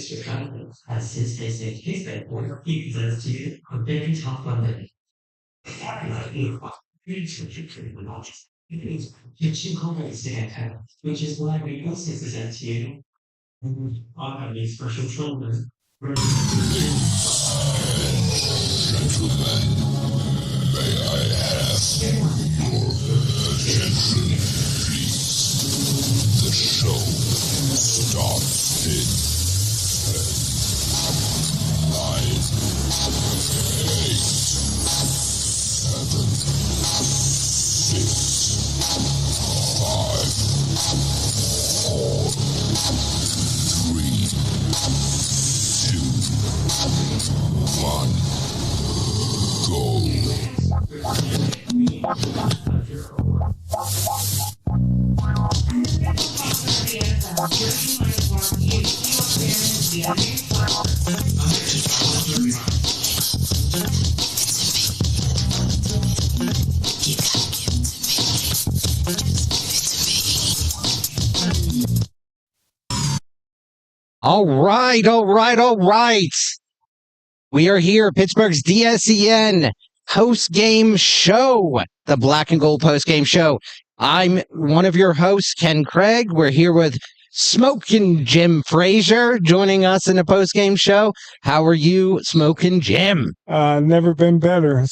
Mr. Cunningham has his bed for he says to you a very tough Monday. Kitchen comments stand, which is why we also present to you on these special children. The show starts in 9, 8, 7, 6, 5, 4, 3, 2, 1, All right. We are here, Pittsburgh's DSEN post-game show, the Black and Gold post-game show. I'm one of your hosts, Ken Craig. We're here with Smokin Jim Frazier joining us in the post-game show. How are you, Smokin Jim? Never been better.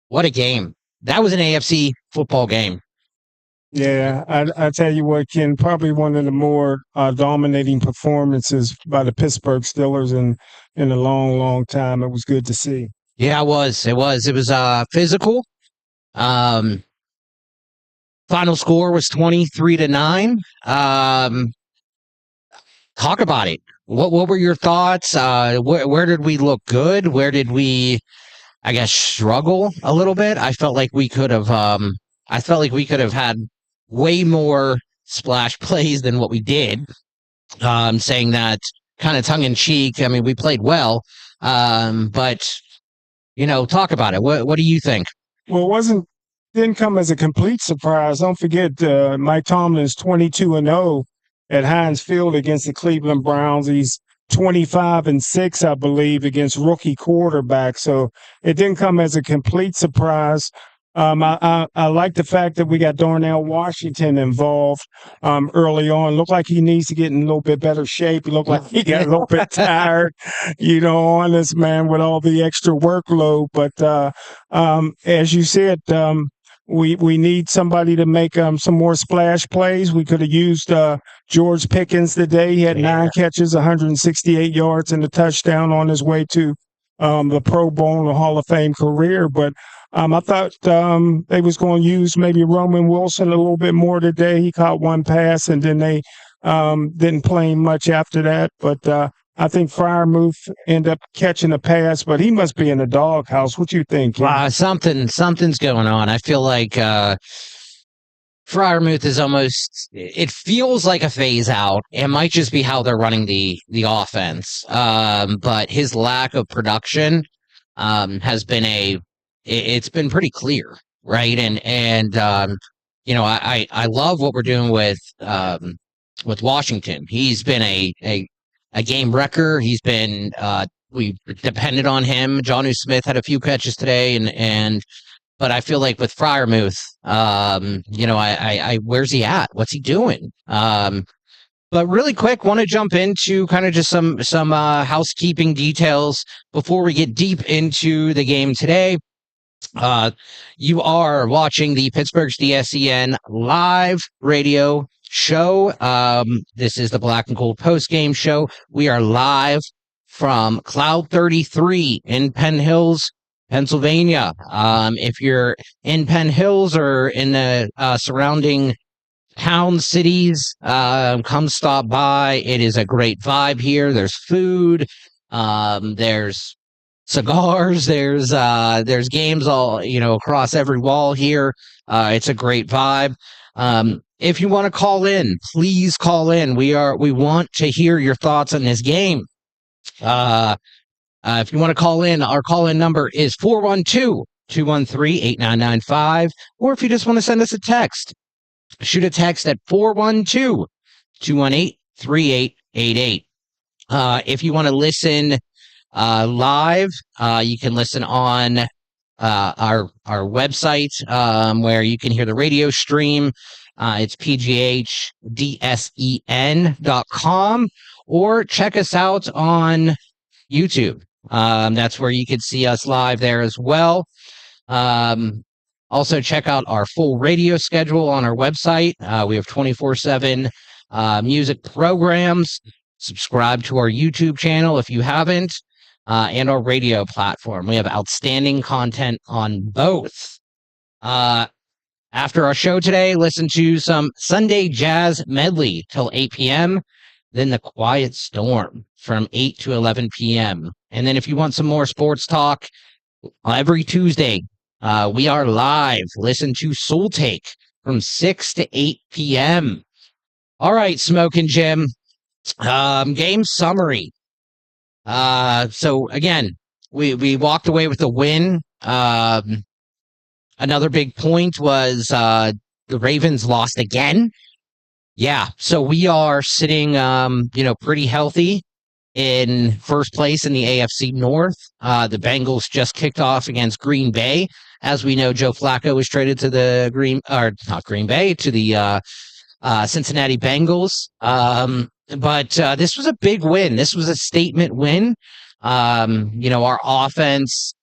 What a game. That was an AFC football game. Yeah, I tell you what, Ken, probably one of the more dominating performances by the Pittsburgh Steelers in a long, long time. It was good to see. Yeah, it was. It was physical. Final score was 23-9. Talk about it. What were your thoughts? Where did we look good? Where did we, I guess, struggle a little bit? I felt like we could have had way more splash plays than what we did. Saying that kind of tongue in cheek. I mean, we played well, but talk about it. What do you think? Well, didn't come as a complete surprise. Don't forget, Mike Tomlin's 22-0 at Heinz Field against the Cleveland Browns. He's 25-6, I believe, against rookie quarterbacks. So it didn't come as a complete surprise. I like the fact that we got Darnell Washington involved early on. Looked like he needs to get in a little bit better shape. He looked like he got a little bit tired, on this man with all the extra workload. But as you said, we need somebody to make some more splash plays. We could have used George Pickens today. He had 9 catches, 168 yards, and a touchdown on his way to the Pro Bowl and Hall of Fame career. But I thought they was going to use maybe Roman Wilson a little bit more today. He caught one pass, and then they didn't play much after that. But I think Freiermuth ended up catching a pass, but he must be in the doghouse. What you think? Something's going on. I feel like Freiermuth is almost. It feels like a phase out. It might just be how they're running the offense. But his lack of production has been it's been pretty clear, right? And I love what we're doing with Washington. He's been a game wrecker. He's been we depended on him. Jonnu Smith had a few catches today, but I feel like with Freiermuth, where's he at? What's he doing? But really quick, want to jump into kind of just some housekeeping details before we get deep into the game today. You are watching the Pittsburgh's DSEN live radio show. This is the Black and Gold post-game show. We are live from Cloud 33 in Penn Hills, Pennsylvania. If you're in Penn Hills or in the surrounding town cities, come stop by. It is a great vibe here. There's food. There's cigars, there's games all across every wall here. It's a great vibe. If you want to call in, please call in. We want to hear your thoughts on this game. If you want to call in, our call-in number is 412-213-8995, or if you just want to send us a text, shoot a text at 412-218-3888. If you want to listen live, you can listen on our website, where you can hear the radio stream. It's pghdsen.com, or check us out on YouTube. That's where you can see us live there as well. Also, check out our full radio schedule on our website. We have 24/7 music programs. Subscribe to our YouTube channel if you haven't, and our radio platform. We have outstanding content on both. After our show today, listen to some Sunday Jazz Medley till 8 p.m., then The Quiet Storm from 8 to 11 p.m. And then if you want some more sports talk, every Tuesday, we are live. Listen to Soul Take from 6 to 8 p.m. All right, Smokin Jim. Game summary. So again, we walked away with a win. Another big point was the Ravens lost again. Yeah, so we are sitting, pretty healthy in first place in the AFC North. The Bengals just kicked off against Green Bay. As we know, Joe Flacco was traded to the Cincinnati Bengals. But this was a big win. This was a statement win. Our offense,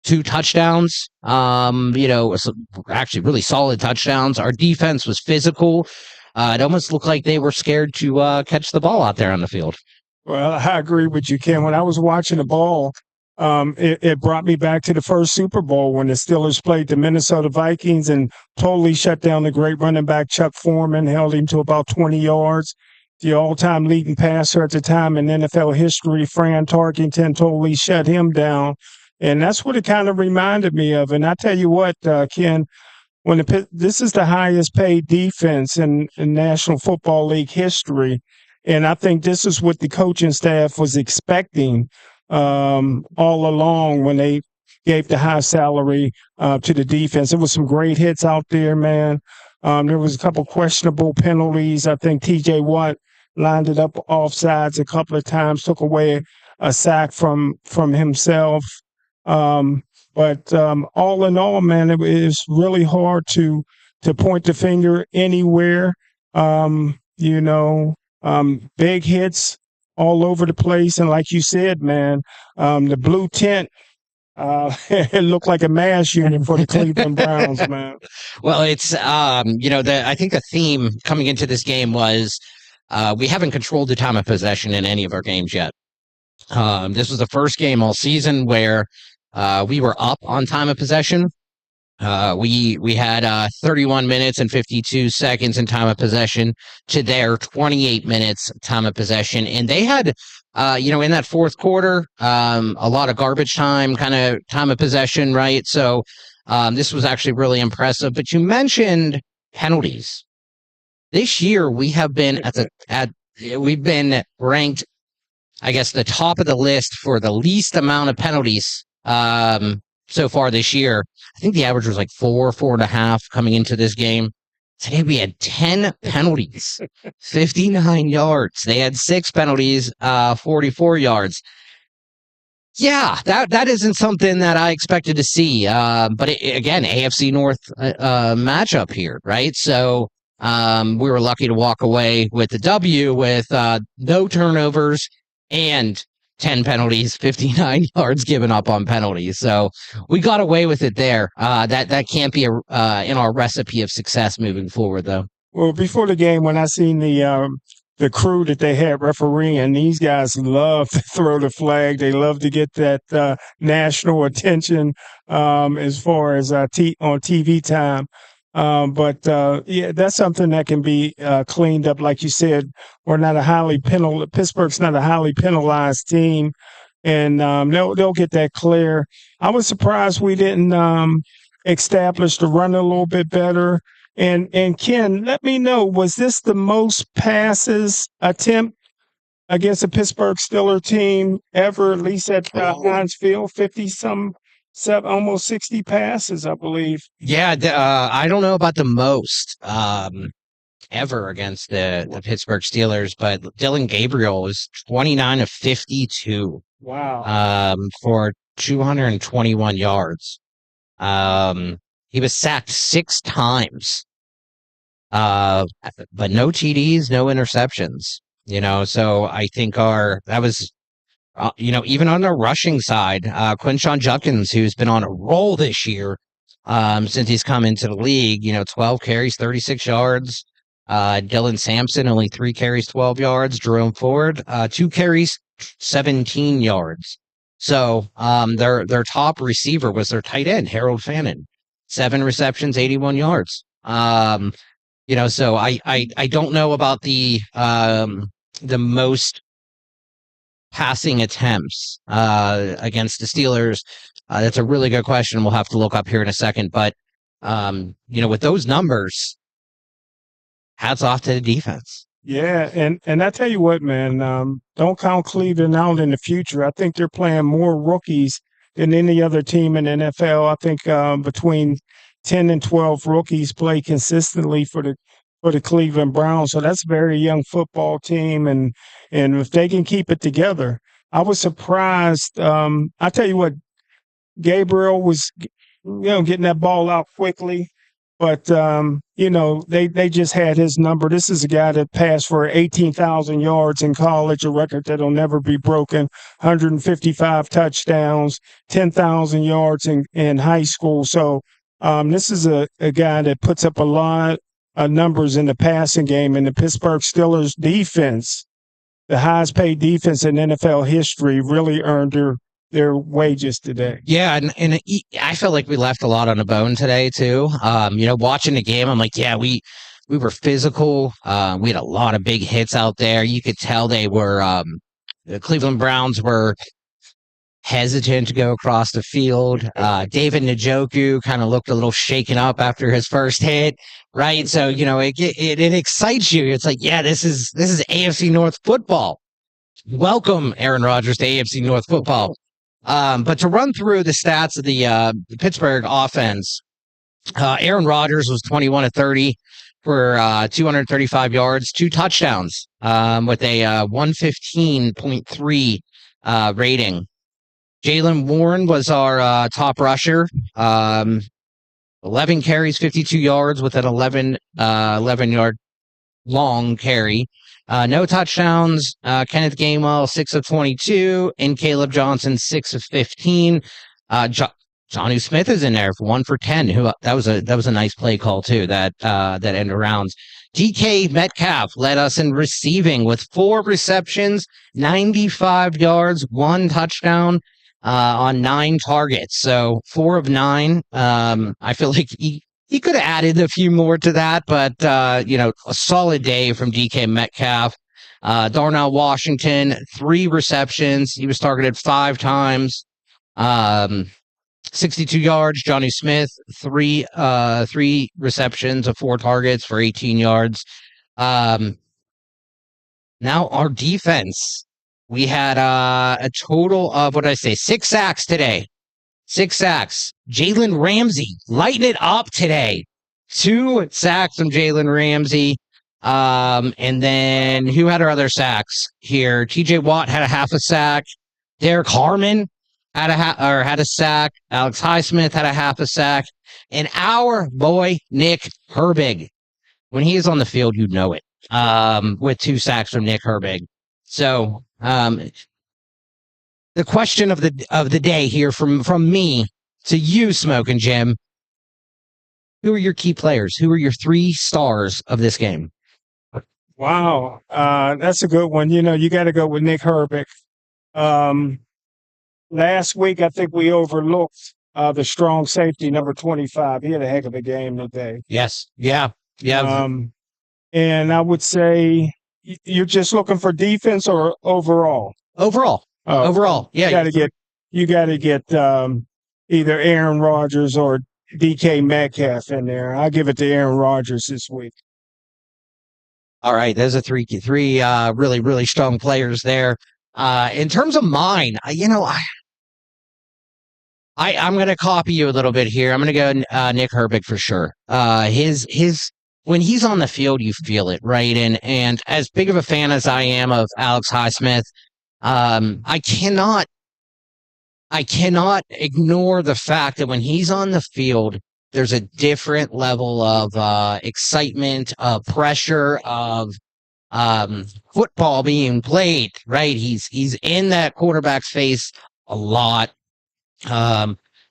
2 touchdowns, actually really solid touchdowns. Our defense was physical. It almost looked like they were scared to catch the ball out there on the field. Well, I agree with you, Ken. When I was watching the ball, it brought me back to the first Super Bowl when the Steelers played the Minnesota Vikings and totally shut down the great running back Chuck Foreman, held him to about 20 yards. The all-time leading passer at the time in NFL history, Fran Tarkenton, totally shut him down. And that's what it kind of reminded me of. And I tell you what, Ken, this is the highest paid defense in National Football League history. And I think this is what the coaching staff was expecting all along when they gave the high salary to the defense. There was some great hits out there, man. There was a couple questionable penalties. I think T.J. Watt lined it up offsides a couple of times, took away a sack from himself. But all in all, man, it was really hard to point the finger anywhere. Big hits all over the place. And like you said, man, the blue tent, it looked like a mass unit for the Cleveland Browns, man. Well, it's, I think the theme coming into this game was we haven't controlled the time of possession in any of our games yet. This was the first game all season where we were up on time of possession. We had 31 minutes and 52 seconds in time of possession to their 28 minutes time of possession. And they had, in that fourth quarter, a lot of garbage time, kind of time of possession, right? So this was actually really impressive. But you mentioned penalties. This year we have been we've been ranked, I guess, the top of the list for the least amount of penalties so far this year. I think the average was like 4.5 coming into this game. Today we had 10 penalties, 59 yards. They had 6 penalties, 44 yards. Yeah, that isn't something that I expected to see. But again, AFC North matchup here, right? So we were lucky to walk away with the W with no turnovers and 10 penalties, 59 yards given up on penalties. So we got away with it there. That can't be in our recipe of success moving forward, though. Well, before the game, when I seen the crew that they had refereeing, these guys love to throw the flag. They love to get that national attention as far as on TV time. But that's something that can be cleaned up. Like you said, Pittsburgh's not a highly penalized team, and they'll get that clear. I was surprised we didn't establish the run a little bit better. And Ken, let me know, was this the most passes attempt against a Pittsburgh Steelers team ever, at least at Heinz Field? 50-some. Almost 60 passes, I believe. Yeah, I don't know about the most. ever against the Pittsburgh Steelers, but Dylan Gabriel was 29 of 52 Wow. for 221 yards. He was sacked 6 times, but no TDs, no interceptions. So I think that was even on the rushing side, Quinshon Judkins, who's been on a roll this year, since he's come into the league, 12 carries, 36 yards. Dylan Sampson, only 3 carries, 12 yards. Jerome Ford, 2 carries, 17 yards. So their top receiver was their tight end, Harold Fannin, 7 receptions, 81 yards. So I don't know about the most passing attempts against the Steelers. That's a really good question. We'll have to look up here in a second. But with those numbers, hats off to the defense. Yeah, and I tell you what, man, don't count Cleveland out in the future. I think they're playing more rookies than any other team in the NFL. I think between 10 and 12 rookies play consistently for the Cleveland Browns. So that's a very young football team, and if they can keep it together, I was surprised. I tell you what, Gabriel was, getting that ball out quickly. But, they just had his number. This is a guy that passed for 18,000 yards in college, a record that'll never be broken, 155 touchdowns, 10,000 yards in high school. So this is a guy that puts up a lot of numbers in the passing game. And the Pittsburgh Steelers defense, the highest paid defense in NFL history, really earned their wages today. Yeah, and I felt like we left a lot on the bone today too. Watching the game, I'm like, yeah, we were physical. We had a lot of big hits out there. You could tell they were the Cleveland Browns were hesitant to go across the field. David Njoku kind of looked a little shaken up after his first hit, right? So it excites you. It's like, yeah, this is AFC North football. Welcome, Aaron Rodgers, to AFC North football. But to run through the stats of the Pittsburgh offense, Aaron Rodgers was 21 of 30 for 235 yards, 2 touchdowns, with a 115.3 rating. Jaylen Warren was our top rusher, 11 carries, 52 yards with an 11-yard long carry. No touchdowns. Kenneth Gainwell, 6 of 22, and Caleb Johnson, 6 of 15. Jonnu Smith is in there for 1 for 10. That was a nice play call too. That end arounds. DK Metcalf led us in receiving with 4 receptions, 95 yards, 1 touchdown on 9 targets. So 4 of 9. I feel like he could have added a few more to that, but, a solid day from DK Metcalf. Darnell Washington, 3 receptions. He was targeted 5 times. 62 yards. Jonnu Smith, 3 receptions of 4 targets for 18 yards. Now our defense. We had a total of, 6 sacks today. 6 sacks. Jalen Ramsey lighting it up today. 2 sacks from Jalen Ramsey. And then who had our other sacks here? TJ Watt had a half a sack. Derek Harmon had a sack. Alex Highsmith had a half a sack. And our boy Nick Herbig, when he is on the field, you know it. With 2 sacks from Nick Herbig. So the question of the day here from me to you, Smokin Jim. Who are your key players? Who are your 3 stars of this game? Wow, that's a good one. You got to go with Nick Herbig. Last week, I think we overlooked the strong safety, number 25. He had a heck of a game today. Yes. Yeah. And I would say you're just looking for defense or overall? Overall. Yeah. You got to get either Aaron Rodgers or DK Metcalf in there. I'll give it to Aaron Rodgers this week. All right, those are 3 really, really strong players there. In terms of mine, I'm going to copy you a little bit here. I'm going to go Nick Herbig for sure. His when he's on the field, you feel it, right? And as big of a fan as I am of Alex Highsmith, I cannot ignore the fact that when he's on the field, there's a different level of excitement, of pressure, of football being played, right? He's in that quarterback's face a lot.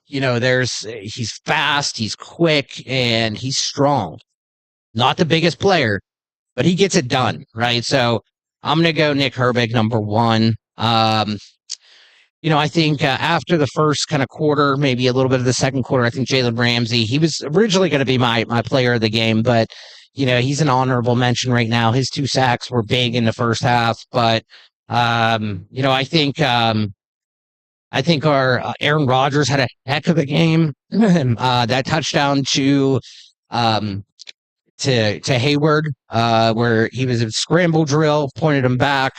He's fast, he's quick, and he's strong. Not the biggest player, but he gets it done, right? So I'm gonna go Nick Herbig, number one. I think after the first kind of quarter, maybe a little bit of the second quarter, I think Jalen Ramsey, he was originally going to be my player of the game, but he's an honorable mention right now. His 2 sacks were big in the first half, but I think our Aaron Rodgers had a heck of a game. That touchdown to Hayward, where he was a scramble drill, pointed him back.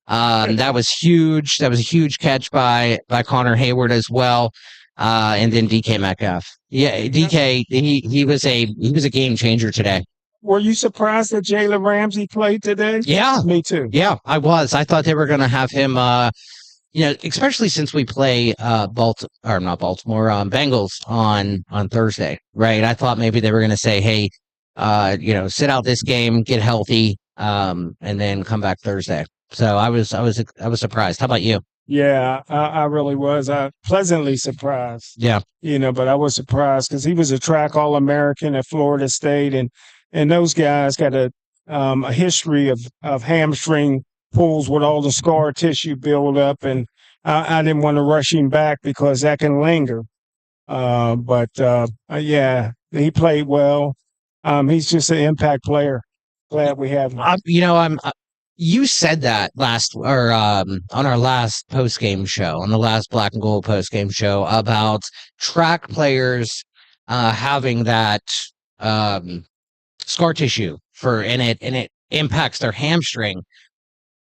That was huge. That was a huge catch by Connor Hayward as well. And then DK Metcalf. Yeah, DK, he was a game changer today. Were you surprised that Jalen Ramsey played today? Yeah. Me too. Yeah, I was. I thought they were going to have him, especially since we play Bengals on Thursday, right? I thought maybe they were going to say, hey, sit out this game, get healthy, and then come back Thursday. So I was surprised. How about you? Yeah, I really was. Pleasantly surprised. Yeah. But I was surprised because he was a track All-American at Florida State, and those guys got a history of hamstring pulls with all the scar tissue build up, and I didn't want to rush him back because that can linger. Yeah, he played well. He's just an impact player. Glad we have him. You said that on our last post-game show, on the last Black and Gold post-game show, about track players having that scar tissue and it impacts their hamstring.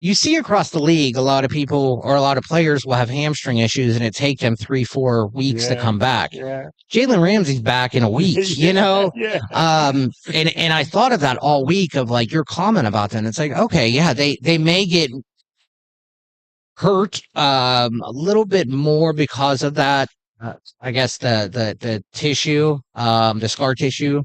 You see across the league, a lot of people or a lot of players will have hamstring issues, and it take them 3-4 weeks to come back. Yeah. Jalen Ramsey's back in a week, Yeah. And I thought of that all week of like your comment about that. And it's like, okay, yeah, they may get hurt a little bit more because of that. I guess the tissue, the scar tissue,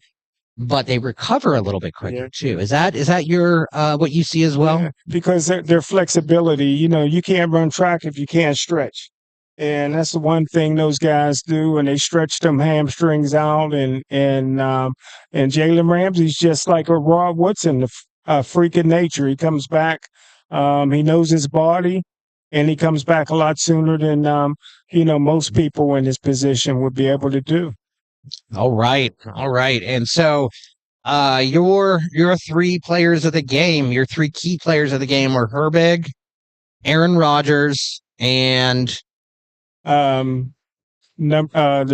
but they recover a little bit quicker too. Is that your what you see as well? Yeah, because their flexibility, you can't run track if you can't stretch. And that's the one thing those guys do, and they stretch them hamstrings out. And Jalen Ramsey's just like a Rod Woodson, a freak of nature. He comes back, he knows his body, and he comes back a lot sooner than most people in his position would be able to do. All right. And so your 3 players of the game, your 3 key players of the game were Herbig, Aaron Rodgers, and the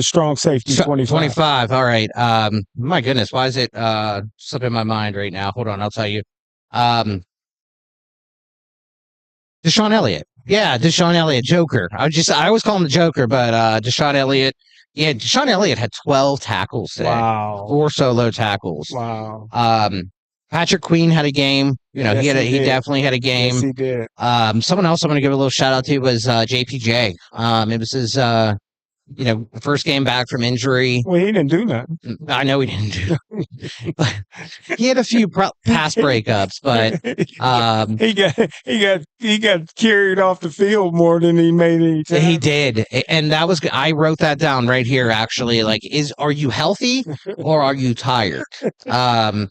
strong safety 25. 25. All right. My goodness, why is it slipping my mind right now? Hold on, I'll tell you. Deshaun Elliott. Yeah, Deshaun Elliott, Joker. I always call him the Joker, but Deshaun Elliott. Yeah, Deshaun Elliott had 12 tackles today. Wow. 4 solo tackles. Wow. Patrick Queen had a game. Yes, he definitely had a game. Yes, he did. Someone else I'm going to give a little shout out to was JPJ. It was his first game back from injury. Well, he didn't do nothing. I know he didn't do. But he had a few pass breakups, but he got carried off the field more than he made any time. He did, and I wrote that down right here. Actually, like, are you healthy or are you tired? So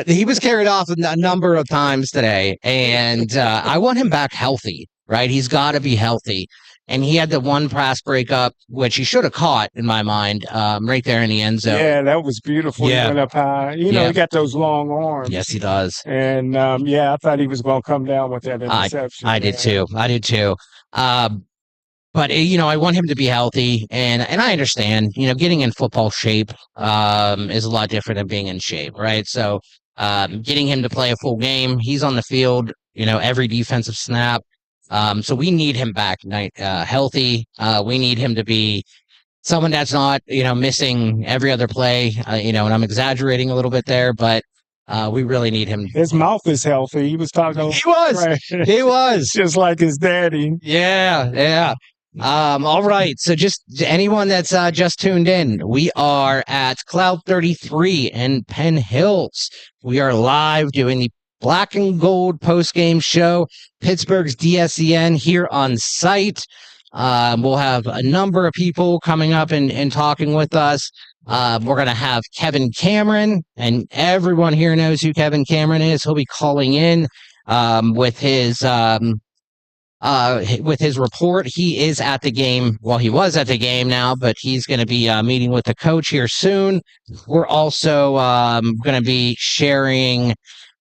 he was carried off a number of times today, and I want him back healthy. Right, he's got to be healthy, and he had the one pass breakup which he should have caught in my mind, right there in the end zone. Yeah, that was beautiful. Yeah. He went up high. He got those long arms. Yes, he does. And I thought he was going to come down with that interception. I did too. But I want him to be healthy, and I understand. Getting in football shape is a lot different than being in shape, right? So getting him to play a full game, he's on the field, every defensive snap. So we need him back healthy. We need him to be someone that's not, missing every other play, and I'm exaggerating a little bit there, but we really need him. His mouth is healthy. He was talking. He was. Right. He was. Just like his daddy. Yeah. All right. So just anyone that's just tuned in, we are at Cloud 33 in Penn Hills. We are live doing the Black and Gold post-game show, Pittsburgh's DSEN here on site. We'll have a number of people coming up and talking with us. We're going to have Kevin Cameron, and everyone here knows who Kevin Cameron is. He'll be calling in with his report. He is at the game. Well, he was at the game now, but he's going to be meeting with the coach here soon. We're also going to be sharing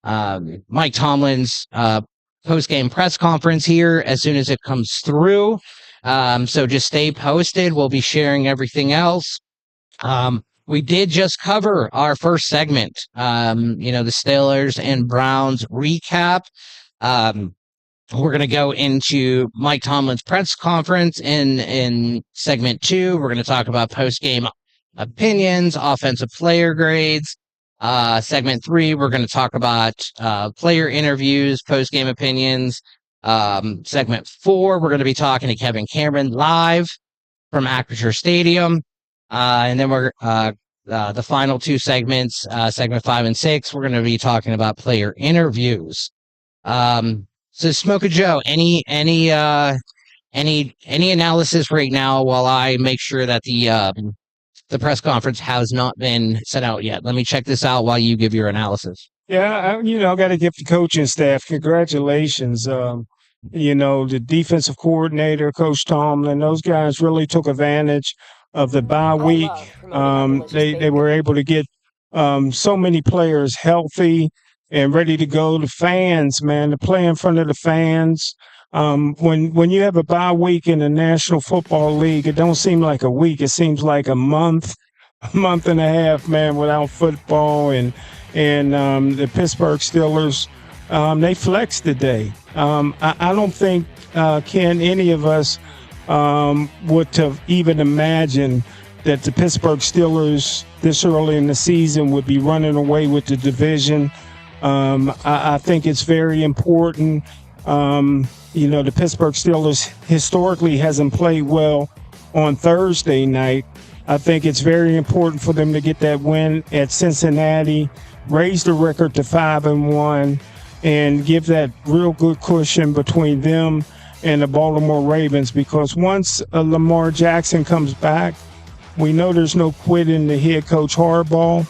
Mike Tomlin's post-game press conference here as soon as it comes through. So just stay posted. We'll be sharing everything else. We did just cover our first segment, the Steelers and Browns recap. We're going to go into Mike Tomlin's press conference in segment 2. We're going to talk about post-game opinions, offensive player grades. Segment 3, we're going to talk about player interviews, post-game opinions. Segment 4, we're going to be talking to Kevin Cameron live from Acrisure Stadium. And then we're the final 2 segments, segment 5 and 6, we're going to be talking about player interviews. So Smokin Joe, any analysis right now while I make sure that the press conference has not been sent out yet? Let me check this out while you give your analysis. Yeah, I got to give the coaching staff congratulations. The defensive coordinator, Coach Tomlin, those guys really took advantage of the bye week. They were able to get so many players healthy and ready to go. The fans, man, to play in front of the fans. When you have a bye week in the National Football League, it don't seem like a week. It seems like a month and a half, man, without football. And the Pittsburgh Steelers, they flexed today. I don't think, Ken, any of us would have even imagined that the Pittsburgh Steelers this early in the season would be running away with the division. I think it's very important. The Pittsburgh Steelers historically hasn't played well on Thursday night. I think it's very important for them to get that win at Cincinnati, raise the record to 5-1, and give that real good cushion between them and the Baltimore Ravens, because once Lamar Jackson comes back, we know there's no quitting the head coach Harbaugh.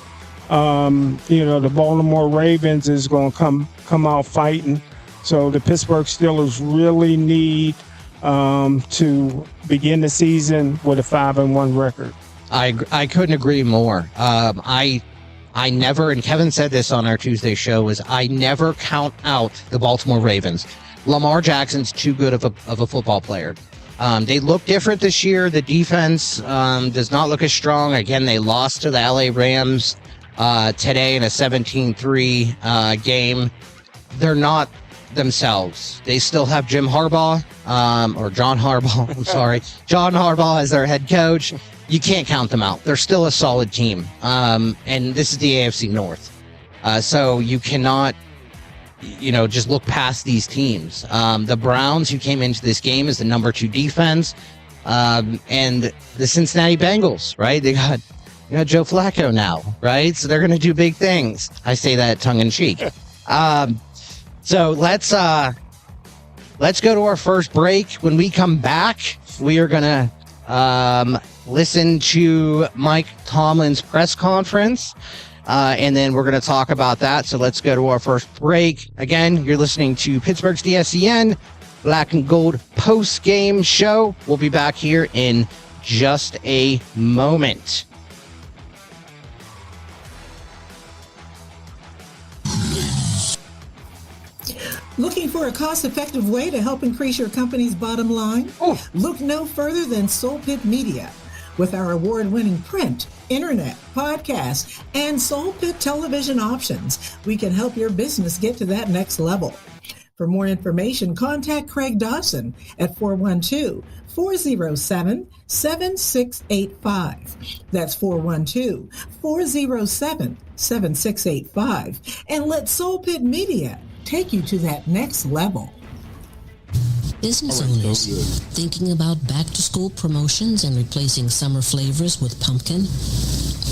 The Baltimore Ravens is going to come out fighting. So the Pittsburgh Steelers really need to begin the season with a 5-1 record. I couldn't agree more. I never, and Kevin said this on our Tuesday show, is I never count out the Baltimore Ravens. Lamar Jackson's too good of a football player. They look different this year. The defense does not look as strong. Again, they lost to the LA Rams today in a 17-3 game. They're not themselves. They still have Jim Harbaugh, or John Harbaugh, I'm sorry, John Harbaugh as their head coach. You can't count them out. They're still a solid team. And this is the AFC North. So you cannot, just look past these teams. The Browns, who came into this game as the number 2 defense, and the Cincinnati Bengals, right? They got Joe Flacco now, right? So they're going to do big things. I say that tongue in cheek. So let's go to our first break. When we come back, we are going to listen to Mike Tomlin's press conference, and then we're going to talk about that. So let's go to our first break. Again, you're listening to Pittsburgh's DSEN Black and Gold post-game show. We'll be back here in just a moment. Looking for a cost-effective way to help increase your company's bottom line? Look no further than Soul Pit Media. With our award-winning print, internet, podcast, and Soul Pit television options, we can help your business get to that next level. For more information, contact Craig Dawson at 412-407-7685. That's 412-407-7685. And let Soul Pit Media take you to that next level. Business owners thinking about back-to-school promotions and replacing summer flavors with pumpkin?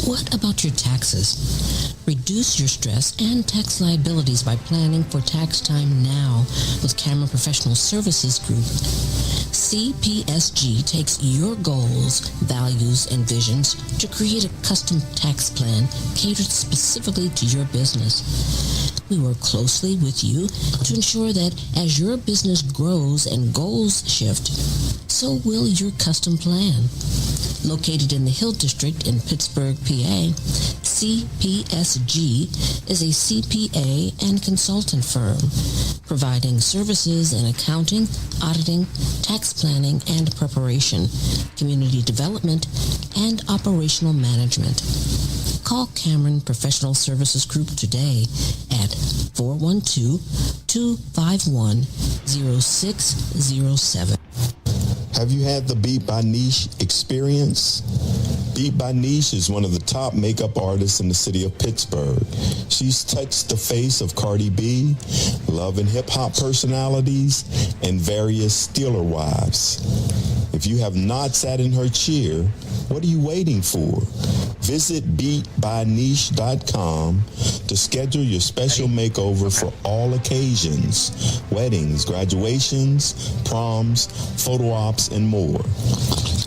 What about your taxes? Reduce your stress and tax liabilities by planning for tax time now with Cameron Professional Services Group. CPSG takes your goals, values, and visions to create a custom tax plan catered specifically to your business. We work closely with you to ensure that as your business grows and goals shift, so will your custom plan. Located in the Hill District in Pittsburgh, PA, CPSG is a CPA and consultant firm, providing services in accounting, auditing, tax planning and preparation, community development, and operational management. Call Cameron Professional Services Group today at 412-251-0607. Have you had the Beat by Niche experience? Beat by Niche is one of the top makeup artists in the city of Pittsburgh. She's touched the face of Cardi B, love and hip-hop personalities, and various Steeler wives. If you have not sat in her chair, what are you waiting for? Visit beatbyniche.com to schedule your special makeover for all occasions: weddings, graduations, proms, photo ops, and more.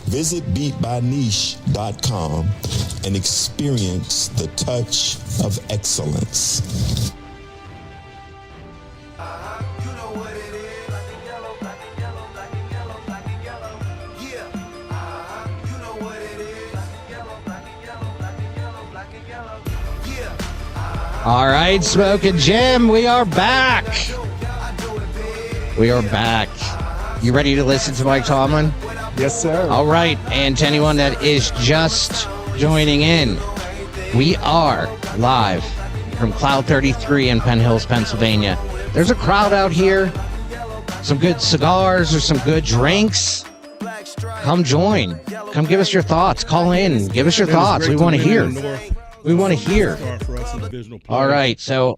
Visit beatbyniche.com and experience the touch of excellence. All right, Smokin Jim, we are back. We are back. You ready to listen to Mike Tomlin? Yes, sir. All right, and to anyone that is just joining in, we are live from Cloud 33 in Penn Hills, Pennsylvania. There's a crowd out here, some good cigars or some good drinks. Come join. Come give us your thoughts. Call in. Give us your thoughts. We want to hear. We want to hear. All right, so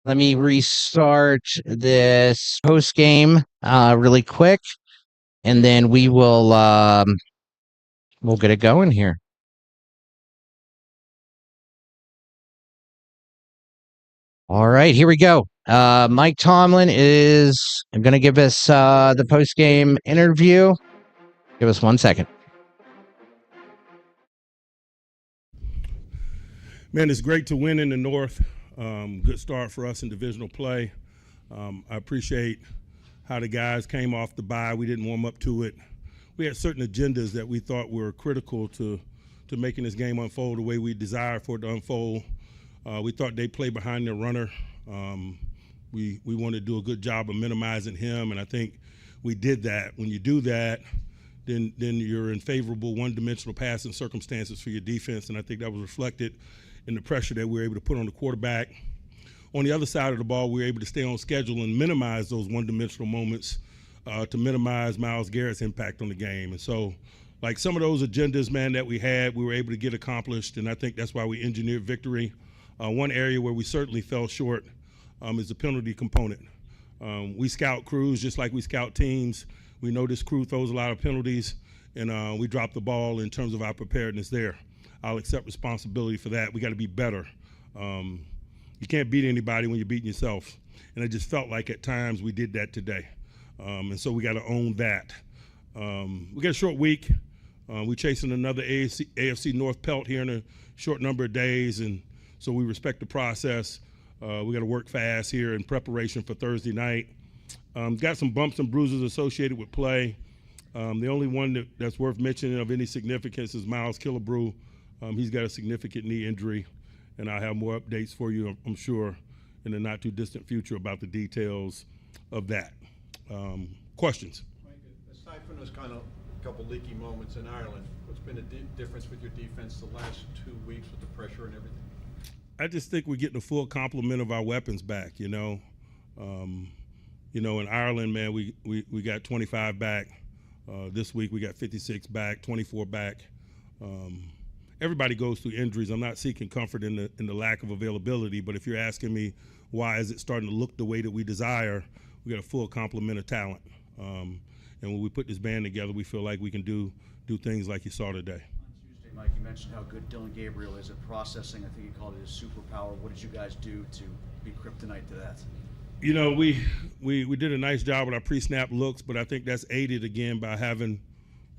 let me restart this post game really quick, and then we will we'll get it going here. All right, here we go. Mike Tomlin is going to give us the post game interview. Give us 1 second. Man, it's great to win in the North. Good start for us in divisional play. I appreciate how the guys came off the bye. We didn't warm up to it. We had certain agendas that we thought were critical to making this game unfold the way we desired for it to unfold. We thought they'd play behind their runner. We wanted to do a good job of minimizing him, and I think we did that. When you do that, then you're in favorable one-dimensional passing circumstances for your defense, and I think that was reflected in the pressure that we were able to put on the quarterback. On the other side of the ball, we were able to stay on schedule and minimize those one-dimensional moments to minimize Myles Garrett's impact on the game. And so, like some of those agendas, man, that we had, we were able to get accomplished, and I think that's why we engineered victory. One area where we certainly fell short is the penalty component. We scout crews just like we scout teams. We know this crew throws a lot of penalties, and we dropped the ball in terms of our preparedness there. I'll accept responsibility for that. We got to be better. You can't beat anybody when you're beating yourself. And I just felt like at times we did that today. And so we got to own that. We got a short week. We're chasing another AFC North pelt here in a short number of days, and so we respect the process. We got to work fast here in preparation for Thursday night. Got some bumps and bruises associated with play. The only one that's worth mentioning of any significance is Miles Killebrew. He's got a significant knee injury, and I'll have more updates for you, I'm sure, in the not-too-distant future about the details of that. Questions? Mike, aside from those kind of couple leaky moments in Ireland, what's been the difference with your defense the last 2 weeks with the pressure and everything? I just think we're getting a full complement of our weapons back, you know. You know, in Ireland, man, we got 25 back. This week we got 56 back, 24 back. Everybody goes through injuries. I'm not seeking comfort in the lack of availability, but if you're asking me why is it starting to look the way that we desire, we got a full complement of talent. And when we put this band together, we feel like we can do things like you saw today. On Tuesday, Mike, you mentioned how good Dylan Gabriel is at processing. I think you called it his superpower. What did you guys do to be kryptonite to that? You know, we did a nice job with our pre-snap looks, but I think that's aided again by having,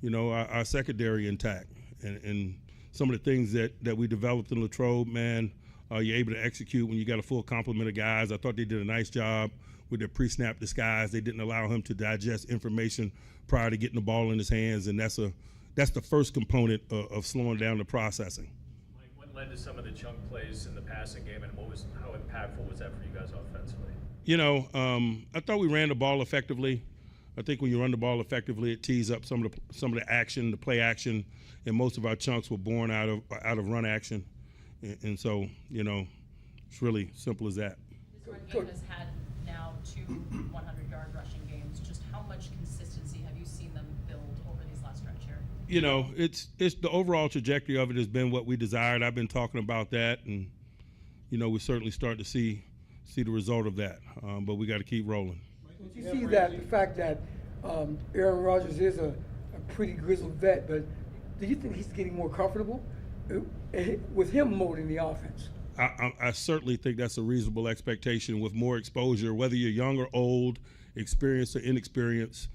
you know, our secondary intact. And some of the things that we developed in Latrobe, man, you're able to execute when you got a full complement of guys. I thought they did a nice job with their pre-snap disguise. They didn't allow him to digest information prior to getting the ball in his hands, and that's the first component of slowing down the processing. Mike, what led to some of the chunk plays in the passing game, and how impactful was that for you guys offensively? You know, I thought we ran the ball effectively. I think when you run the ball effectively, it tees up some of the action, the play action, and most of our chunks were born out of run action, and so, you know, it's really simple as that. This run game has had now 2 100-yard rushing games. Just how much consistency have you seen them build over these last stretch here? You know, it's the overall trajectory of it has been what we desired. I've been talking about that, and you know, we certainly start to see the result of that. But we got to keep rolling. Don't you see that the fact that Aaron Rodgers is a pretty grizzled vet, but do you think he's getting more comfortable with him molding the offense? I certainly think that's a reasonable expectation with more exposure, whether you're young or old, experienced or inexperienced,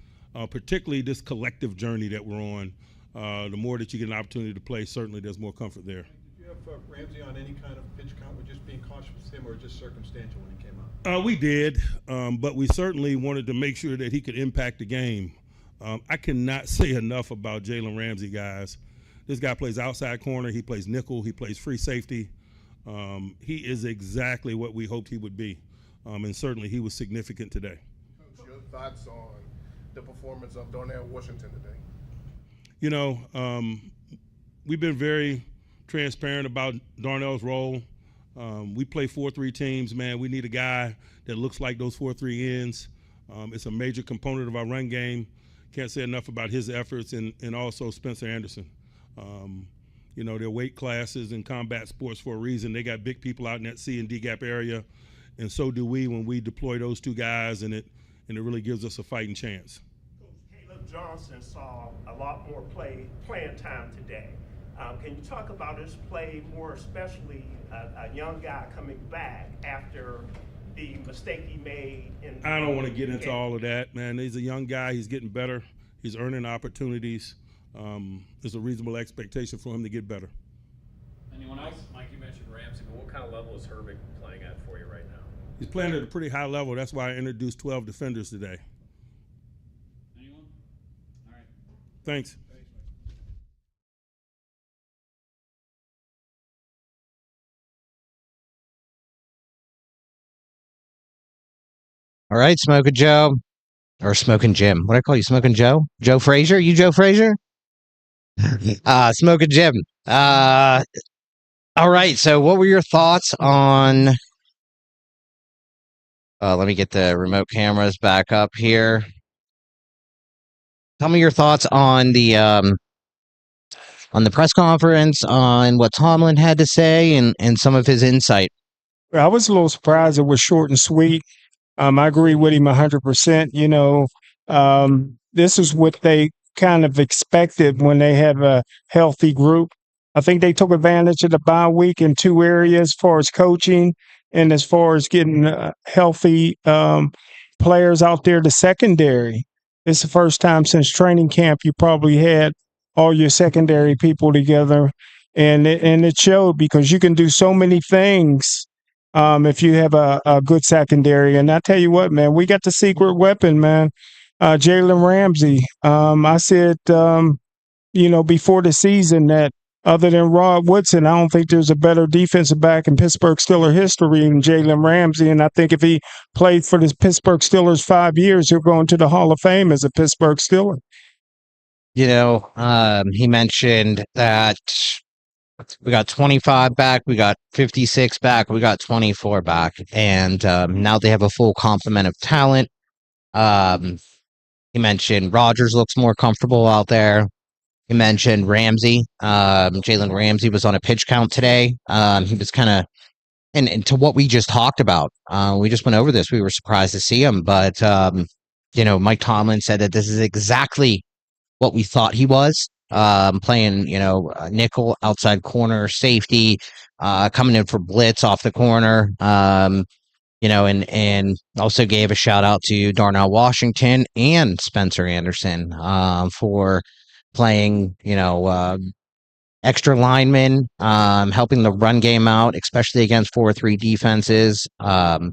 particularly this collective journey that we're on. The more that you get an opportunity to play, certainly there's more comfort there. Did you have Ramsey on any kind of pitch count? We're just being cautious with him, or just circumstantial when he came out? We did, but we certainly wanted to make sure that he could impact the game. I cannot say enough about Jalen Ramsey, guys. This guy plays outside corner. He plays nickel. He plays free safety. He is exactly what we hoped he would be, and certainly he was significant today. Coach, your thoughts on the performance of Darnell Washington today? You know, we've been very transparent about Darnell's role. We play 4-3 teams, man. We need a guy that looks like those 4-3 ends. It's a major component of our run game. Can't say enough about his efforts, and also Spencer Anderson. You know, they're weight classes in combat sports for a reason. They got big people out in that C and D gap area, and so do we when we deploy those two guys, and it really gives us a fighting chance. Coach, Caleb Johnson saw a lot more playing time today. Can you talk about his play, more especially a young guy coming back after the mistake he made? I don't want to get into all of that, man. He's a young guy. He's getting better. He's earning opportunities. There's a reasonable expectation for him to get better. Anyone else? Mike, you mentioned Ramsey, but what kind of level is Herbig playing at for you right now? He's playing at a pretty high level. That's why I introduced 12 defenders today. Anyone? All right. Thanks. All right, Smokin Joe. Or Smokin Jim. What do I call you? Smokin Joe? Joe Frazier? You Joe Frazier? Smokin Jim. All right, so what were your thoughts on let me get the remote cameras back up here. Tell me your thoughts on the press conference, on what Tomlin had to say, and some of his insight. I was a little surprised it was short and sweet. I agree with him 100%. You know, this is what they kind of expected when they have a healthy group. I think they took advantage of the bye week in 2 areas, as far as coaching and as far as getting healthy players out there. The secondary, it's the first time since training camp you probably had all your secondary people together, and it showed, because you can do so many things if you have a good secondary. And I tell you what, man, we got the secret weapon, man. Jalen Ramsey. I said, you know, before the season that other than Rod Woodson, I don't think there's a better defensive back in Pittsburgh Steelers history than Jalen Ramsey. And I think if he played for the Pittsburgh Steelers 5 years, he'll go into the Hall of Fame as a Pittsburgh Steeler. You know, he mentioned that We got 25 back. We got 56 back. We got 24 back. And now they have a full complement of talent. He mentioned Rogers looks more comfortable out there. He mentioned Ramsey. Jalen Ramsey was on a pitch count today. He was kind of, and to what we just talked about, we just went over this. We were surprised to see him. But, Mike Tomlin said that this is exactly what we thought he was. Playing, nickel, outside corner, safety, coming in for blitz off the corner. And also gave a shout out to Darnell Washington and Spencer Anderson for playing, extra linemen, helping the run game out, especially against 4-3 defenses. But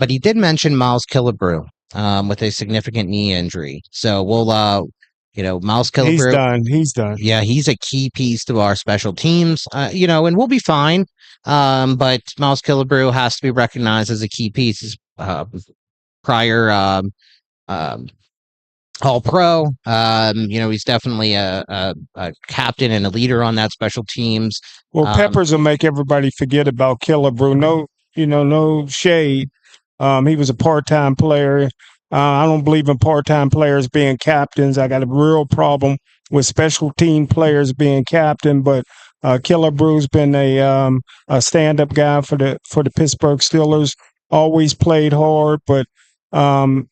he did mention Miles Killebrew with a significant knee injury. So we'll, Miles Killebrew. He's done. Yeah, he's a key piece to our special teams, and we'll be fine. But Miles Killebrew has to be recognized as a key piece. Prior All-Pro. He's definitely a captain and a leader on that special teams. Well, Peppers will make everybody forget about Killebrew. No shade. He was a part-time player. I don't believe in part-time players being captains. I got a real problem with special team players being captain, but Killebrew's been a stand-up guy for the Pittsburgh Steelers. Always played hard, but Peppers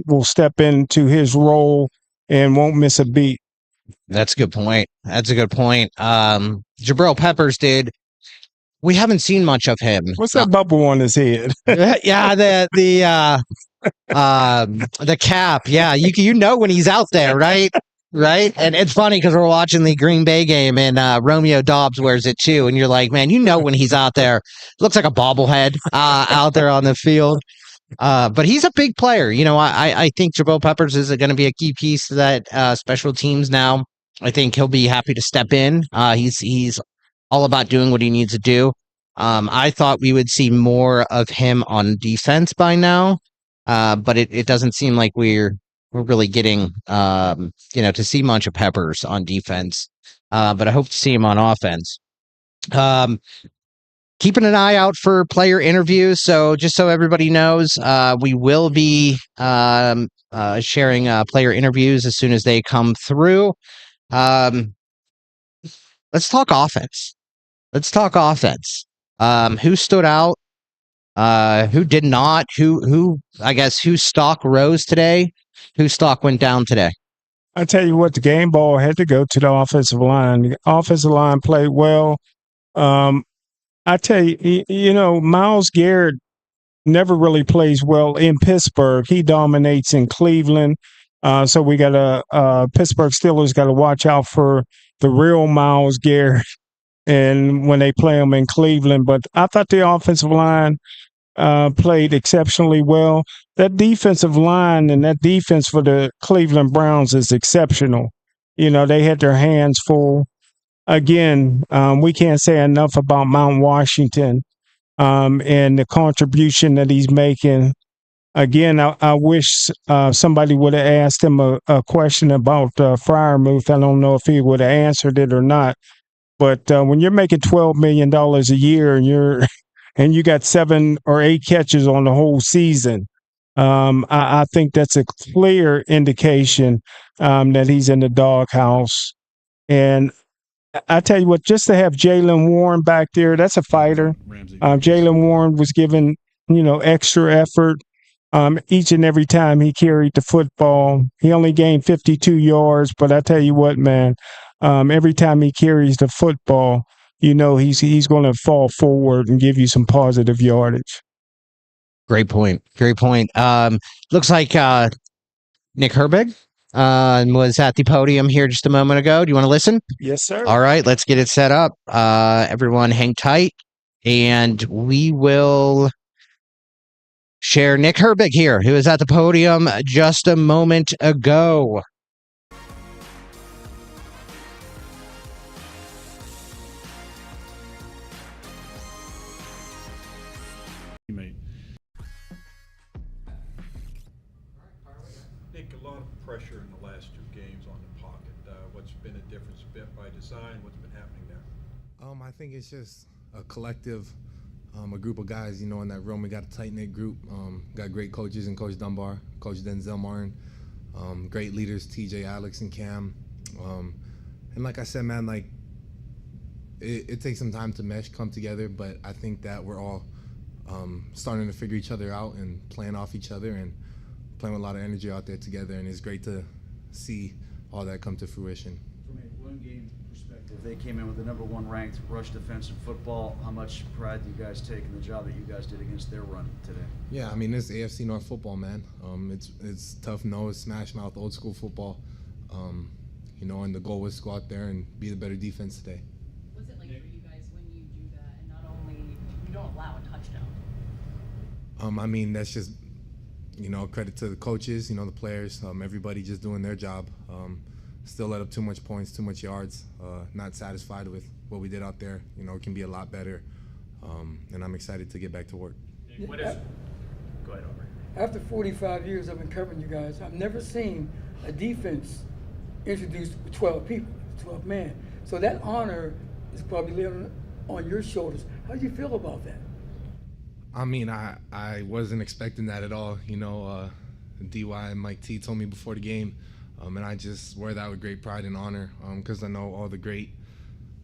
will step into his role and won't miss a beat. That's a good point. Jabril Peppers did. We haven't seen much of him. What's that bubble on his head? Yeah, the cap. Yeah, you know when he's out there, right? Right. And it's funny because we're watching the Green Bay game and Romeo Doubs wears it too, and you're like, man, when he's out there, looks like a bobblehead out there on the field. But he's a big player. I think Jabril Peppers is going to be a key piece to that special teams now. I think he'll be happy to step in. He's all about doing what he needs to do. I thought we would see more of him on defense by now, but it doesn't seem like we're really getting to see much of Peppers on defense. But I hope to see him on offense. Keeping an eye out for player interviews. So just so everybody knows, we will be sharing player interviews as soon as they come through. Let's talk offense. Who stood out? Who did not? Whose stock rose today? Whose stock went down today? I tell you what, the game ball had to go to the offensive line. The offensive line played well. I tell you, Myles Garrett never really plays well in Pittsburgh. He dominates in Cleveland. So we got Pittsburgh Steelers got to watch out for the real Myles Garrett and when they play him in Cleveland. But I thought the offensive line played exceptionally well. That defensive line and that defense for the Cleveland Browns is exceptional. They had their hands full. Again, we can't say enough about Mount Washington and the contribution that he's making. Again, I wish somebody would have asked him a question about Freiermuth. I don't know if he would have answered it or not. But when you're making $12 million a year and you got 7 or 8 catches on the whole season, I think that's a clear indication that he's in the doghouse. And I tell you what, just to have Jaylen Warren back there, that's a fighter. Jaylen Warren was given, extra effort each and every time he carried the football. He only gained 52 yards, but I tell you what, man, every time he carries the football, he's going to fall forward and give you some positive yardage. Great point. Looks like Nick Herbig was at the podium here just a moment ago. Do you want to listen? Yes, sir. All right, let's get it set up. Everyone hang tight, and we will share Nick Herbig here, who was at the podium just a moment ago. Nick, a lot of pressure in the last 2 games on the pocket. what's been a difference by design? What's been happening there? I think it's just a collective, a group of guys, in that room. We got a tight-knit group, got great coaches in Coach Dunbar, Coach Denzel Martin, great leaders, TJ, Alex, and Cam. And like I said, man, like it takes some time to mesh, come together, but I think that we're all starting to figure each other out and playing off each other and playing with a lot of energy out there together, and it's great to see all that come to fruition. From a one-game perspective, they came in with the #1 ranked rush defense in football. How much pride do you guys take in the job that you guys did against their run today? Yeah, I mean, it's AFC North football, man. It's tough nose, smash mouth, old school football. And the goal was to go out there and be the better defense today. What's it like for you guys when you do that and not only you don't allow a touchdown? I mean, that's just, credit to the coaches, the players, everybody just doing their job. Still let up too much points, too much yards. Not satisfied with what we did out there. It can be a lot better. And I'm excited to get back to work. Go ahead, Omar. After 45 years I've been covering you guys, I've never seen a defense introduced with 12 people, 12 men. So that honor is probably laying on your shoulders. How do you feel about that? I mean, I wasn't expecting that at all. DY and Mike T told me before the game, and I just wear that with great pride and honor because I know all the great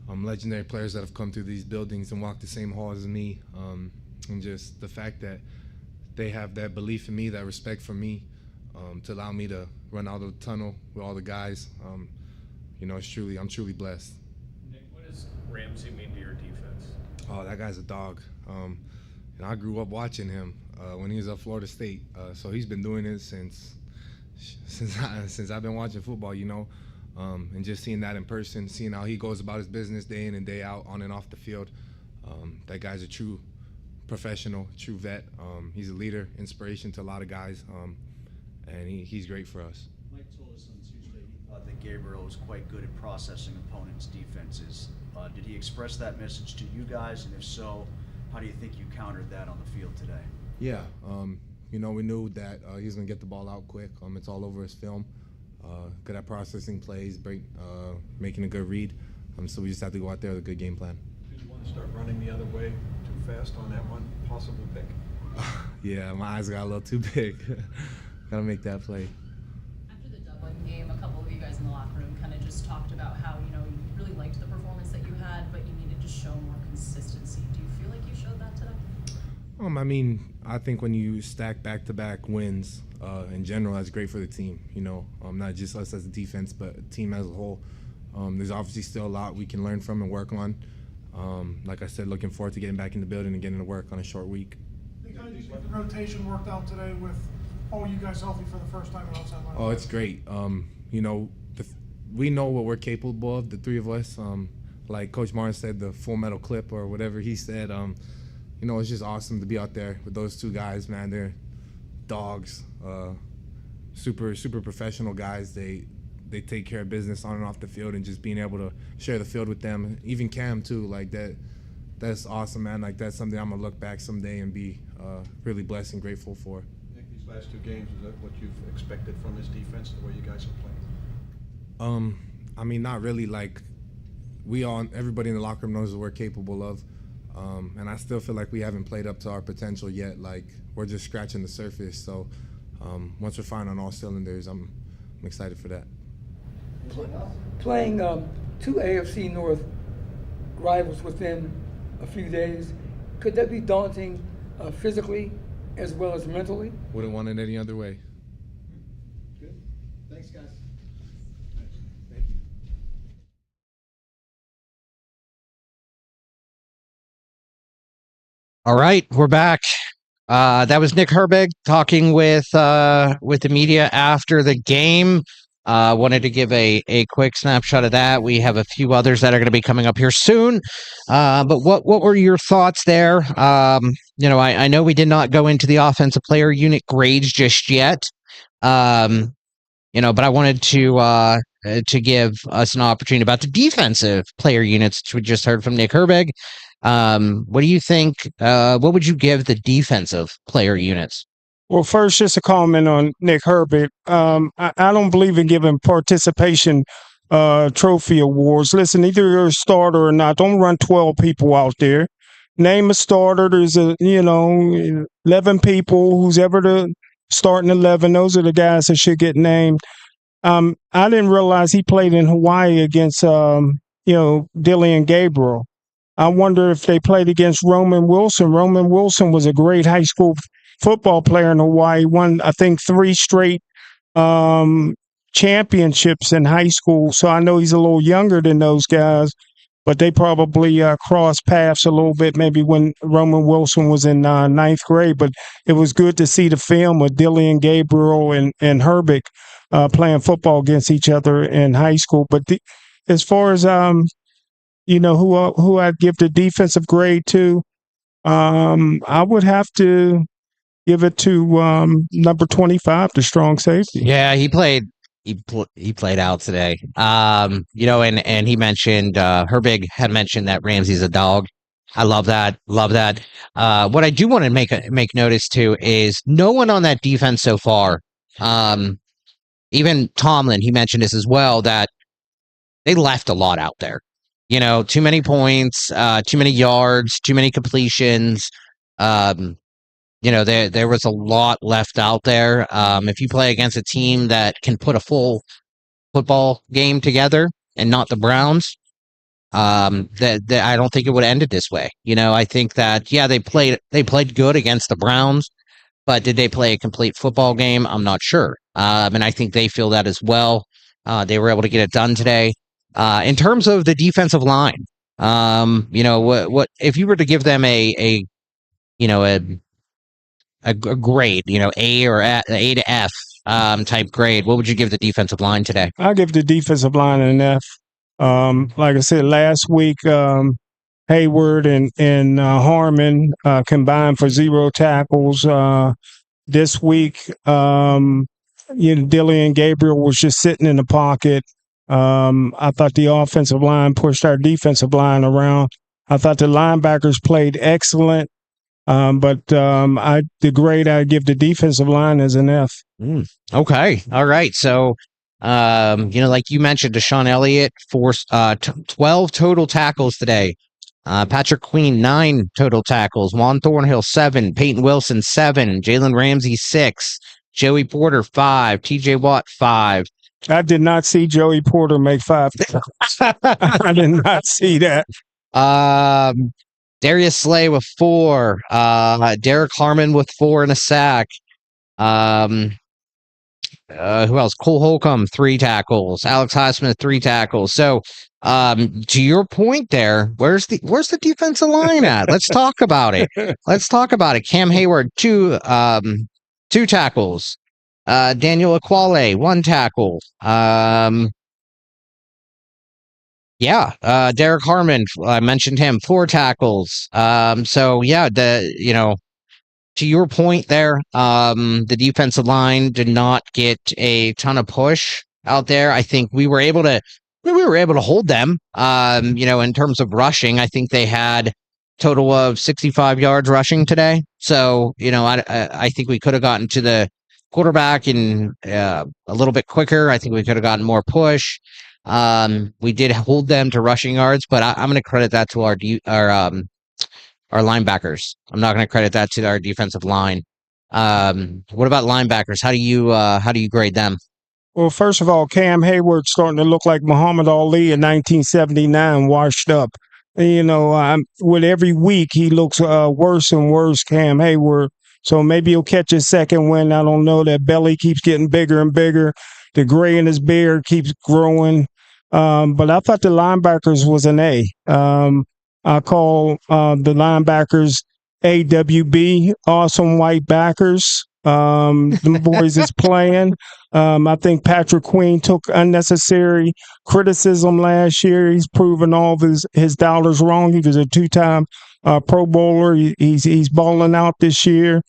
legendary players that have come through these buildings and walked the same halls as me, and just the fact that they have that belief in me, that respect for me, to allow me to run out of the tunnel with all the guys. I'm truly blessed. Nick, what does Ramsey mean to your defense? Oh, that guy's a dog. And I grew up watching him when he was at Florida State. So he's been doing it since I've been watching football, and just seeing that in person, seeing how he goes about his business day in and day out, on and off the field. That guy's a true professional, true vet. He's a leader, inspiration to a lot of guys, and he's great for us. Mike told us on Tuesday he thought that Gabriel was quite good at processing opponents' defenses. Did he express that message to you guys, and if so, how do you think you countered that on the field today? Yeah, we knew that he was going to get the ball out quick. It's all over his film. Good at processing plays, making a good read. So we just have to go out there with a good game plan. Did you want to start running the other way too fast on that one possible pick? Yeah, my eyes got a little too big. Got to make that play. After the Dublin game, a couple of you guys in the locker room kind of just talked about how, you really liked the performance that you had, but you needed to show more consistency. Do you feel like you showed that today? I mean, I think when you stack back-to-back wins, in general, that's great for the team. Not just us as a defense, but a team as a whole. There's obviously still a lot we can learn from and work on. Like I said, looking forward to getting back in the building and getting to work on a short week. How do you think the rotation worked out today with all you guys healthy for the first time in outside line? Oh, it's great. We know what we're capable of, the three of us. Like Coach Martin said, the Full Metal Clip or whatever he said. It's just awesome to be out there with those two guys, man. They're dogs, super professional guys. They take care of business on and off the field, and just being able to share the field with them. Even Cam too, like that. That's awesome, man. Like that's something I'm gonna look back someday and be really blessed and grateful for. Nick, these last two games, is that what you've expected from this defense, the way you guys have played? I mean, not really. Like everybody in the locker room knows what we're capable of. And I still feel like we haven't played up to our potential yet. Like we're just scratching the surface. So once we're firing on all cylinders, I'm excited for that. Playing two AFC North rivals within a few days, could that be daunting physically as well as mentally? Wouldn't want it any other way. Good. Thanks, guys. Thank you. All right, we're back. That was Nick Herbig talking with the media after the game. Wanted to give a quick snapshot of that. We have a few others that are going to be coming up here soon. But what were your thoughts there? I know we did not go into the offensive player unit grades just yet. But I wanted to give us an opportunity about the defensive player units, which we just heard from Nick Herbig. What do you think? What would you give the defensive player units? Well, first, just a comment on Nick Herbig. I don't believe in giving participation trophy awards. Listen, either you're a starter or not, don't run 12 people out there. Name a starter. There's 11 people. Who's ever the starting 11, those are the guys that should get named. I didn't realize he played in Hawaii against, Dillian Gabriel. I wonder if they played against Roman Wilson. Roman Wilson was a great high school football player in Hawaii. Won, I think, 3 straight championships in high school. So I know he's a little younger than those guys, but they probably crossed paths a little bit maybe when Roman Wilson was in 9th grade. But it was good to see the film of Dillian Gabriel and Herbig playing football against each other in high school. But as far as who I'd give the defensive grade to, I would have to give it to number 25, the strong safety. Yeah, he played out today. And he mentioned Herbig had mentioned that Ramsey's a dog. I love that. What I do want to make notice to is no one on that defense so far. Even Tomlin, he mentioned this as well, that they left a lot out there. Too many points, too many yards, too many completions. There was a lot left out there. If you play against a team that can put a full football game together and not the Browns, that I don't think it would have ended this way. I think that, they played good against the Browns, but did they play a complete football game? I'm not sure. And I think they feel that as well. They were able to get it done today. In terms of the defensive line, what if you were to give them a grade, A or A to F type grade, what would you give the defensive line today? I'll give the defensive line an F. Like I said, last week, Hayward and Harmon combined for 0 tackles. This week, Dillian Gabriel was just sitting in the pocket. I thought the offensive line pushed our defensive line around. I thought the linebackers played excellent. But the grade I give the defensive line is an F. Okay. All right. So, like you mentioned, Deshaun Elliott forced 12 total tackles today. Patrick Queen, 9 total tackles. Juan Thornhill, 7. Peyton Wilson, 7. Jalen Ramsey, 6. Joey Porter, 5. TJ Watt, 5. I did not see Joey Porter make 5 tackles. I did not see that. Darius Slay with 4. Derek Harmon with 4 and a sack. Who else? Cole Holcomb, 3 tackles. Alex Highsmith, 3 tackles. So, to your point there, where's the defensive line at? Let's talk about it. Cam Hayward, 2 tackles. Daniel Aquale, 1 tackle. Derek Harmon, I mentioned him, 4 tackles. To your point there, the defensive line did not get a ton of push out there. I think we were able to hold them. In terms of rushing, I think they had total of 65 yards rushing today. So, I think we could have gotten to the quarterback in a little bit quicker. I think we could have gotten more push. We did hold them to rushing yards, but I'm going to credit that to our linebackers. I'm not going to credit that to our defensive line. What about linebackers? How do you grade them? Well, first of all, Cam Hayward's starting to look like Muhammad Ali in 1979, washed up. With every week he looks worse and worse, Cam Hayward. So maybe he'll catch his second win. I don't know. That belly keeps getting bigger and bigger. The gray in his beard keeps growing. But I thought the linebackers was an A. I call the linebackers AWB, awesome white backers. The boys is playing. I think Patrick Queen took unnecessary criticism last year. He's proven all of his dollars wrong. He was a 2-time Pro Bowler. He's balling out this year.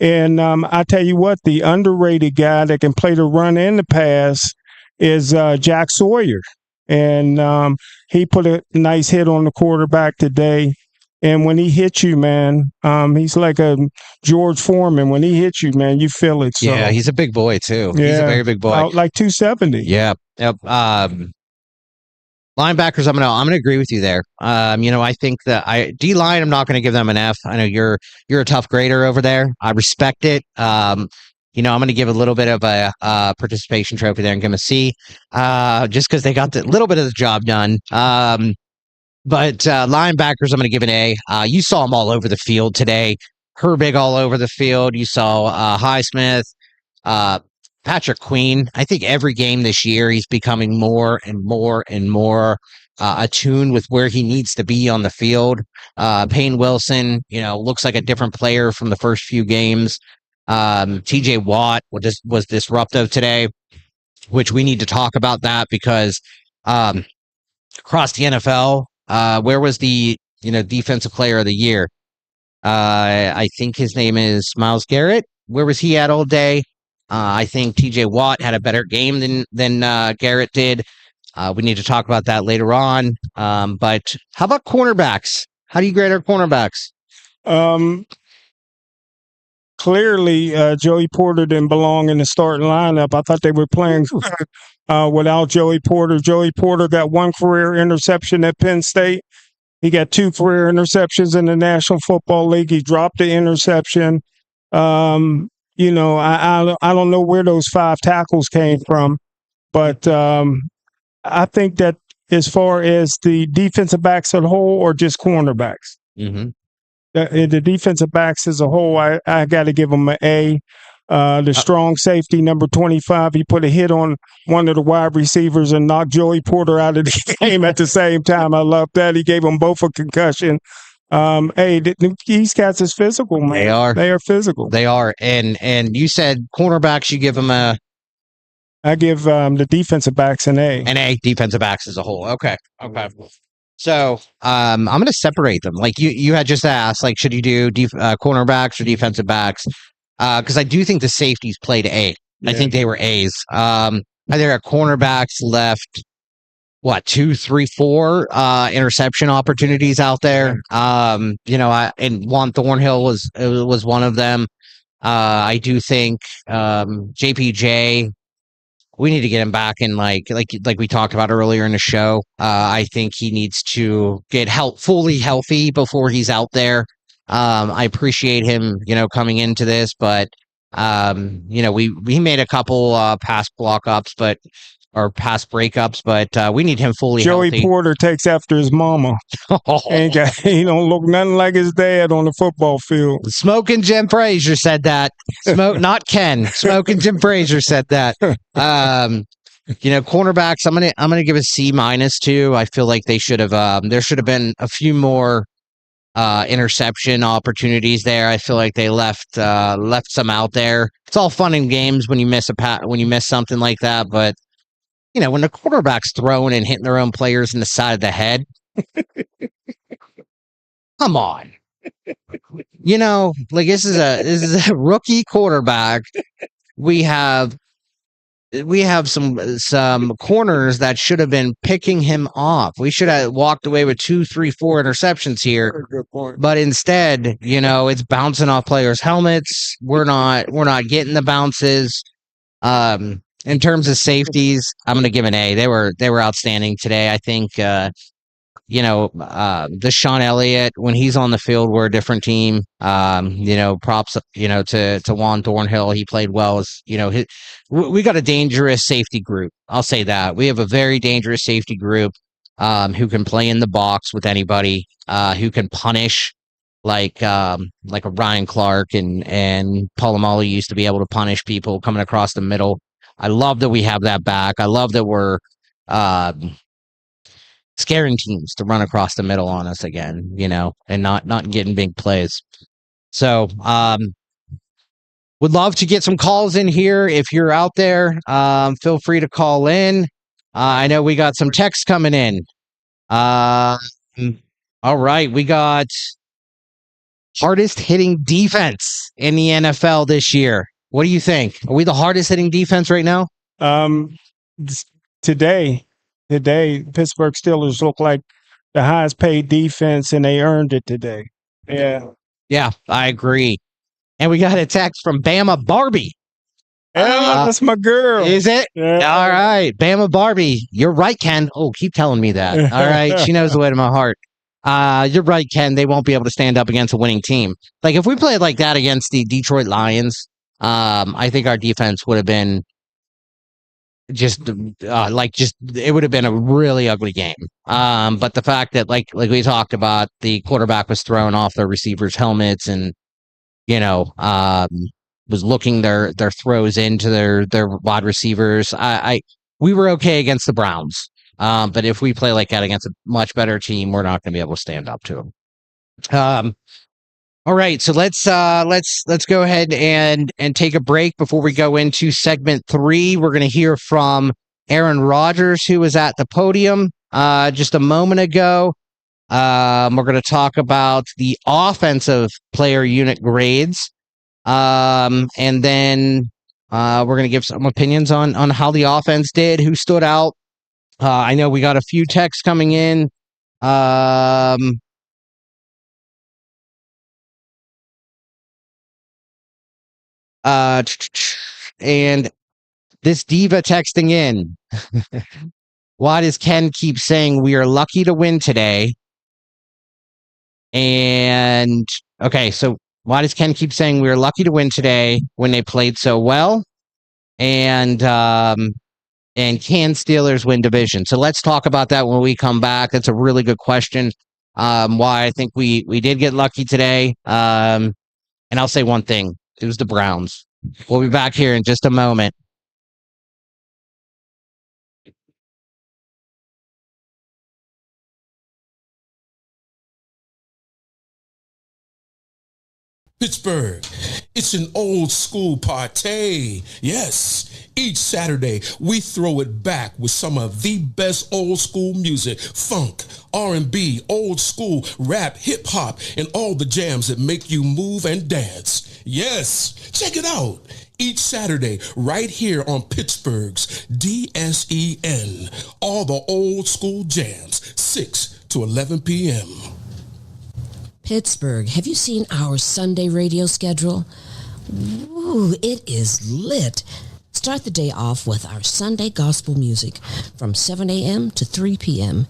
And I tell you what, the underrated guy that can play the run and the pass is Jack Sawyer. And he put a nice hit on the quarterback today. And when he hits you, man, he's like a George Foreman. When he hits you, man, you feel it. So. Yeah, he's a big boy, too. Yeah, he's a very big boy. Like 270. Yeah. Yep. Linebackers, I'm gonna agree with you there. I think that D line, I'm not gonna give them an F. I know you're a tough grader over there. I respect it. I'm gonna give a little bit of a participation trophy there and give them a C, just because they got the little bit of the job done. But linebackers, I'm gonna give an A. You saw them all over the field today. Herbig all over the field. You saw Highsmith, Patrick Queen. I think every game this year he's becoming more and more and more attuned with where he needs to be on the field. Payne Wilson, looks like a different player from the first few games. TJ Watt was disruptive today, which we need to talk about that because across the NFL, where was the defensive player of the year? I think his name is Myles Garrett. Where was he at all day? I think TJ Watt had a better game than Garrett did. We need to talk about that later on. But how about cornerbacks? How do you grade our cornerbacks? Clearly, Joey Porter didn't belong in the starting lineup. I thought they were playing without Joey Porter. Joey Porter got one career interception at Penn State. He got 2 career interceptions in the National Football League. He dropped the interception. I don't know where those 5 tackles came from, but I think that as far as the defensive backs as a whole or just cornerbacks, the defensive backs as a whole, I got to give them an A. The strong safety, number 25, he put a hit on one of the wide receivers and knocked Joey Porter out of the game at the same time. I love that. He gave them both a concussion. These cats is physical, man. They are physical. They are. And you said cornerbacks, you give them I give the defensive backs an A. An A, defensive backs as a whole. Okay. So I'm going to separate them. Like you had just asked, like, should you do cornerbacks or defensive backs? Because I do think the safeties played A. Yeah. I think they were A's. I think our cornerbacks left, 2, 3, 4 interception opportunities out there. And Juan Thornhill was one of them. I do think JPJ, we need to get him back in like we talked about earlier in the show. I think he needs to get fully healthy before he's out there. I appreciate him, coming into this, but we made a couple pass block-ups, or pass breakups, but we need him fully healthy. Joey Porter takes after his mama. He don't look nothing like his dad on the football field. Smokin Jim Frazier said that. Not Ken. Smokin Jim Frazier said that. Cornerbacks, I'm gonna give a C- too. I feel like they should have. There should have been a few more interception opportunities there. I feel like they left some out there. It's all fun and games when you miss when you miss something like that, but when the quarterback's throwing and hitting their own players in the side of the head, come on. This is a rookie quarterback. We have some corners that should have been picking him off. We should have walked away with 2, 3, 4 interceptions here. But instead, it's bouncing off players' helmets. We're not getting the bounces. In terms of safeties, I'm going to give an A. They were outstanding today. I think the Sean Elliott, when he's on the field, we're a different team. Props to Juan Thornhill. He played well. We got a dangerous safety group. I'll say that. We have a very dangerous safety group who can play in the box with anybody, who can punish like a Ryan Clark and Polamalu used to be able to punish people coming across the middle. I love that we have that back. I love that we're scaring teams to run across the middle on us again, and not getting big plays. So would love to get some calls in here. If you're out there, feel free to call in. I know we got some texts coming in. All right, we got hardest hitting defense in the NFL this year. What do you think? Are we the hardest hitting defense right now? Today, Pittsburgh Steelers look like the highest paid defense, and they earned it today. Yeah. Yeah, I agree. And we got a text from Bama Barbie. Yeah, that's my girl. Is it? Yeah. All right. Bama Barbie. You're right, Ken. Oh, keep telling me that. All right. She knows the way to my heart. You're right, Ken. They won't be able to stand up against a winning team. Like if we played like that against the Detroit Lions, I think our defense would have been just it would have been a really ugly game. But the fact that like we talked about, the quarterback was throwing off their receivers' helmets and was looking their throws into their wide receivers. We were okay against the Browns. But if we play like that against a much better team, we're not going to be able to stand up to them. All right, so let's go ahead and take a break before we go into segment 3. We're going to hear from Aaron Rodgers, who was at the podium just a moment ago. We're going to talk about the offensive player unit grades, and then we're going to give some opinions on how the offense did, who stood out. I know we got a few texts coming in. And this diva texting in. Why does Ken keep saying we are lucky to win today? And okay, so why does Ken keep saying we are lucky to win today when they played so well? And can Steelers win division? So let's talk about that when we come back. That's a really good question. Why I think we did get lucky today. And I'll say one thing. It was the Browns. We'll be back here in just a moment. Pittsburgh, it's an old school party. Yes, each Saturday we throw it back with some of the best old school music, funk, R&B, old school, rap, hip hop, and all the jams that make you move and dance. Yes, check it out. Each Saturday right here on Pittsburgh's DSEN. All the old school jams, 6 to 11 p.m. Pittsburgh, have you seen our Sunday radio schedule? Ooh, it is lit. Start the day off with our Sunday gospel music from 7 a.m. to 3 p.m.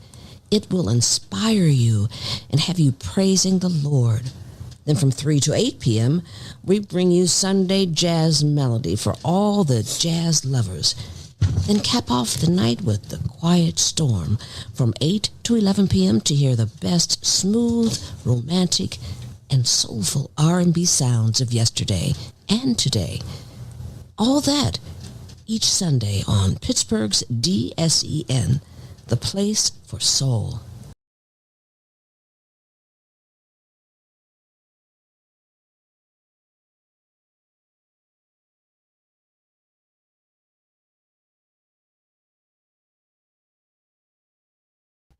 It will inspire you and have you praising the Lord. Then from 3 to 8 p.m., we bring you Sunday jazz melody for all the jazz lovers. Then cap off the night with the Quiet Storm from 8 to 11 p.m. to hear the best smooth, romantic, and soulful R&B sounds of yesterday and today. All that each Sunday on Pittsburgh's DSEN, the place for soul.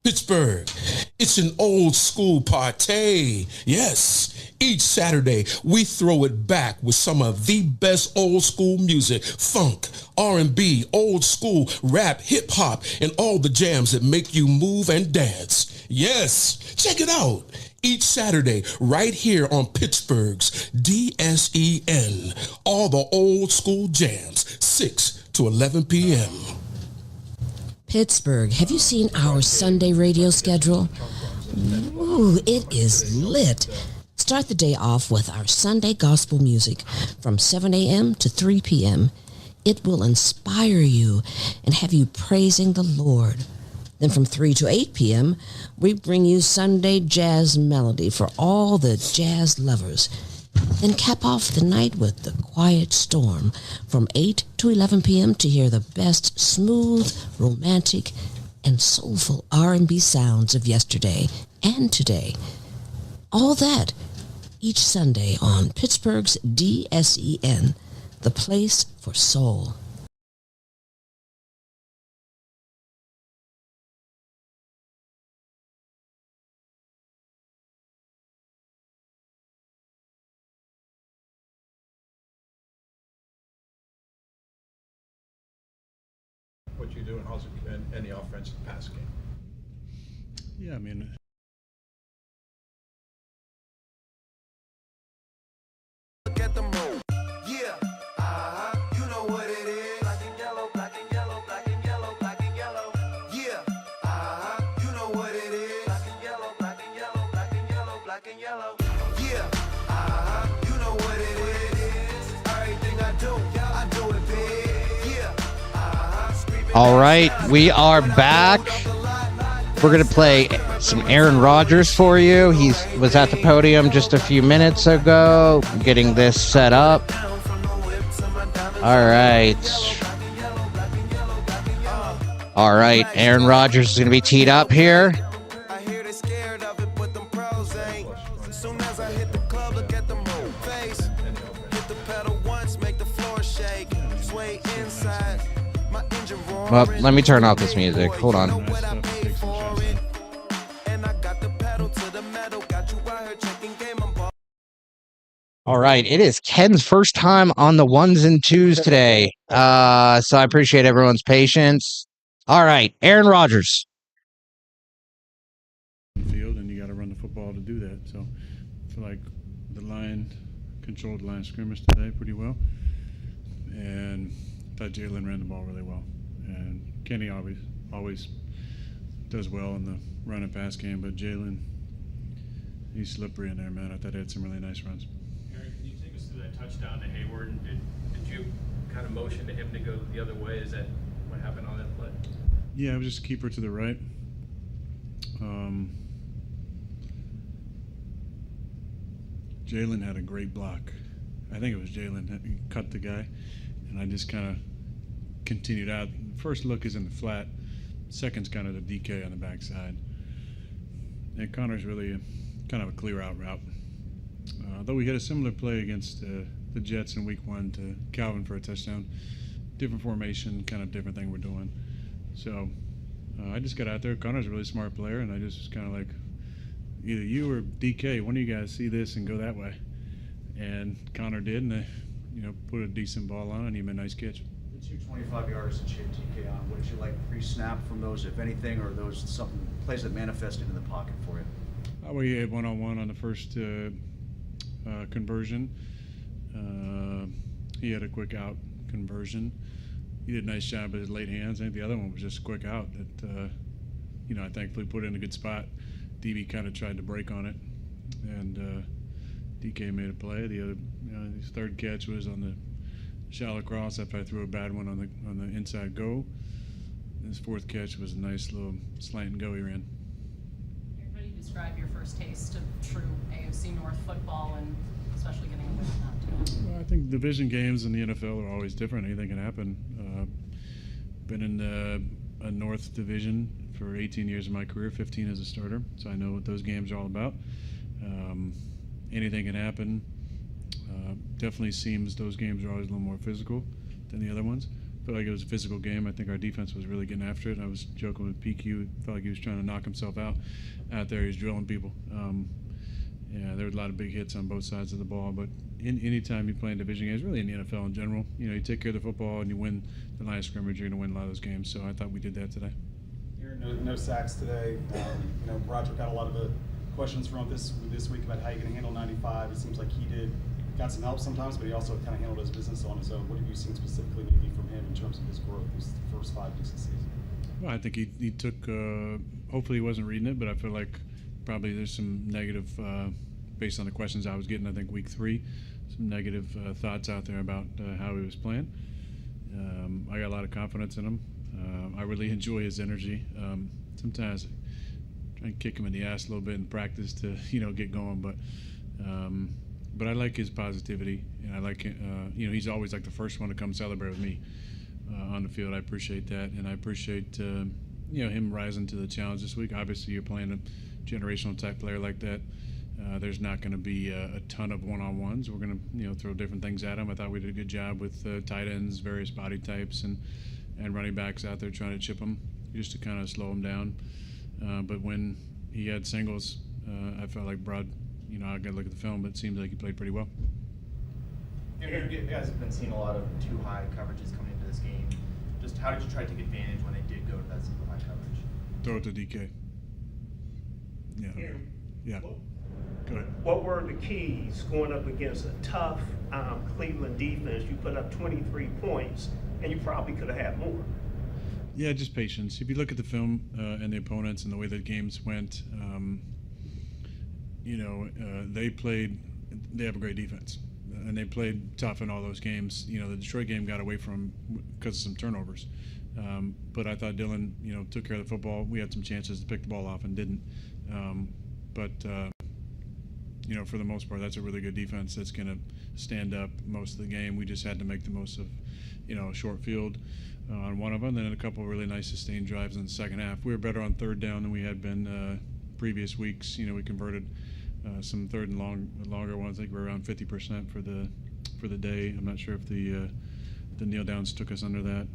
Pittsburgh, it's an old school party. Yes, each Saturday we throw it back with some of the best old school music, funk, R&B, old school, rap, hip hop, and all the jams that make you move and dance. Yes, check it out. Each Saturday right here on Pittsburgh's DSEN. All the old school jams, 6 to 11 p.m. Pittsburgh, have you seen our Sunday radio schedule? Ooh, it is lit. Start the day off with our Sunday gospel music from 7 a.m. to 3 p.m. It will inspire you and have you praising the Lord. Then from 3 to 8 p.m., we bring you Sunday jazz melody for all the jazz lovers. Then cap off the night with the Quiet Storm from 8 to 11 p.m. to hear the best smooth, romantic, and soulful R&B sounds of yesterday and today. All that each Sunday on Pittsburgh's DSEN, the place for soul. What you do in the offensive pass game. Yeah, I mean, Look at them roll. Yeah, you know what? All right, we are back. We're going to play some Aaron Rodgers for you. He was at the podium just a few minutes ago, getting this set up. All right. All right, Aaron Rodgers is going to be teed up here. Well, let me turn off this music. Hold on. All right, it is Ken's first time on the ones and twos today. So I appreciate everyone's patience. All right, Aaron Rodgers. Field, and you got to run the football to do that. So I feel like the line controlled the line of scrimmage today pretty well, and I thought Jalen ran the ball really well. And Kenny always does well in the run and pass game, but Jalen, he's slippery in there, man. I thought he had some really nice runs. Aaron, can you take us through that touchdown to Hayward? And did you kind of motion to him to go the other way? Is that what happened on that play? Yeah, it was just a keeper to the right. Jalen had a great block. I think it was Jalen that cut the guy, and I just kind of continued out. First look is in the flat. Second's kind of the DK on the backside. And Connor's really kind of a clear out route. Though we had a similar play against the Jets in week 1 to Calvin for a touchdown. Different formation, kind of different thing we're doing. So I just got out there. Connor's a really smart player, and I just was kind of like, either you or DK, one of you guys see this and go that way. And Connor did, and they, put a decent ball on, and he made a nice catch. The 225-yarders that you had TK on, what did you like pre-snap from those, if anything, or those something plays that manifested in the pocket for you? Well, he had one-on-one on the first conversion. He had a quick out conversion. He did a nice job with his late hands. I think the other one was just a quick out that, I thankfully put in a good spot. DB kind of tried to break on it, and DK made a play. The other, his third catch was on the shallow cross after I threw a bad one on the inside go. His fourth catch was a nice little slant and go he ran. How do you describe your first taste of true AFC North football, and especially getting a win in that too? Well, I think division games in the NFL are always different. Anything can happen. Been in a North division for 18 years of my career, 15 as a starter, so I know what those games are all about. Anything can happen. Definitely seems those games are always a little more physical than the other ones. I felt like it was a physical game. I think our defense was really getting after it. I was joking with PQ. Felt like he was trying to knock himself out there. He was drilling people. Yeah, there were a lot of big hits on both sides of the ball, but anytime you play in division games, really in the NFL in general, you take care of the football and you win the line of scrimmage, you're going to win a lot of those games. So I thought we did that today. No sacks today. Roger got a lot of the questions from this week about how you're going to handle 95. It seems like he got some help sometimes, but he also kind of handled his business on his own. What have you seen specifically maybe from him in terms of his growth these first 5 weeks of the season? Well, I think he took, hopefully he wasn't reading it, but I feel like probably there's some negative, based on the questions I was getting, I think week 3, some negative thoughts out there about how he was playing. I got a lot of confidence in him. I really enjoy his energy. Sometimes I try and kick him in the ass a little bit in practice to, get going, but I like his positivity, and I like, he's always like the first one to come celebrate with me on the field. I appreciate that, and I appreciate, him rising to the challenge this week. Obviously, you're playing a generational type player like that. There's not going to be a ton of one-on-ones. We're going to, throw different things at him. I thought we did a good job with tight ends, various body types, and running backs out there trying to chip him just to kind of slow him down. But when he had singles, I felt like Broad, I got to look at the film, but it seems like he played pretty well. You guys have been seeing a lot of too high coverages coming into this game. Just how did you try to take advantage when they did go to that super high coverage? Throw it to DK. Yeah. Go ahead. What were the keys going up against a tough Cleveland defense? You put up 23 points, and you probably could have had more. Yeah, just patience. If you look at the film and the opponents and the way the games went, they have a great defense. And they played tough in all those games. The Detroit game got away from because of some turnovers. But I thought Dylan, took care of the football. We had some chances to pick the ball off and didn't. But for the most part, that's a really good defense that's going to stand up most of the game. We just had to make the most of, a short field on one of them, and then a couple of really nice sustained drives in the second half. We were better on third down than we had been previous weeks. We converted some third and longer ones. I think we're around 50% for the day. I'm not sure if the kneel downs took us under that,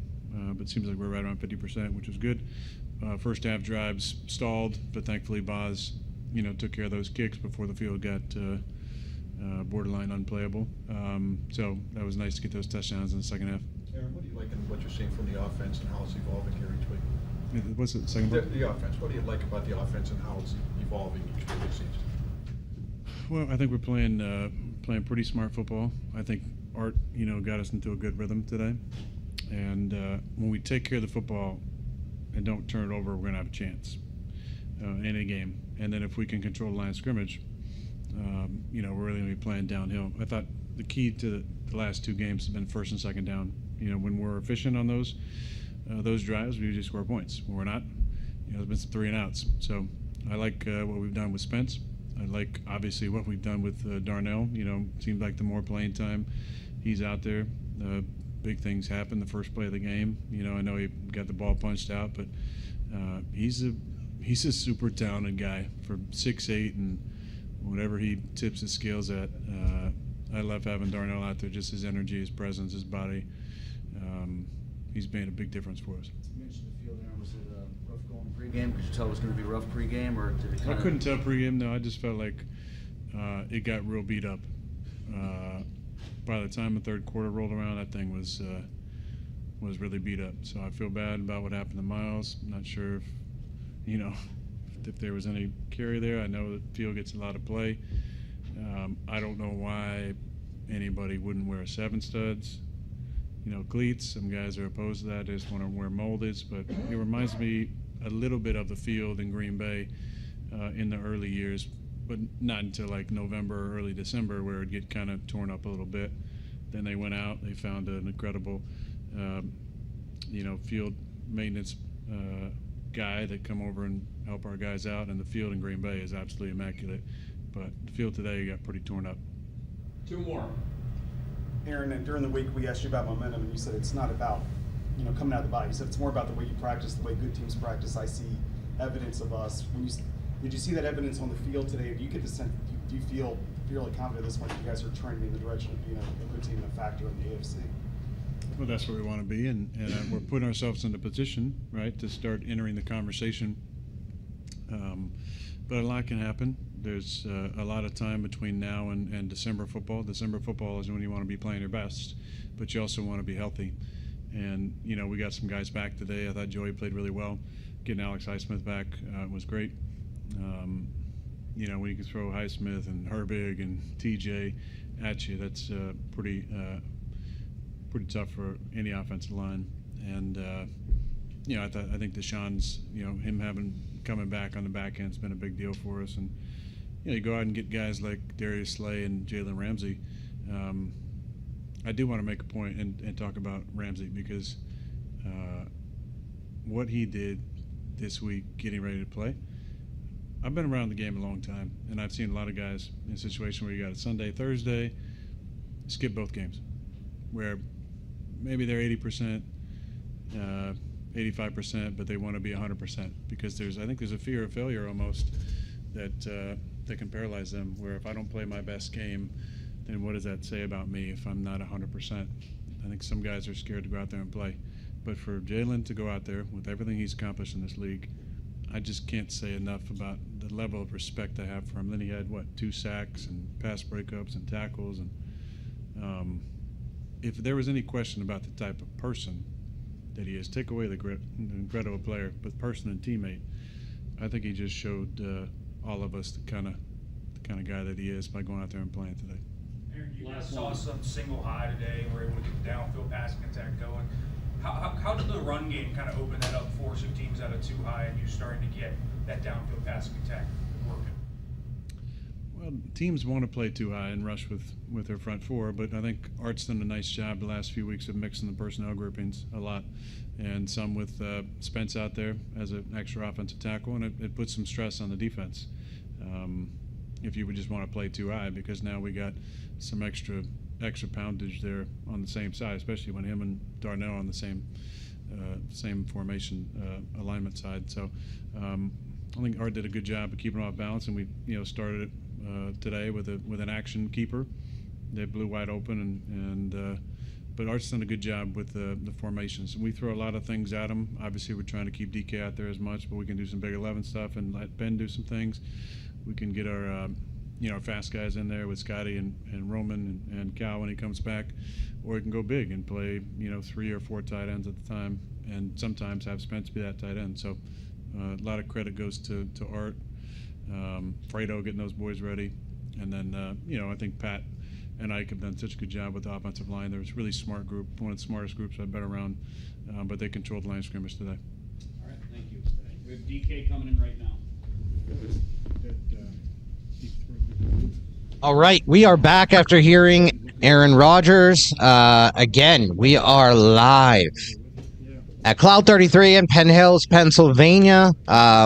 but it seems like we're right around 50%, which was good. First half drives stalled, but thankfully Boz, took care of those kicks before the field got borderline unplayable. So that was nice to get those touchdowns in the second half. Aaron, what do you like in what you're seeing from the offense and how it's evolving here each week? What's the second part? The offense. What do you like about the offense and how it's evolving each week this season? Well, I think we're playing pretty smart football. I think Art, got us into a good rhythm today. And when we take care of the football and don't turn it over, we're going to have a chance in a game. And then if we can control the line of scrimmage, we're really going to be playing downhill. I thought the key to the last two games has been first and second down. When we're efficient on those drives, we usually score points. When we're not, there's been some 3 and outs. So I like what we've done with Spence. I like, obviously, what we've done with Darnell. Seems like the more playing time he's out there, big things happen. The first play of the game, I know he got the ball punched out, but he's a super talented guy for 6'8", and whatever he tips his scales at. I love having Darnell out there, just his energy, his presence, his body. He's made a big difference for us. You mentioned the field, Aaron. Was it rough going pregame? Could you tell it was going to be rough pregame, or did it kind I couldn't tell pregame. No, I just felt like it got real beat up. By the time the third quarter rolled around, that thing was really beat up. So I feel bad about what happened to Miles. I'm not sure if there was any carry there. I know the field gets a lot of play. I don't know why anybody wouldn't wear 7 studs. Cleats. Some guys are opposed to that. They just want to wear moldeds. But it reminds me a little bit of the field in Green Bay in the early years, but not until like November or early December, where it'd get kind of torn up a little bit. Then they went out. They found an incredible, field maintenance guy that come over and help our guys out. And the field in Green Bay is absolutely immaculate. But the field today got pretty torn up. 2 more. Aaron, and during the week we asked you about momentum, and you said it's not about, coming out of the body. You said it's more about the way you practice, the way good teams practice. I see evidence of us. Did you see that evidence on the field today? Do you get the sense? Do you feel fairly confident at this point that you guys are trending in the direction of being a good team and a factor in the AFC? Well, that's where we want to be, and we're putting ourselves in a position, right, to start entering the conversation. But a lot can happen. There's a lot of time between now and December football. December football is when you want to be playing your best, but you also want to be healthy. And, we got some guys back today. I thought Joey played really well. Getting Alex Highsmith back was great. When you can throw Highsmith and Herbig and TJ at you, that's pretty tough for any offensive line. And, I think Deshaun's, him coming back on the back end has been a big deal for us. And, you go out and get guys like Darius Slay and Jalen Ramsey. I do want to make a point and talk about Ramsey because what he did this week getting ready to play, I've been around the game a long time, and I've seen a lot of guys in a situation where you got a Sunday, Thursday, skip both games, where maybe they're 80%, 85%, but they want to be 100% because I think there's a fear of failure almost that can paralyze them, where if I don't play my best game, then what does that say about me if I'm not 100%? I think some guys are scared to go out there and play. But for Jalen to go out there with everything he's accomplished in this league, I just can't say enough about the level of respect I have for him. Then he had, 2 sacks and pass breakups and tackles. And if there was any question about the type of person that he is, take away the incredible player, but person and teammate, I think he just showed all of us the kind of guy that he is by going out there and playing today. Aaron, you guys saw some single high today and were able to get the downfield passing attack going. How did the run game kind of open that up, forcing teams out of 2 high and you starting to get that downfield passing attack working? Well, teams want to play too high and rush with their front four, but I think Art's done a nice job the last few weeks of mixing the personnel groupings a lot, and some with Spence out there as an extra offensive tackle, and it puts some stress on the defense. If you would just want to play too high, because now we got some extra poundage there on the same side, especially when him and Darnell are on the same formation alignment side. So I think Art did a good job of keeping them off balance, and we started it today with an action keeper. They blew wide open, but Art's done a good job with the formations. We throw a lot of things at him. Obviously, we're trying to keep DK out there as much, but we can do some Big 11 stuff and let Ben do some things. We can get our our fast guys in there with Scotty and Roman and Cal when he comes back, or we can go big and play 3 or 4 tight ends at the time, and sometimes have Spence be that tight end. So a lot of credit goes to Art, Fredo getting those boys ready, and then I think Pat and Ike have done such a good job with the offensive line. They're a really smart group, one of the smartest groups I've been around, but they controlled the line of scrimmage today. All right, thank you. We have DK coming in right now. All right, we are back after hearing Aaron Rodgers. Again, we are live at Cloud 33 in Penn Hills, Pennsylvania.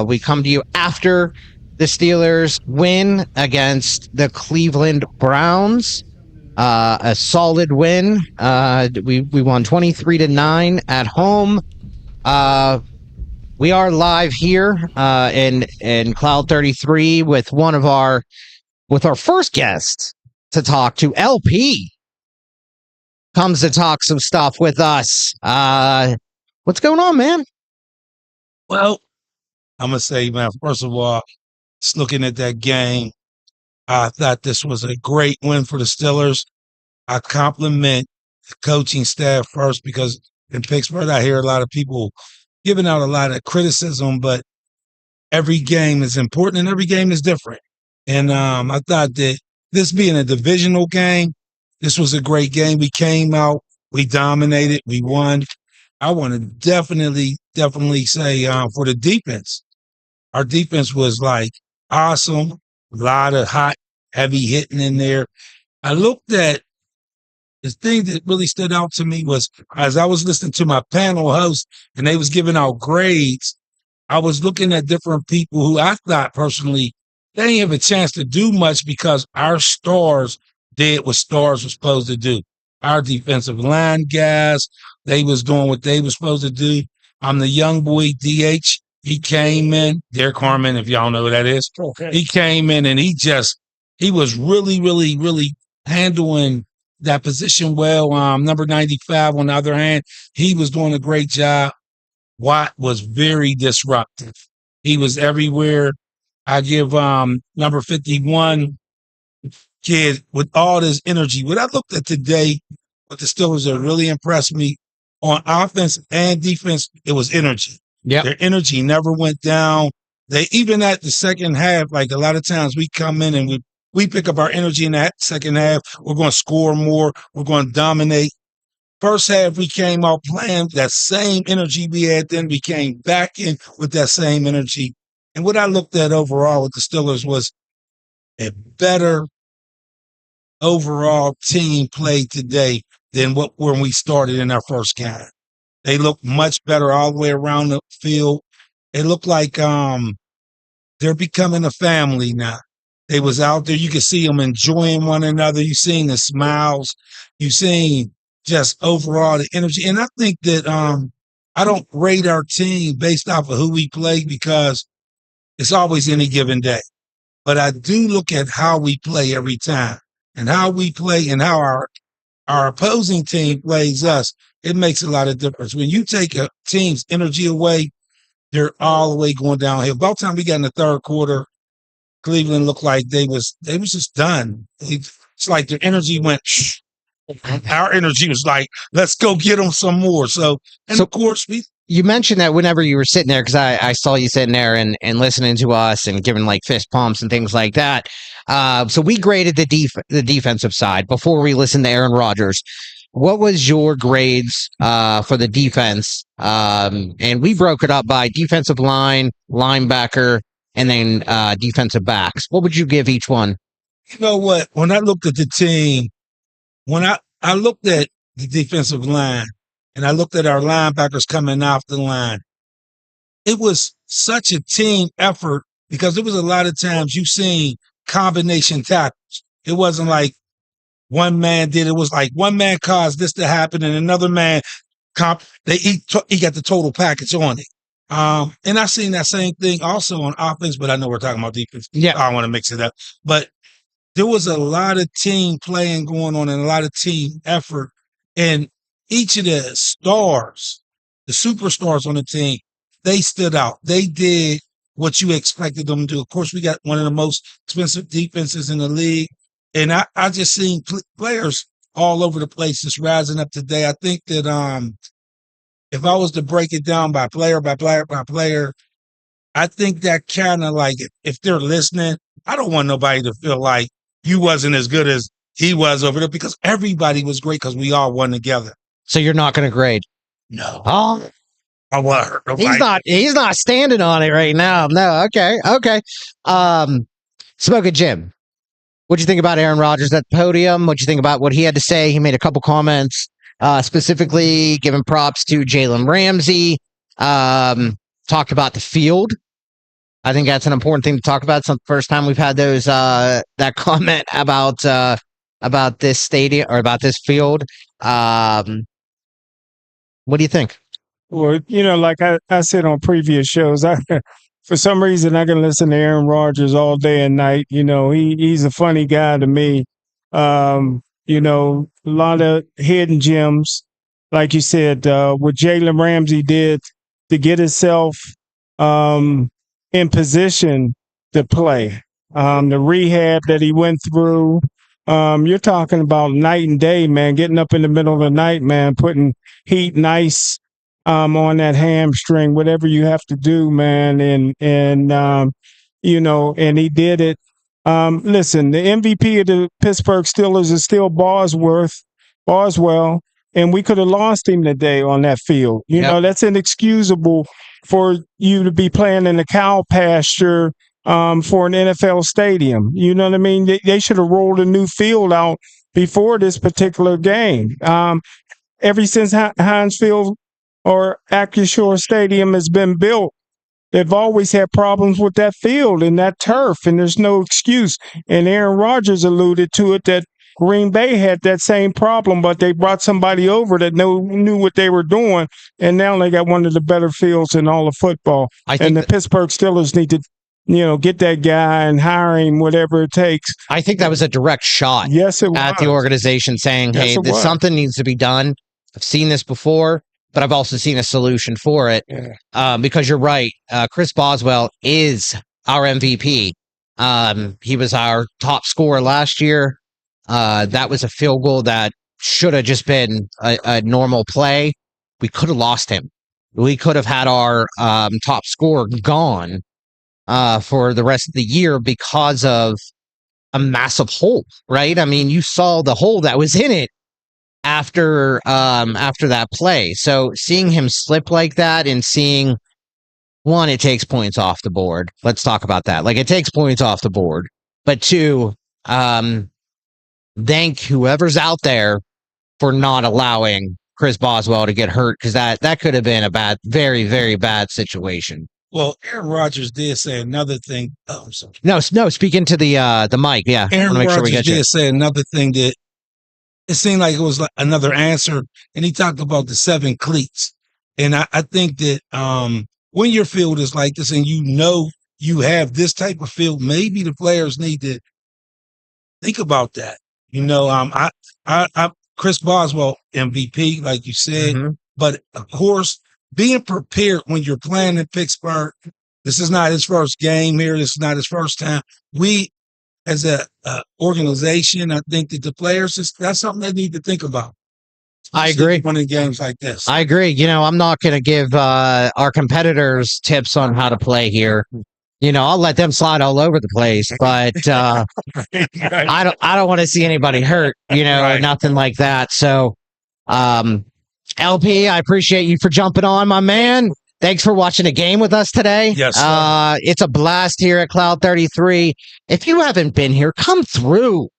We come to you after the Steelers win against the Cleveland Browns. A solid win. We won 23-9 at home. We are live here in Cloud 33 with our first guest to talk to. LP comes to talk some stuff with us. What's going on, man? Well, I'm going to say, man, first of all, just looking at that game, I thought this was a great win for the Steelers. I compliment the coaching staff first, because in Pittsburgh, I hear a lot of people giving out a lot of criticism, but every game is important and every game is different. And I thought that this being a divisional game, this was a great game. We came out, we dominated, we won. I want to definitely say for the defense, our defense was like awesome. A lot of hot, heavy hitting in there. I looked at the thing that really stood out to me was, as I was listening to my panel host and they was giving out grades, I was looking at different people who I thought personally they didn't have a chance to do much, because our stars did what stars were supposed to do. Our defensive line guys, they was doing what they were supposed to do. I'm the young boy, DH. He came in, Derek Harmon, if y'all know who that is. Okay. He came in and he was really handling that position well. Number 95, on the other hand, he was doing a great job. Watt was very disruptive. He was everywhere. I give number 51 kid with all this energy. What I looked at today with the Steelers that really impressed me on offense and defense, it was energy. Yeah, their energy never went down. They even at the second half, like a lot of times we come in and we pick up our energy in that second half. We're going to score more. We're going to dominate. First half, we came out playing that same energy we had then. We came back in with that same energy. And what I looked at overall with the Steelers was a better overall team play today than when we started in our first game. They looked much better all the way around the field. It looked like they're becoming a family now. They was out there. You could see them enjoying one another. You seen the smiles. You seen just overall the energy. And I think that I don't rate our team based off of who we play, because it's always any given day. But I do look at how we play every time, and how we play and how our opposing team plays us. It makes a lot of difference. When you take a team's energy away, they're all the way going downhill. By the time we got in the third quarter, Cleveland looked like they was just done. It's like their energy went. Our energy was like, let's go get them some more. So of course, you mentioned that whenever you were sitting there, because I saw you sitting there and listening to us and giving like fist pumps and things like that. So we graded the defensive side before we listened to Aaron Rodgers. What was your grades for the defense? And we broke it up by defensive line, linebacker, and then defensive backs. What would you give each one? You know what? When I looked at the team, when I looked at the defensive line and I looked at our linebackers coming off the line, it was such a team effort because there was a lot of times you seen combination tackles. It wasn't like one man did. It was like one man caused this to happen and another man he got the total package on it. And I seen that same thing also on offense, but I know we're talking about defense. Yeah. I don't want to mix it up. But there was a lot of team playing going on and a lot of team effort. And each of the stars, the superstars on the team, they stood out. They did what you expected them to do. Of course, we got one of the most expensive defenses in the league. And I just seen players all over the place just rising up today. I think that if I was to break it down by player, I think that kind of like if they're listening, I don't want nobody to feel like you wasn't as good as he was over there because everybody was great because we all won together. So you're not going to grade? No. Oh, I want to hurt nobody. He's not standing on it right now. No. Okay. Smokin Jim, what'd you think about Aaron Rodgers at the podium? What'd you think about what he had to say? He made a couple comments, specifically giving props to Jalen Ramsey. Talked about the field. I think that's an important thing to talk about. It's not the first time we've had those that comment about this stadium or about this field. What do you think? Well, like I said on previous shows, for some reason I can listen to Aaron Rodgers all day and night. He's a funny guy to me. A lot of hidden gems, like you said, what Jalen Ramsey did to get himself in position to play. The rehab that he went through, you're talking about night and day, man, getting up in the middle of the night, man, putting heat and ice on that hamstring, whatever you have to do, man. And he did it. Listen, the MVP of the Pittsburgh Steelers is still Boswell, and we could have lost him today on that field. That's inexcusable for you to be playing in the cow pasture for an NFL stadium. You know what I mean? They should have rolled a new field out before this particular game. Ever since Heinz Field or Acrisure Stadium has been built, they've always had problems with that field and that turf, and there's no excuse. And Aaron Rodgers alluded to it that Green Bay had that same problem, but they brought somebody over that knew what they were doing, and now they got one of the better fields in all of football. And the Pittsburgh Steelers need to, get that guy and hire him, whatever it takes. I think that was a direct shot. Yes, it was. At the organization saying, Yes, hey, something needs to be done. I've seen this before, but I've also seen a solution for it. Yeah. Because you're right. Chris Boswell is our MVP. He was our top scorer last year. That was a field goal that should have just been a normal play. We could have lost him. We could have had our top scorer gone for the rest of the year because of a massive hole, right? I mean, you saw the hole that was in it after that play. So seeing him slip like that and seeing, one, it takes points off the board. Let's talk about that. Like, it takes points off the board. But two, thank whoever's out there for not allowing Chris Boswell to get hurt, because that could have been a very, very bad situation. Well, Aaron Rodgers did say another thing. Oh, I'm sorry. No, speaking to the mic, yeah. Aaron Rodgers did say another thing that it seemed like it was like another answer, and he talked about the 7 cleats. And I think that when your field is like this and you have this type of field, maybe the players need to think about that. Chris Boswell, MVP, like you said, but of course, being prepared when you're playing in Pittsburgh. This is not his first game here. This is not his first time. We, as a organization, I think that the players, that's something they need to think about. I agree. Winning games like this. I agree. I'm not going to give our competitors tips on how to play here. I'll let them slide all over the place, but I don't want to see anybody hurt, or nothing like that. So, LP, I appreciate you for jumping on, my man. Thanks for watching a game with us today. Yes, sir. It's a blast here at Cloud 33. If you haven't been here, come through.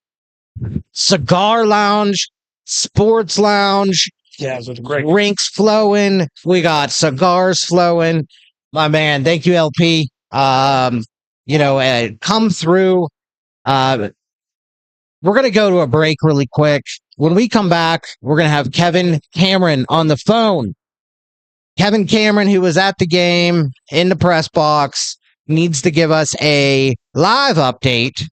Cigar lounge, sports lounge, Yeah, it was great. drinks flowing. We got cigars flowing. My man, thank you, LP. Come through. We're going to go to a break really quick. When we come back, we're going to have Kevin Cameron on the phone. Kevin Cameron, who was at the game in the press box, needs to give us a live update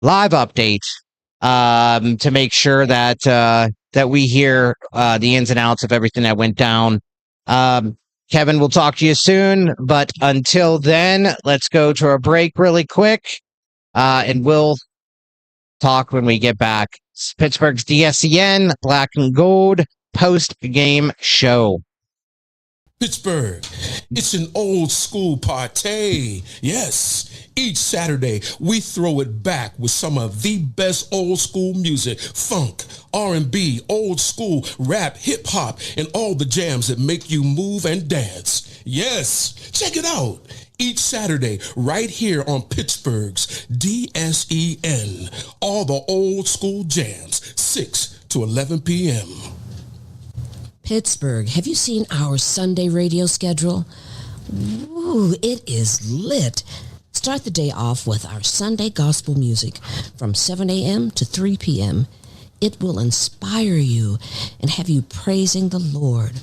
to make sure that we hear the ins and outs of everything that went down. Kevin, we'll talk to you soon, but until then, let's go to a break really quick, and we'll talk when we get back. It's Pittsburgh's DSCN Black and Gold post-game show. Pittsburgh, it's an old school party. Yes, each Saturday we throw it back with some of the best old school music, funk, R&B, old school, rap, hip hop, and all the jams that make you move and dance. Yes, check it out. Each Saturday right here on Pittsburgh's DSEN. All the old school jams, 6 to 11 p.m. Pittsburgh, have you seen our Sunday radio schedule? Ooh, it is lit. Start the day off with our Sunday gospel music from 7 a.m. to 3 p.m. It will inspire you and have you praising the Lord.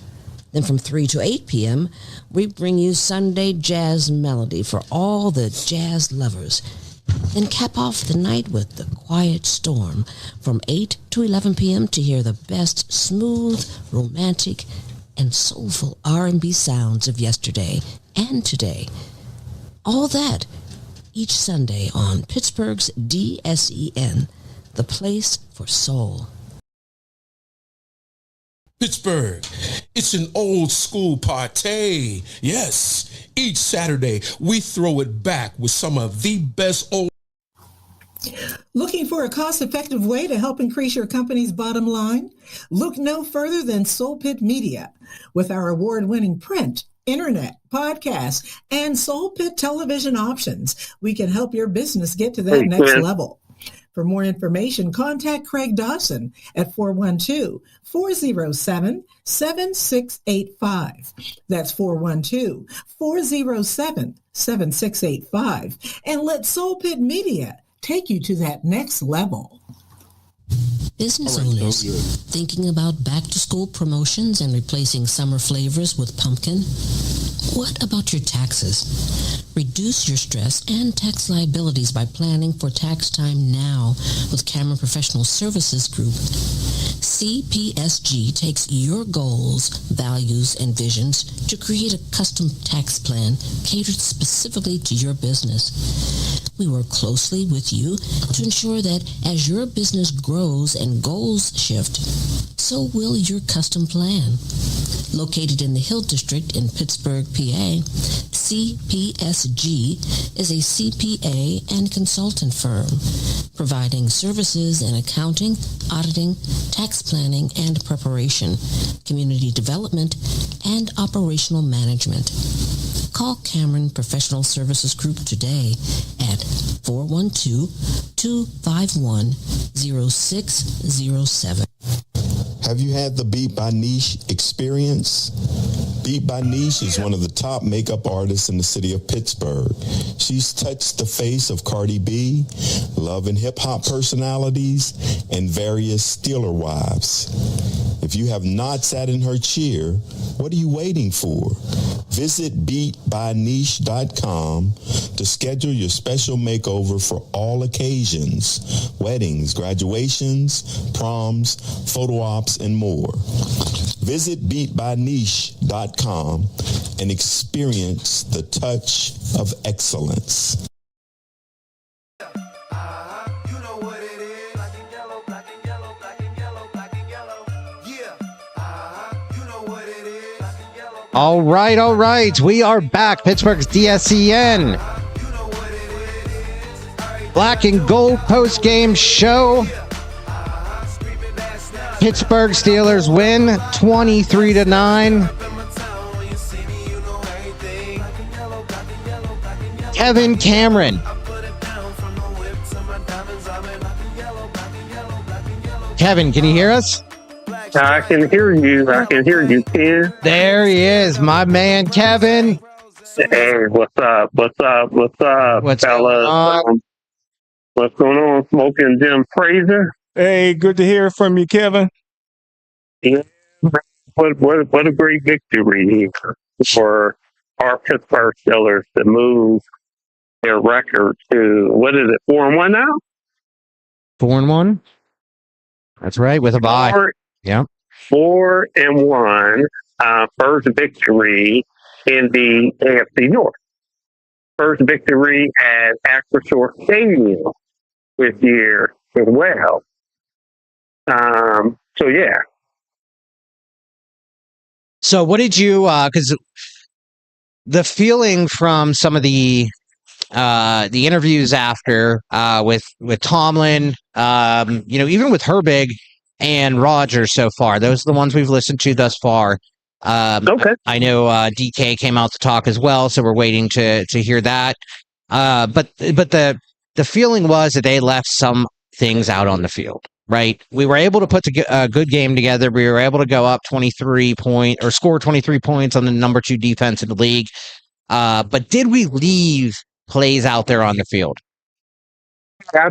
Then from 3 to 8 p.m., we bring you Sunday jazz melody for all the jazz lovers. Then cap off the night with The Quiet Storm from 8 to 11 p.m. to hear the best smooth, romantic, and soulful R&B sounds of yesterday and today. All that each Sunday on Pittsburgh's DSEN, the place for soul. Pittsburgh, it's an old school party. Yes, each Saturday we throw it back with some of the best old. Looking for a cost-effective way to help increase your company's bottom line? Look no further than Soul Pit Media. With our award-winning print, internet, podcast, and Soul Pit television options, we can help your business get to that next level. For more information, contact Craig Dawson at 412-407-7685. That's 412-407-7685. And let Soul Pit Media take you to that next level. Business owners thinking about back-to-school promotions and replacing summer flavors with pumpkin? What about your taxes? Reduce your stress and tax liabilities by planning for tax time now with Cameron Professional Services Group. CPSG takes your goals, values, and visions to create a custom tax plan catered specifically to your business. We work closely with you to ensure that as your business grows and goals shift, so will your custom plan. Located in the Hill District in Pittsburgh, PA, CPSG is a CPA and consultant firm, providing services in accounting, auditing, tax planning and preparation, community development, and operational management. Call Cameron Professional Services Group today at 412-251-0607. Have you had the Beat by Niche experience? Beat by Niche is one of the top makeup artists in the city of Pittsburgh. She's touched the face of Cardi B, Love and Hip Hop personalities, and various Steeler wives. If you have not sat in her chair, what are you waiting for? Visit beatbyniche.com to schedule your special makeover for all occasions: weddings, graduations, proms, photo ops, and more. Visit beatbyniche.com and experience the touch of excellence. All right. We are back. Pittsburgh's DSCN. Black and Gold post-game show. Pittsburgh Steelers win 23-9. Kevin Cameron. Kevin, can you hear us? I can hear you. I can hear you, Ken. There he is, my man, Kevin. Hey, what's up? What's up? What's up, What's fellas? going on? What's going on, Smokin Jim Frazier? Hey, good to hear from you, Kevin. Yeah, what a great victory here for our Pittsburgh Steelers to move their record to, what is it, 4-1 now? 4-1. That's right, with a bye. Yeah. 4-1. First victory in the AFC North. First victory at Acrisure Stadium this year as well. So yeah. So what did you? Because the feeling from some of the interviews after with Tomlin, even with Herbig and Rodgers so far, those are the ones we've listened to thus far. Okay. I know DK came out to talk as well, so we're waiting to hear that. But the feeling was that they left some things out on the field. Right, we were able to put a good game together. We were able to go up score 23 points on the number 2 defense in the league. But did we leave plays out there on the field? I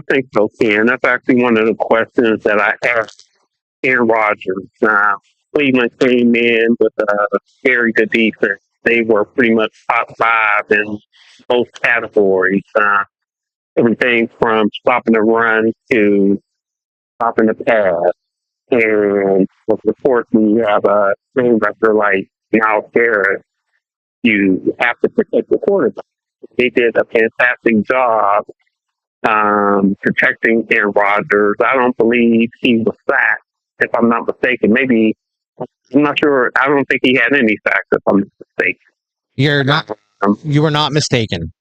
think so, Ken. That's actually one of the questions that I asked Aaron Rodgers. Cleveland came in with a very good defense. They were pretty much top 5 in both categories. Everything from stopping the run to stopping the pass. And of course, when you have a ringmaster like Miles Garrett, you have to protect the quarterback. They did a fantastic job protecting Aaron Rodgers. I don't believe he was sacked, if I'm not mistaken. Maybe, I'm not sure. I don't think he had any sacks, if I'm not mistaken. You were not mistaken.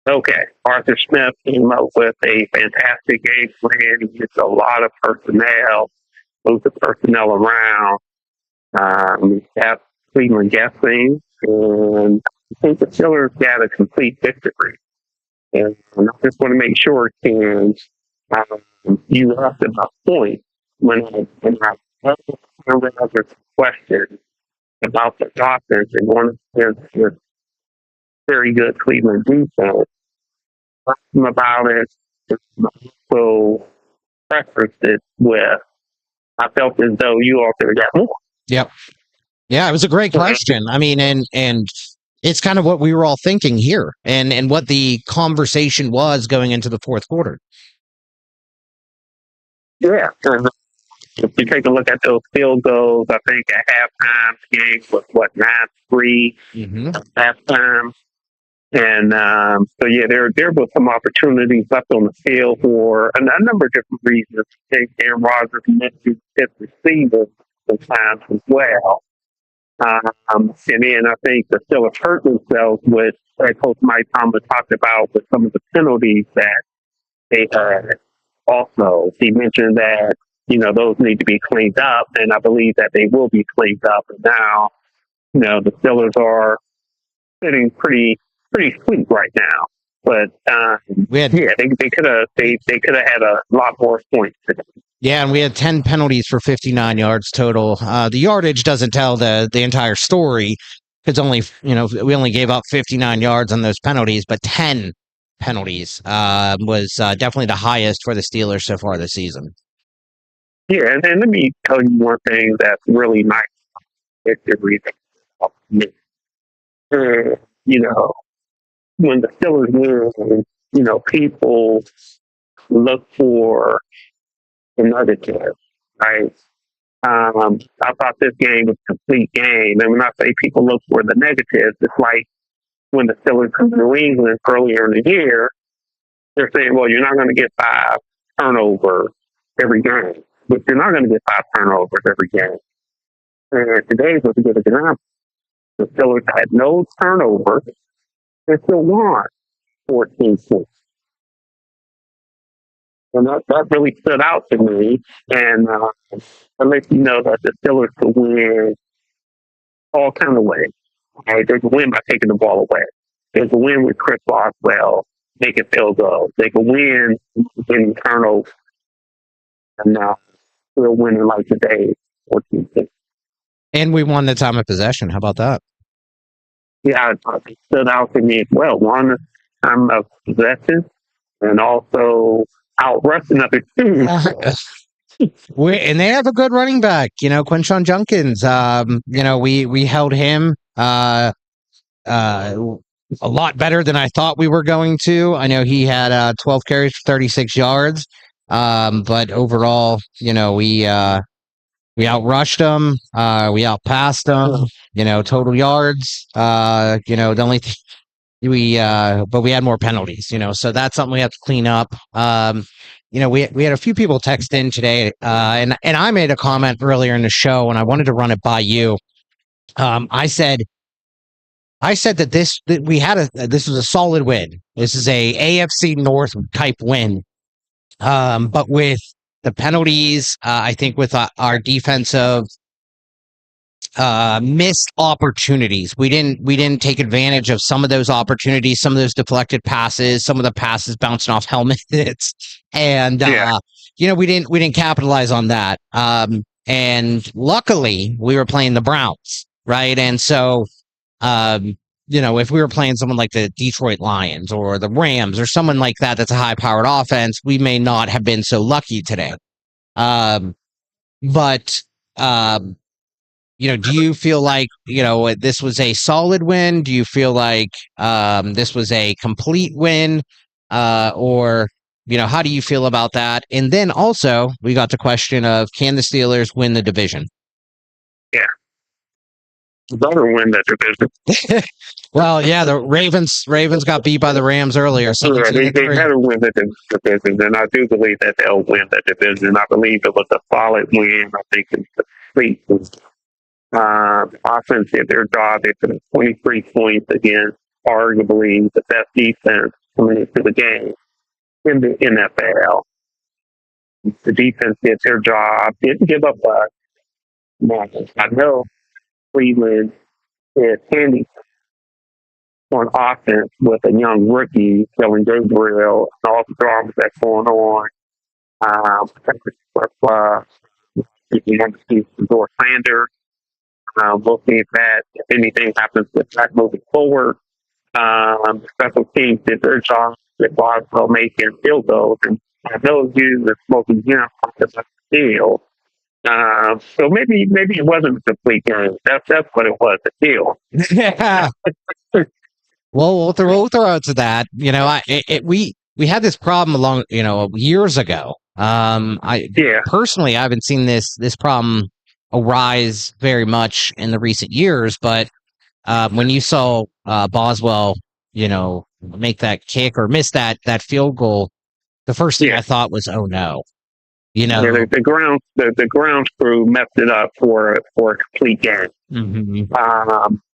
Okay. Arthur Smith came up with a fantastic game plan. He used a lot of personnel, moved the personnel around. Have Cleveland guessing, and I think the Steelers got a complete victory. And I just want to make sure, Ken, you asked about points when I asked a question about the offense and one of the very good Cleveland defense. Asked them about it, so prefaced it with, I felt as though you all could have got more. Yep. Yeah, it was a great question. I mean, and it's kind of what we were all thinking here, and what the conversation was going into the fourth quarter. Yeah. If you take a look at those field goals, I think at halftime the game was 9-3 at halftime. And so yeah, there was some opportunities left on the field for a number of different reasons. I think Aaron Rodgers missed his receivers sometimes as well. And then I think the Steelers hurt themselves with, as Coach Mike Tomlin talked about, with some of the penalties that they had. Also, he mentioned that, those need to be cleaned up, and I believe that they will be cleaned up. And now, the Steelers are sitting pretty sweet right now. But they could have had a lot more points today. Yeah, and we had 10 penalties for 59 yards total. The yardage doesn't tell the entire story. It's only, we only gave up 59 yards on those penalties, but 10 penalties was definitely the highest for the Steelers so far this season. Yeah, and let me tell you one thing that's really nice. It's the reason. When the Steelers win, people look for the negative, right? I thought this game was a complete game. And when I say people look for the negatives, it's like when the Steelers come to New England earlier in the year, they're saying, well, you're not going to get 5 turnovers every game. But you're not going to get 5 turnovers every game. And today was a good example. The Steelers had no turnovers. They still won 14 points. And that really stood out to me. And I let you know that the Steelers could win all kind of ways. Right? They could win by taking the ball away. They can win with Chris Boswell making field goals. They can win in turnovers. And still winning like today. And we won the time of possession. How about that? Yeah, it stood out to me as well. One time of possession and also out rushing other teams. And they have a good running back, Quinshon Junkins. We held him a lot better than I thought we were going to. I know he had 12 carries for 36 yards. But overall, we outrushed them. We outpassed them, total yards. The only thing but we had more penalties, so that's something we have to clean up. We had a few people text in today, and I made a comment earlier in the show, and I wanted to run it by you. I said that this was a solid win. This is a AFC North type win, but with the penalties, I think with our defensive missed opportunities. We didn't take advantage of some of those opportunities, some of those deflected passes, some of the passes bouncing off helmets, and we didn't capitalize on that. And luckily, we were playing the Browns, right? And so, if we were playing someone like the Detroit Lions or the Rams or someone like that, that's a high-powered offense, we may not have been so lucky today. But do you feel like, this was a solid win? Do you feel like this was a complete win? Or, how do you feel about that? And then also, we got the question of, can the Steelers win the division? Yeah. Better win the division. Well, yeah, the Ravens got beat by the Rams earlier. So yeah, they better win the division, and I do believe that they'll win the division. I believe it was a solid win. I think it's complete. Offense did their job. They put 23 points against arguably the best defense coming into the game in the NFL. The defense did their job. Didn't give up a match. I know Cleveland is handy on offense with a young rookie, Kellen Gabriel, and all the drama that's going on. Door Sanders. We'll see if anything happens with that moving forward. Special teams did their job with Boswell making field goals, and I know you and Smokin Jim talked about the field. So maybe it wasn't a complete game. That's what it was, the field. Yeah. Well, we'll throw out to that. We had this problem along, years ago. Personally, I haven't seen this problem arise very much in the recent years, but when you saw Boswell, make that kick or miss that field goal, the first thing I thought was, oh no. The ground crew messed it up for a complete game. Mm-hmm.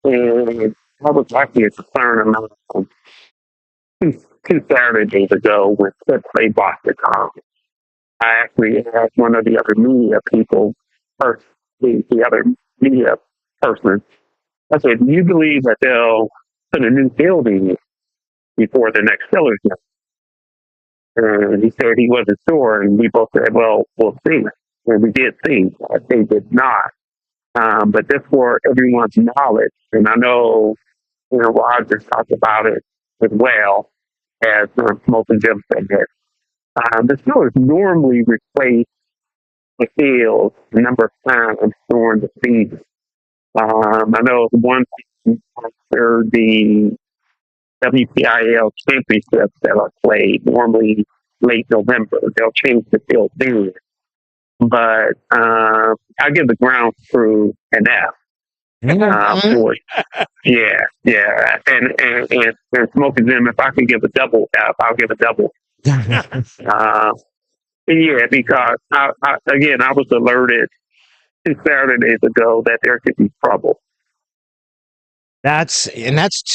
And I was actually a concern about two Saturdays ago when Pitt played Boston College. I actually asked one of the other media people, the other media person, I said, do you believe that they'll put a new building before the next Steelers game? And he said he wasn't sure, and we both said, well, we'll see. And we did see. They did not. But just for everyone's knowledge, and I know, Roger talked about it as well as Smokin Jim said that the Steelers normally replace the field a number of times during the season. I know one after the WPIL championships that are played, normally late November, they'll change the field then. But I give the ground crew an F. For it. Yeah. And Smokin Jim, if I could give a double F, I'll give a double. Because I was alerted 2 Saturdays ago that there could be trouble. That's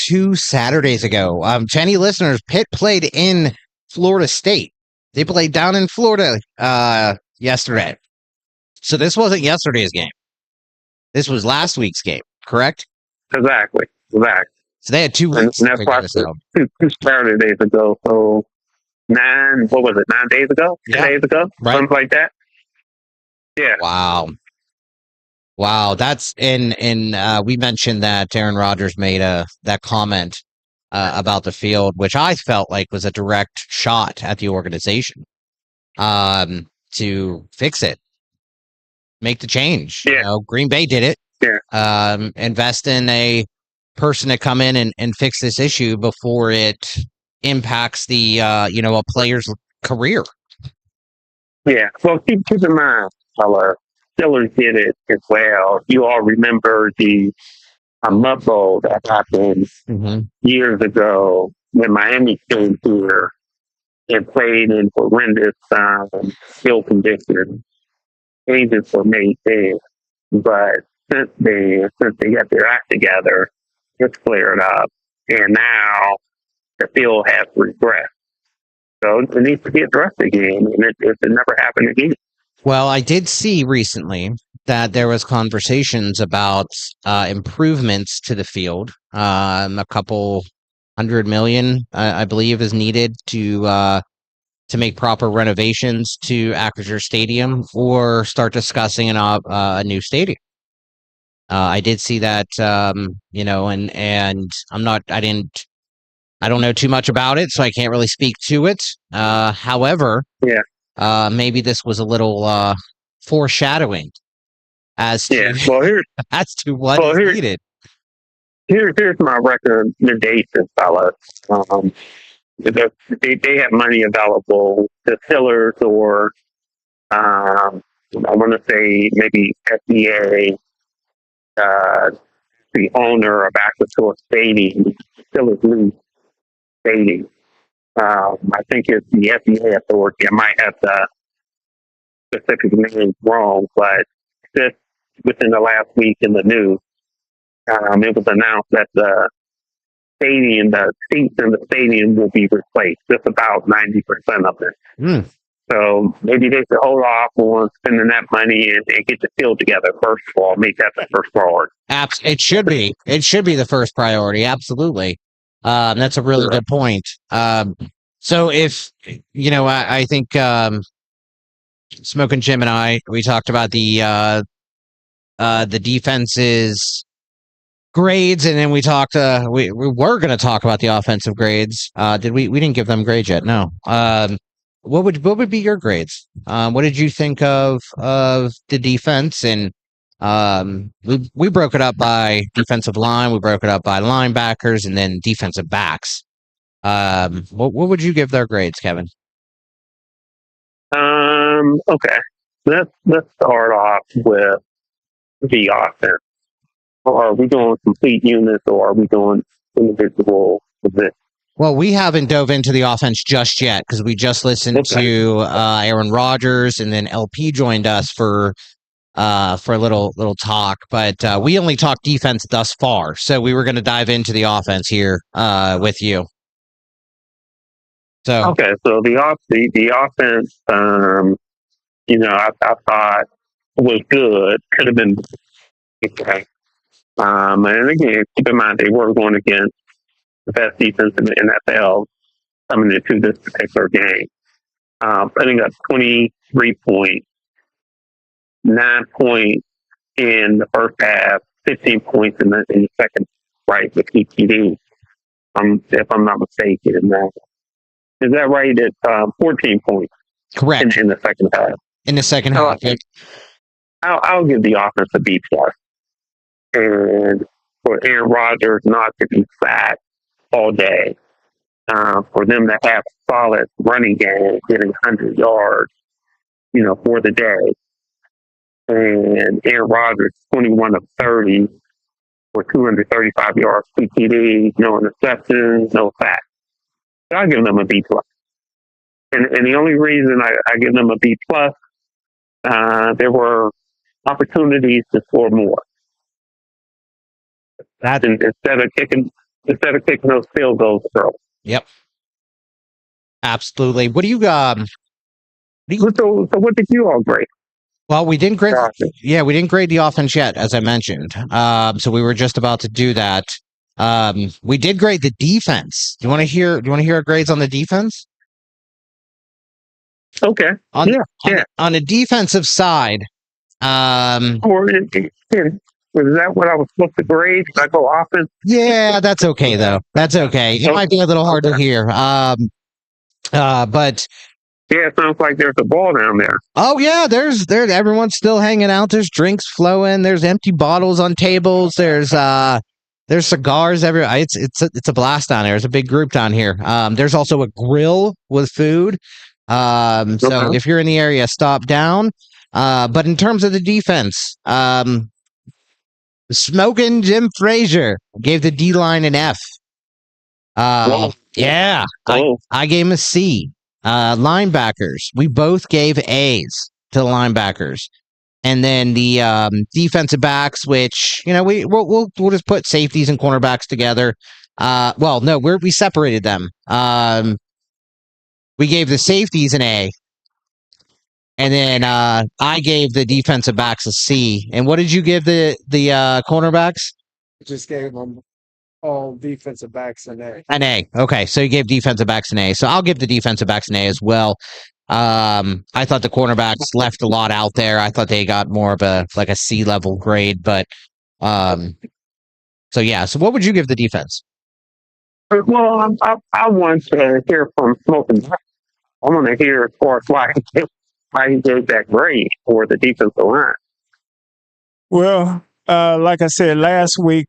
2 Saturdays ago. To any listeners, Pitt played in Florida State. They played down in Florida yesterday. So this wasn't yesterday's game. This was last week's game, correct? Exactly. So they had 2 And weeks to that's figure why this out. two Saturdays ago. So 9 days ago? 10 days ago? Right. Something like that. Yeah. Wow. That's and we mentioned that Aaron Rodgers made that comment about the field, which I felt like was a direct shot at the organization to fix it, make the change. Yeah. You know, Green Bay did it. Yeah. Invest in a person to come in and fix this issue before it impacts the a player's career. Yeah. Well, keep in mind, our Steelers did it as well. You all remember the mud bowl that happened years ago when Miami came here and played in horrendous field conditions. Changes were made there. But since they got their act together, it's cleared up. And now the field has regressed. So it needs to be addressed again, and it never happened again. Well, I did see recently that there was conversations about improvements to the field. A couple $100 million, I believe, is needed to make proper renovations to Acrisure Stadium or start discussing a new stadium. I did see that, and I don't know too much about it, so I can't really speak to it. However, maybe this was a little foreshadowing as to as to what is needed. Here's my recommendation, fellas. They have money available. The Steelers or I want to say maybe FDA, the owner of Acrisure Stadium, Steelers League Stadium. I think it's the FDA authority. I might have the specific name wrong, but just within the last week in the news, it was announced that the seats in the stadium will be replaced, just about 90% of it. So maybe they should hold off on spending that money and get the field together first of all. Make that the first priority. It should be. It should be the first priority. Absolutely. That's a really good point. So if I think Smokin Jim and we talked about the defense's grades, and then we talked. We were going to talk about the offensive grades. Did we? We didn't give them grades yet. No. What would be your grades? What did you think of the defense? And we broke it up by defensive line. We broke it up by linebackers, and then defensive backs. What would you give their grades, Kevin? Okay. Let's start off with the offense. Are we doing complete units or are we doing individual positions? Well, we haven't dove into the offense just yet because we just listened to Aaron Rodgers, and then LP joined us for a little talk. But we only talked defense thus far, so we were going to dive into the offense here with you. So so the offense, I thought was good. Could have been okay. And again, keep in mind they were going against the best defense in the NFL coming into this particular game. Putting up 23 points, 9 points in the first half, 15 points in the second, right, with PPD. If I'm not mistaken. Is that right? It's 14 points. Correct. In the second half. In the second half. I'll give the offense a B+. And for Aaron Rodgers not to be fat all day, for them to have solid running game, getting 100 yards, for the day. And Aaron Rodgers, 21 of 30 for 235 yards, PPD, no interceptions, no sacks. So I'll give them a B+. And the only reason I give them a B+, there were opportunities to score more. Instead of kicking those field goals early. Yep. Absolutely. What do you So what did you all grade? Well, we didn't grade. We didn't grade the offense yet, as I mentioned. So we were just about to do that. We did grade the defense. Do you want to hear our grades on the defense? Okay. On Yeah. on the defensive side, Or is that what I was supposed to grade? Did I go offense? yeah, that's okay though. That's okay. It might be a little hard to hear. But yeah, it sounds like there's a ball down there. oh yeah, there's everyone's still hanging out. There's drinks flowing. There's empty bottles on tables. There's cigars everywhere. It's a blast down there. There's a big group down here. There's also a grill with food. So if you're in the area, stop down. But in terms of the defense, Smokin Jim Frazier gave the D line an F. Yeah, I gave him a C. Linebackers, we both gave A's to the linebackers, and then the defensive backs, which we'll just put safeties and cornerbacks together. Well, no, we separated them. We gave the safeties an A, and then I gave the defensive backs a C. And what did you give the cornerbacks? Just gave them all defensive backs an A. An A. Okay, so you gave defensive backs an A. So I'll give the defensive backs an A as well. I thought the cornerbacks left a lot out there. I thought they got more of a C level grade, but so yeah. So what would you give the defense? Well, I want to hear from Smokin. I want to hear as far as why he gave that grade for the defensive line. Well, like I said last week,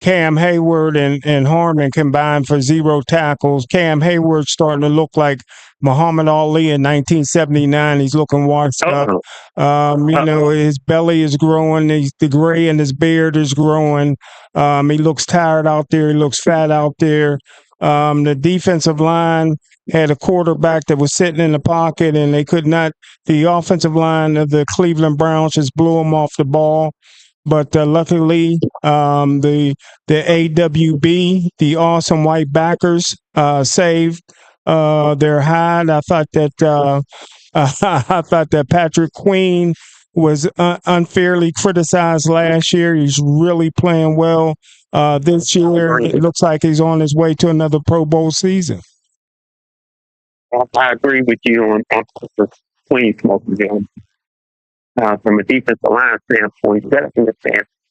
Cam Hayward and Harmon combined for 0 tackles. Cam Hayward starting to look like Muhammad Ali in 1979. He's looking washed up. His belly is growing. The gray in his beard is growing. He looks tired out there. He looks fat out there. The defensive line had a quarterback that was sitting in the pocket, and the offensive line of the Cleveland Browns just blew him off the ball. But luckily, the AWB, the Awesome White Backers, saved their hide. I thought that Patrick Queen was unfairly criticized last year. He's really playing well this year. It looks like he's on his way to another Pro Bowl season. I agree with you on Queen Smokin Jim. From a defensive line standpoint, that's in the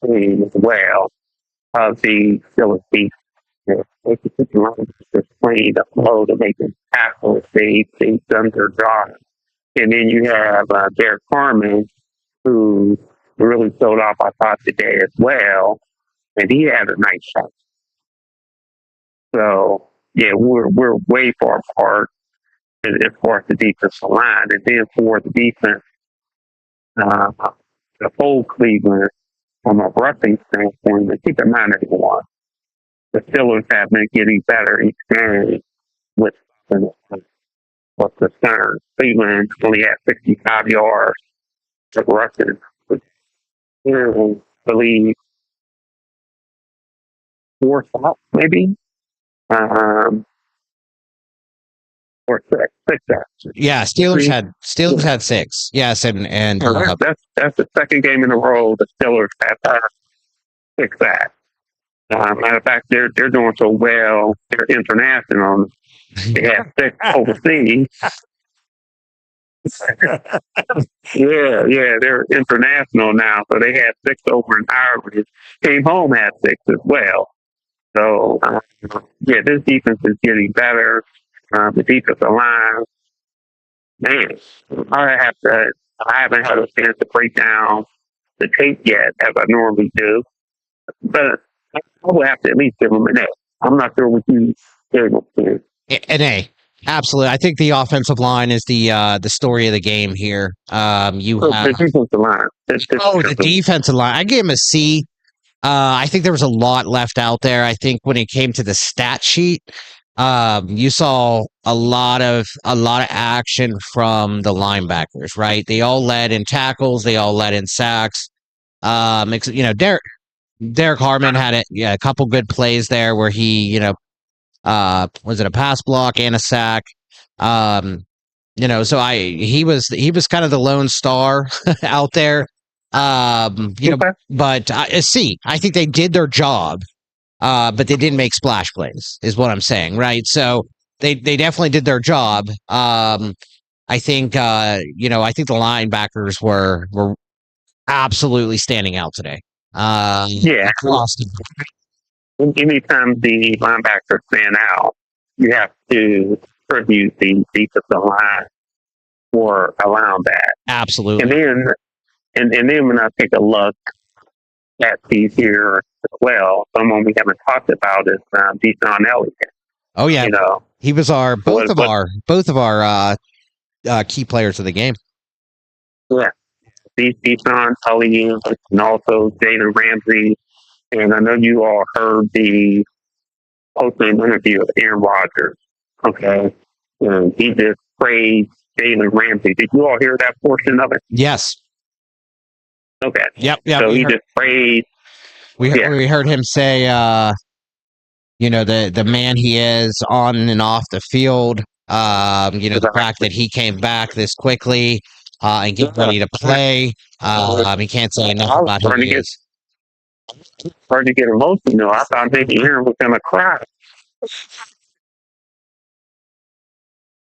Queen as well. The Steelers beat the Queen up low to make them tackle. They've done their job. And then you have Derek Harmon, who really showed off, I thought, today as well. And he had a nice shot. So, yeah, we're way far apart as far as the defensive line. And then for the defense, the whole Cleveland, from a rushing standpoint, but keep in mind, everyone, the Steelers have been getting better each game with what's the center. Cleveland only had 65 yards of rushing. I believe 4 stops, maybe. Or six actually. Yeah, Steelers had 6. Yes, and that's the second game in a row the Steelers have 6 sacks. Matter of fact, they're doing so well. They're international. They have 6 overseas. yeah, they're international now. So they had 6 over in Ireland. Came home had 6 as well. So this defense is getting better. The defensive line, man, I haven't had a chance to break down the tape yet, as I normally do. But I will have to at least give them an A. I'm not sure what you gave them. An A. Absolutely. I think the offensive line is the story of the game here. The defensive line. The defensive line. I gave him a C. I think there was a lot left out there. I think when it came to the stat sheet, you saw a lot of action from the linebackers, right? They all led in tackles. They all led in sacks. Derek Harmon had a couple good plays there where he, was it a pass block and a sack? So he was kind of the lone star out there. But C, I think they did their job. but they didn't make splash plays, is what I'm saying, right? So they definitely did their job. I think I think the linebackers were absolutely standing out today. Yeah. Across the Anytime the linebackers stand out, you have to tribute the defensive line for allowing that. Absolutely. And then when I take a look at these here as well, someone we haven't talked about is Deshaun Elliott. Oh yeah, he was both of our key players of the game. Yeah, Deshaun Elliott and also Jalen Ramsey. And I know you all heard the post-game interview of Aaron Rodgers. Okay, and he just praised Jalen Ramsey. Did you all hear that portion of it? Yes. Okay. Yep. So he just praised. We heard him say, the man he is on and off the field. The fact that he came back this quickly and get ready to play. He can't say enough about who he is. Hard to get emotional. I thought maybe Aaron was gonna cry.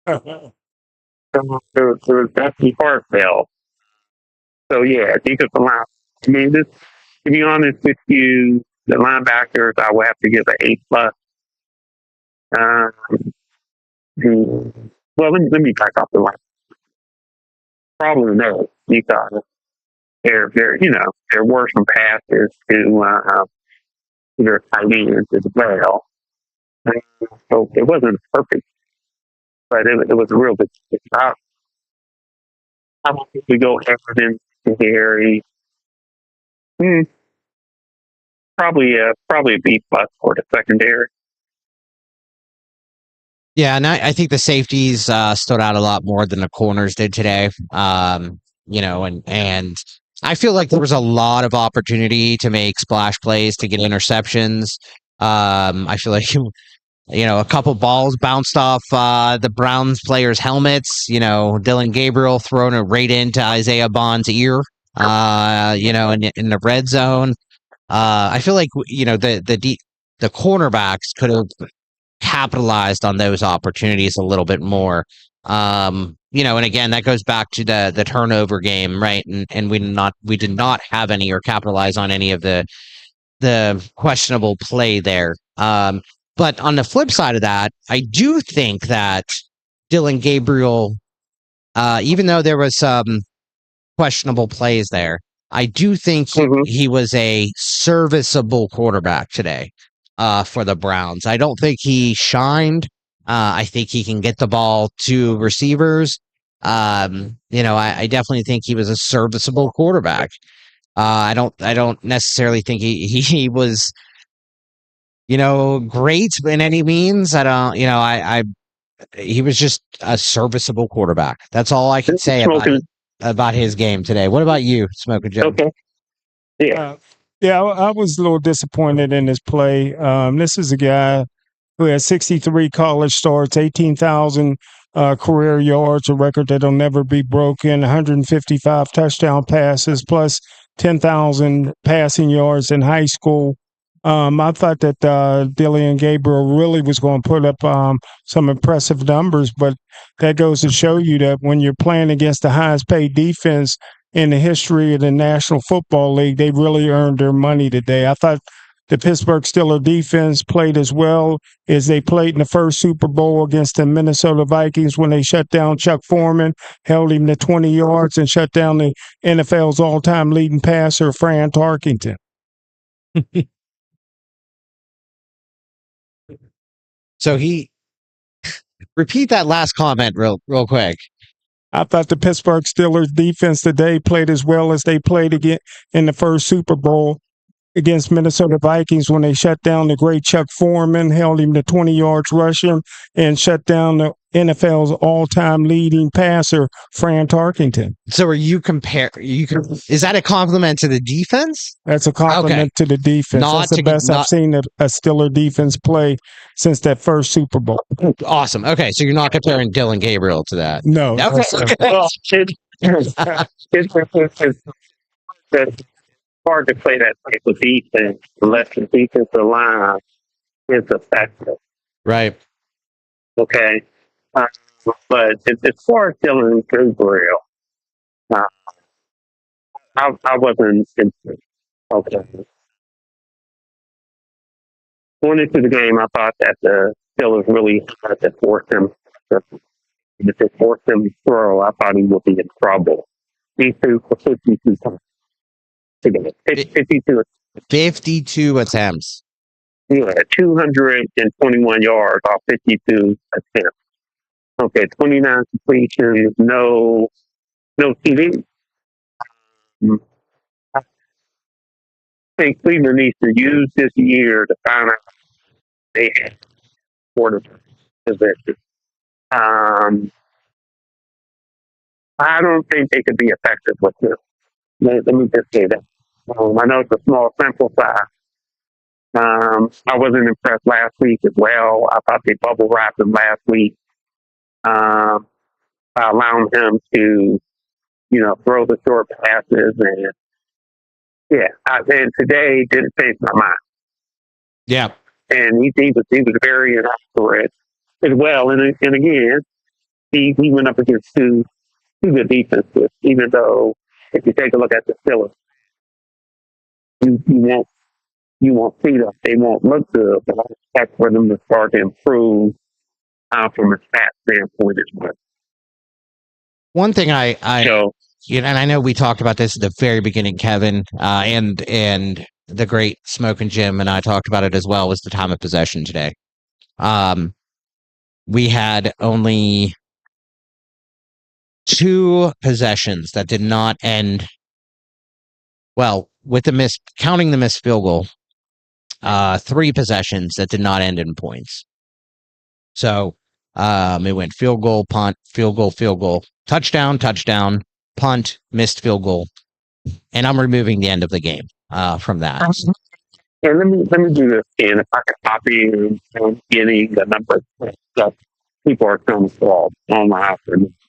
It was definitely heartfelt. So yeah, defensive line. I mean, to be honest with you, the linebackers I would have to give an A+. Well, let me back off the line. Probably no, because there were some passes to their tight ends as well. So it wasn't perfect, but it was a real good job. I don't think we go Everton to Harry. Probably a B+ for the secondary. Yeah, and I think the safeties stood out a lot more than the corners did today. And I feel like there was a lot of opportunity to make splash plays, to get interceptions. I feel like a couple balls bounced off the Browns players' helmets. Dylan Gabriel throwing it right into Isaiah Bond's ear. In the red zone. I feel like the cornerbacks could have capitalized on those opportunities a little bit more. And again, that goes back to the turnover game, right? And we did not have any or capitalize on any of the questionable play there. But on the flip side of that, I do think that Dylan Gabriel, even though there was some questionable plays there, I do think he was a serviceable quarterback today for the Browns. I don't think he shined. I think he can get the ball to receivers. I definitely think he was a serviceable quarterback. I don't necessarily think he was, great in any means. I don't, he was just a serviceable quarterback. That's all I can say about his game today. What about you, Smokin Jim? Okay. Yeah. I was a little disappointed in his play. This is a guy who has 63 college starts, 18,000 career yards, a record that'll never be broken, 155 touchdown passes, plus 10,000 passing yards in high school. I thought that Dylan Gabriel really was going to put up some impressive numbers, but that goes to show you that when you're playing against the highest paid defense in the history of the National Football League, they really earned their money today. I thought the Pittsburgh Steelers defense played as well as they played in the first Super Bowl against the Minnesota Vikings when they shut down Chuck Foreman, held him to 20 yards, and shut down the NFL's all-time leading passer, Fran Tarkenton. So repeat that last comment real quick. I thought the Pittsburgh Steelers defense today played as well as they played again in the first Super Bowl against Minnesota Vikings when they shut down the great Chuck Foreman, held him to 20 yards rushing, and shut down the NFL's all-time leading passer, Fran Tarkenton. So are you is that a compliment to the defense? That's a compliment to the defense. That's the best I've seen a Steeler defense play since that first Super Bowl. Awesome. Okay, so you're not comparing Dylan Gabriel to that? No. Okay. hard to play that type of defense unless the defensive line is effective. Right. Okay. But as far as Dylan Gabriel, I wasn't okay. Going into the game, I thought that the Steelers really had to force him. If they forced him to throw, I thought he would be in trouble. He threw for 52 times. 52 attempts. Yeah, 221 yards off 52 attempts. Okay, 29 completions, no TD. I think Cleveland needs to use this year to find out they have quarterback position. I don't think they could be effective with him. Let me just say that. I know it's a small sample size. I wasn't impressed last week as well. I thought they bubble wrapped him last week, by allowing him to, throw the short passes, and and today didn't change my mind. Yeah, and he was very inaccurate as well. And again, he went up against two good defenses. Even though if you take a look at the Steelers, you won't see that they won't look good, but I expect for them to start to improve from a stat standpoint as well. One thing and I know we talked about this at the very beginning, Kevin, and the great Smokin Jim and I talked about it as well, was the time of possession today. We had only 2 possessions that did not end well, with counting the missed field goal. 3 possessions that did not end in points. So it went field goal, punt, field goal, touchdown, punt, missed field goal, and I'm removing the end of the game from that. And let me do this again. If I could copy and getting the number that people are coming for online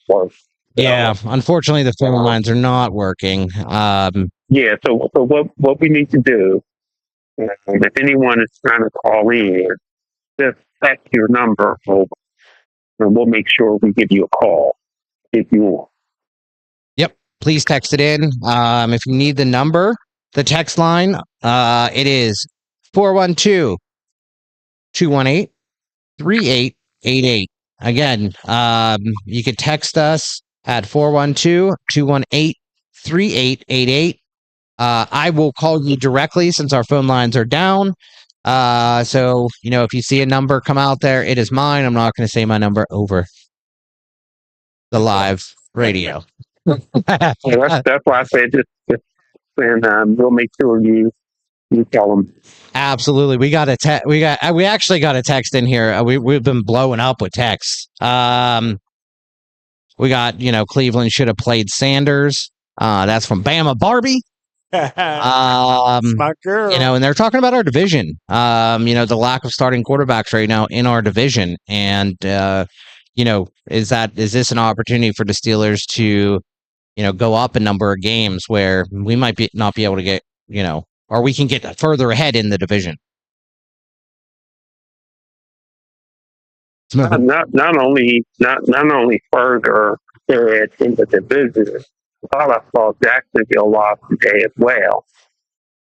for. Yeah, unfortunately, the phone lines are not working. Yeah, so what we need to do, if anyone is trying to call in, just text your number over, and we'll make sure we give you a call if you want. Yep, please text it in. If you need the number, the text line, it is 412-218-3888. Again, you could text us at 412-218-3888. I will call you directly since our phone lines are down. So, if you see a number come out there, it is mine. I'm not going to say my number over the live radio. That's why I said just and we'll make sure you tell them. Absolutely. We actually got a text in here. We've been blowing up with texts. We got, Cleveland should have played Sanders. That's from Bama Barbie. My girl. And they're talking about our division. The lack of starting quarterbacks right now in our division. And, is this an opportunity for the Steelers to, go up a number of games where we might not be able to get, or we can get further ahead in the division? Not only further ahead in the division, I thought I saw Jacksonville lost today as well.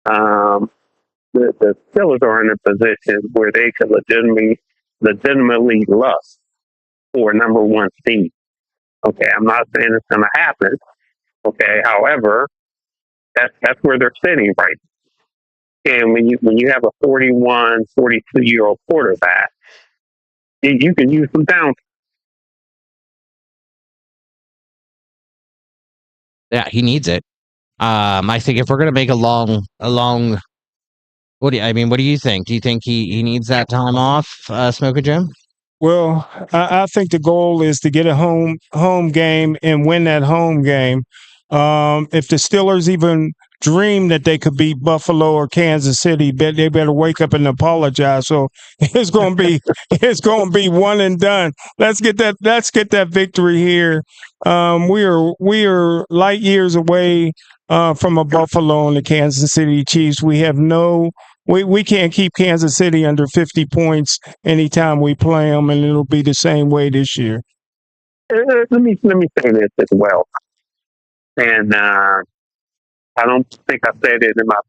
The Steelers are in a position where they could legitimately lust for number 1 seed. Okay, I'm not saying it's going to happen. Okay, however, that's where they're sitting right now. And when you have a 41, 42-year-old quarterback, you can use some downtime. Yeah, he needs it. I think if we're going to make a long, what do you think? Do you think he needs that time off, Smokin Jim? Well, I think the goal is to get a home game and win that home game. If the Steelers even dream that they could beat Buffalo or Kansas City, they better wake up and apologize. So it's gonna be one and done. Let's get that victory here. We are light years away from a Buffalo and the Kansas City Chiefs. We can't keep Kansas City under 50 points anytime we play them, and it'll be the same way this year. Let me say this as well, and I don't think I said it in my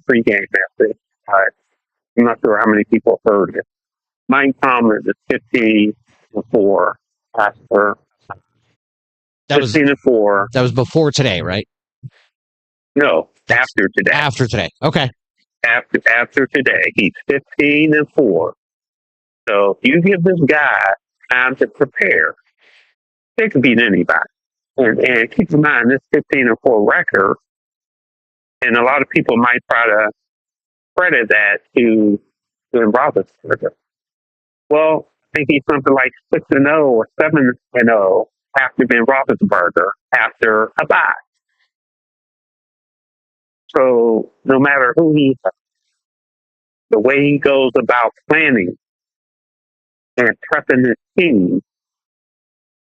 pregame message. I'm not sure how many people heard it. Mike Tomlin is 15-4 after 15-4. That was before today, right? No, after today. After today. Okay. After today, he's 15-4. So if you give this guy time to prepare, they can beat anybody. And keep in mind, this 15-4 record, and a lot of people might try to credit that to Ben Roethlisberger. Well, I think he's something like 6-0 or 7-0 after Ben Roethlisberger after a bye. So no matter who he is, the way he goes about planning and prepping his team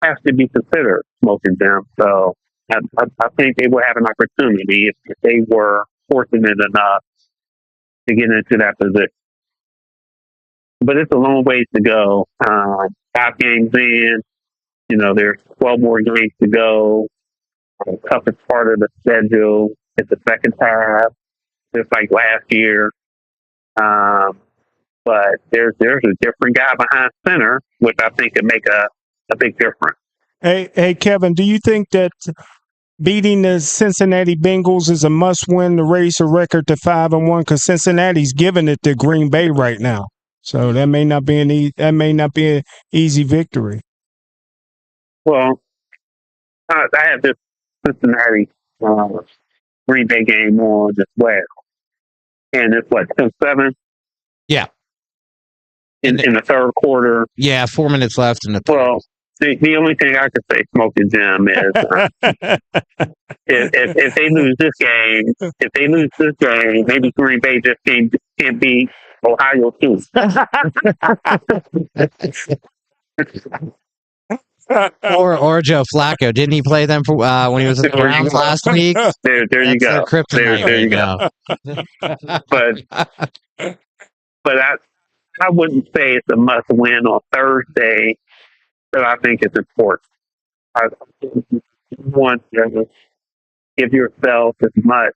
has to be considered, Smokin Jim. So I think they will have an opportunity if they were fortunate enough to get into that position. But it's a long ways to go. 5 games in, there's 12 more games to go. The toughest part of the schedule is the second half, just like last year. But there's a different guy behind center, which I think could make a big difference. Hey, Kevin, do you think that beating the Cincinnati Bengals is a must-win to raise the record to 5-1? Because Cincinnati's giving it to Green Bay right now, so that may not be an easy victory. Well, I have this Cincinnati Green Bay game on as well, and it's what 10-7. Yeah. In the third quarter. Yeah, 4 minutes left in the third. Well, the only thing I could say, Smokin Jim, is if they lose this game, maybe Green Bay just can't beat Ohio too. or Joe Flacco. Didn't he play them for when he was in the Browns last week? There you go. There you go. But I wouldn't say it's a must win on Thursday, but I think it's important. I think you want to give yourself as much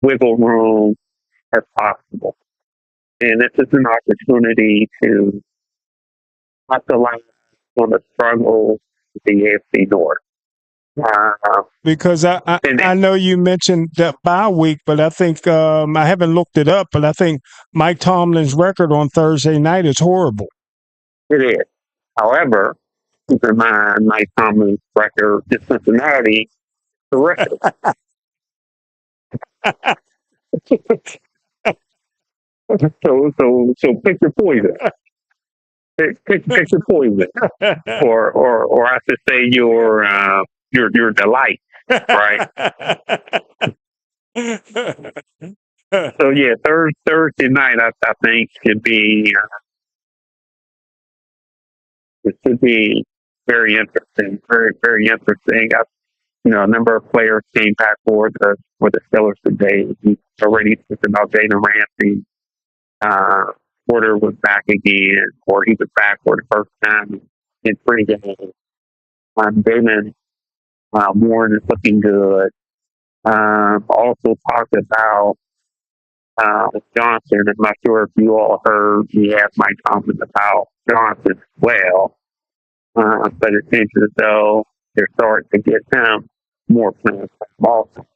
wiggle room as possible. And this is an opportunity to capitalize on the struggles of the AFC North. Because I know you mentioned that bye week, but I think I haven't looked it up, but I think Mike Tomlin's record on Thursday night is horrible. It is. However, keep in mind Mike Tomlin's record in Cincinnati, terrific. So pick your poison. Pick your poison, or I should say your delight, right? So yeah, Thursday night I think should be it should be very interesting, very very interesting. A number of players came back for the Steelers today. We already talked about Jalen Ramsey. Porter was back again, or he was back for the first time in pregame. Damon Warren is looking good. Also talked about Johnson. I'm not sure if you all heard me ask Mike Tomlin about Johnson as well. But it seems as though they're starting to get him more playing also.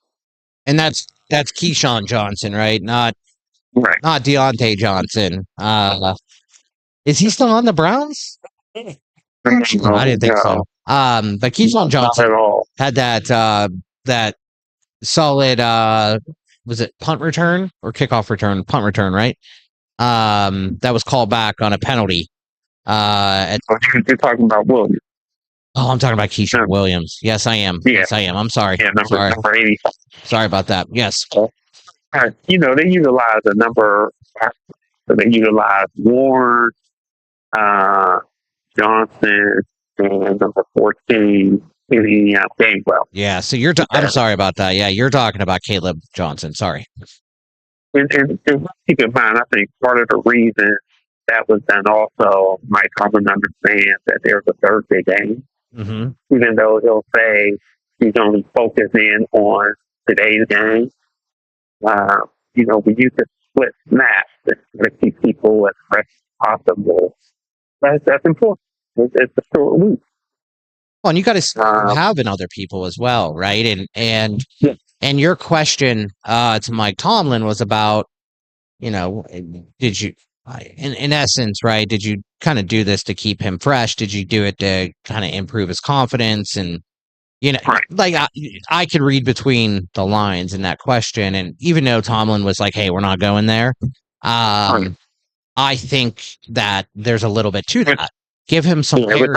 And that's Keyshawn Johnson, right? Not Deontay Johnson. Is he still on the Browns? I didn't think so. But Keyshawn Johnson had that solid was it punt return or kickoff return? Punt return, right? That was called back on a penalty. You're talking about Williams. Oh, I'm talking about Keyshawn Williams. Yes, I am. Yeah. Yes, I am. I'm sorry. Yeah, number 80. Sorry about that. Yes. You know, they utilize a number. They utilize Warren, Johnson, and number 14, Gainwell. Yeah. So I'm sorry about that. Yeah, you're talking about Caleb Johnson. Sorry. And keep in mind, I think part of the reason that was done also, Mike Tomlin understands that there's a Thursday game, even though he'll say he's only focusing on today's game. You know, we use the split snap to keep people as fresh as possible. That's important. It's a short week. Well, and you got to have in other people as well, right? And your question to Mike Tomlin was about, you know, did you, in essence, right? Did you kind of do this to keep him fresh? Did you do it to kind of improve his confidence? And you know, like I could read between the lines in that question, and even though Tomlin was like, "Hey, we're not going there," I think that there's a little bit to that. Give him some carries.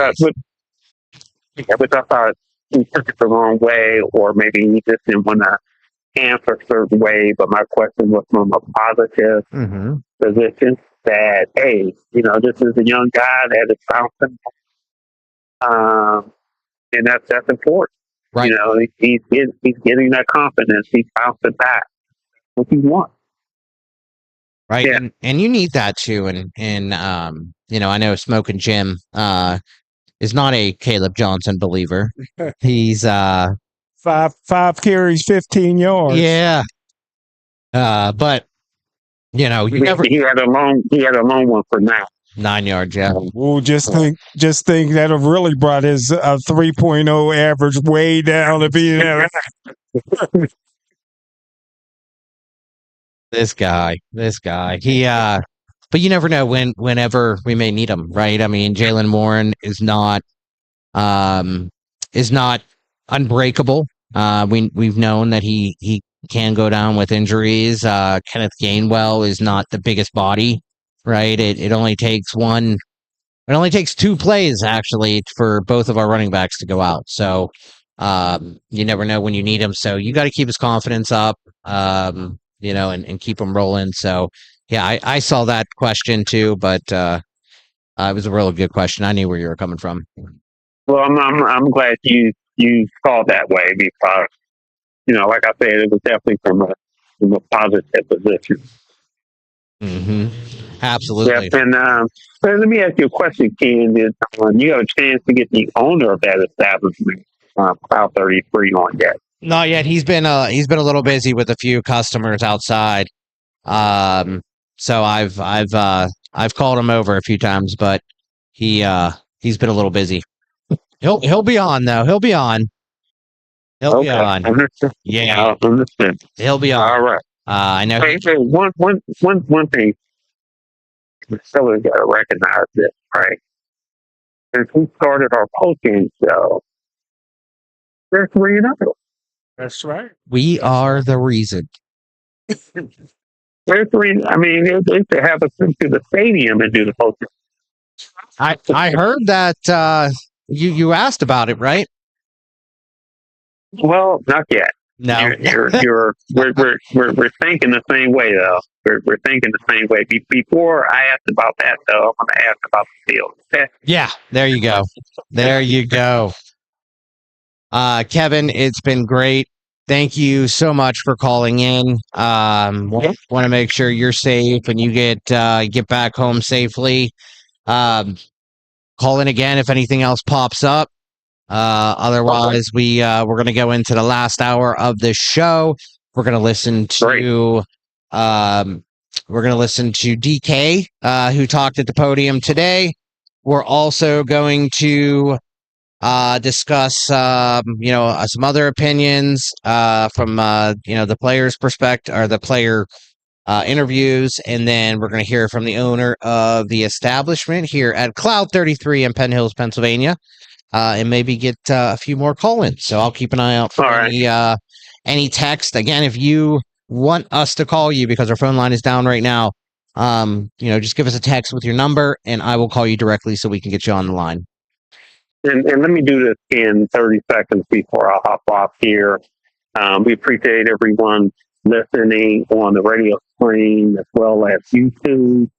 But I thought he took it the wrong way, or maybe he just didn't want to answer a certain way. But my question was from a positive position that, hey, you know, this is a young guy that is bouncing. And that's important. Right. You know, he's getting that confidence. He's bouncing back. What he wants. Right. Yeah. And you need that too. And you know, I know Smokin Jim is not a Caleb Johnson believer. He's five carries, 15 yards. Yeah. But you know, he had a long one for now. 9 yards, yeah. Well, just think that'll really brought his 3.0 average way down if he had. This guy. He but you never know whenever we may need him, right? I mean, Jalen Warren is not unbreakable. We've known that he can go down with injuries. Kenneth Gainwell is not the biggest body, right? It only takes two plays actually for both of our running backs to go out. So you never know when you need him. So you got to keep his confidence up, you know, and keep him rolling. So yeah, I saw that question too, but it was a really good question. I knew where you were coming from. Well, I'm glad you saw that way because, you know, like I said, it was definitely from a positive position. Absolutely. Yep. And let me ask you a question, Ken. You have a chance to get the owner of that establishment, Cloud 33, on yet? Not yet. He's been a little busy with a few customers outside. So I've called him over a few times, but he's been a little busy. He'll be on though. He'll be on. He'll be on. Yeah. He'll be on. All right. I know. Hey, one thing. The sellers got to recognize this, right? Since we started our post-game show, they're 3-0. That's right. We are the reason. They're 3. I mean, they should have us into the stadium and do the post-game. I heard that you asked about it, right? Well, not yet. No, we're thinking the same way though. We're thinking the same way. Before I asked about that though, I'm going to ask about the field. Okay? Yeah, there you go. There you go. Kevin, it's been great. Thank you so much for calling in. Want to make sure you're safe and you get back home safely. Call in again if anything else pops up. Otherwise, we're going to go into the last hour of the show. We're going to listen to DK, who talked at the podium today. We're also going to discuss some other opinions from the players' perspective or the player interviews, and then we're going to hear from the owner of the establishment here at Cloud 33 in Penn Hills, Pennsylvania. And maybe get a few more call-ins. So I'll keep an eye out for any text. Again, if you want us to call you because our phone line is down right now, just give us a text with your number, and I will call you directly so we can get you on the line. And let me do this in 30 seconds before I hop off here. We appreciate everyone listening on the radio stream as well as YouTube.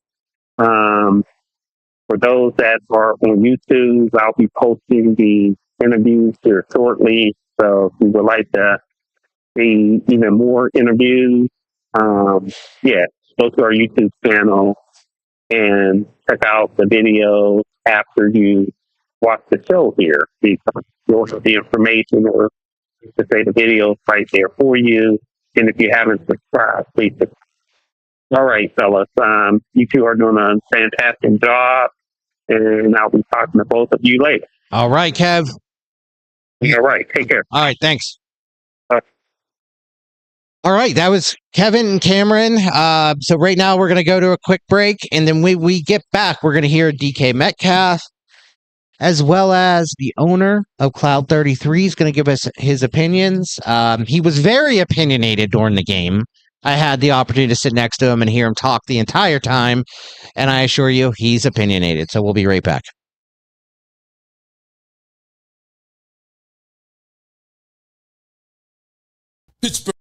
For those that are on YouTube, I'll be posting the interviews here shortly. So if you would like to see even more interviews, yeah, go to our YouTube channel and check out the video after you watch the show here, because you'll have the information or to say the video right there for you. And if you haven't subscribed, please subscribe. All right, fellas. You two are doing a fantastic job, and I'll be talking to both of you later. All right, Kev. All right, take care. All right, thanks. All right, that was Kevin and Cameron. So right now we're going to go to a quick break, and then when we get back, we're going to hear DK Metcalf, as well as the owner of Cloud 33 is going to give us his opinions. He was very opinionated during the game. I had the opportunity to sit next to him and hear him talk the entire time, and I assure you, he's opinionated. So we'll be right back. Pittsburgh.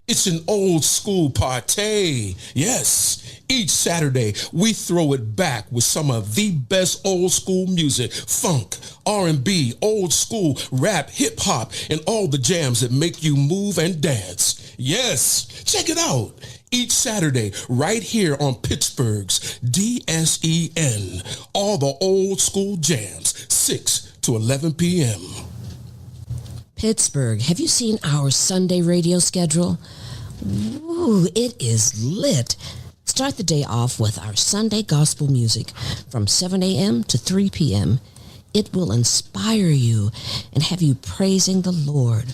It's an old school party. Yes, each Saturday we throw it back with some of the best old school music, funk, R&B, old school, rap, hip hop, and all the jams that make you move and dance. Yes, check it out. Each Saturday right here on Pittsburgh's DSEN. All the old school jams, 6 to 11 p.m. Pittsburgh, have you seen our Sunday radio schedule? Ooh, it is lit. Start the day off with our Sunday gospel music from 7 a.m. to 3 p.m. It will inspire you and have you praising the Lord.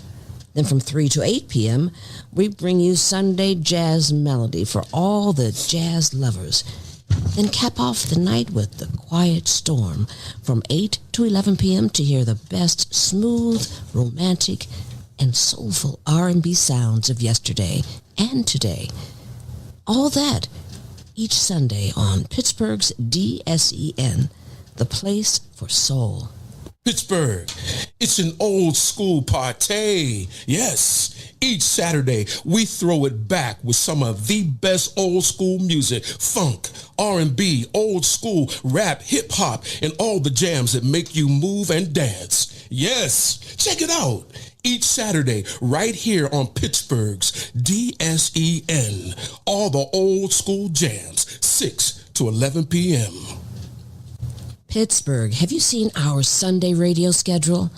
Then from 3 to 8 p.m., we bring you Sunday jazz melody for all the jazz lovers. Then cap off the night with The Quiet Storm from 8 to 11 p.m. to hear the best smooth, romantic, and soulful R&B sounds of yesterday and today. All that each Sunday on Pittsburgh's DSEN, the place for soul. Pittsburgh, it's an old school party. Yes, each Saturday we throw it back with some of the best old school music, funk, R&B, old school, rap, hip hop, and all the jams that make you move and dance. Yes, check it out. Each Saturday right here on Pittsburgh's DSEN. All the old school jams, 6 to 11 p.m. Pittsburgh, have you seen our Sunday radio schedule?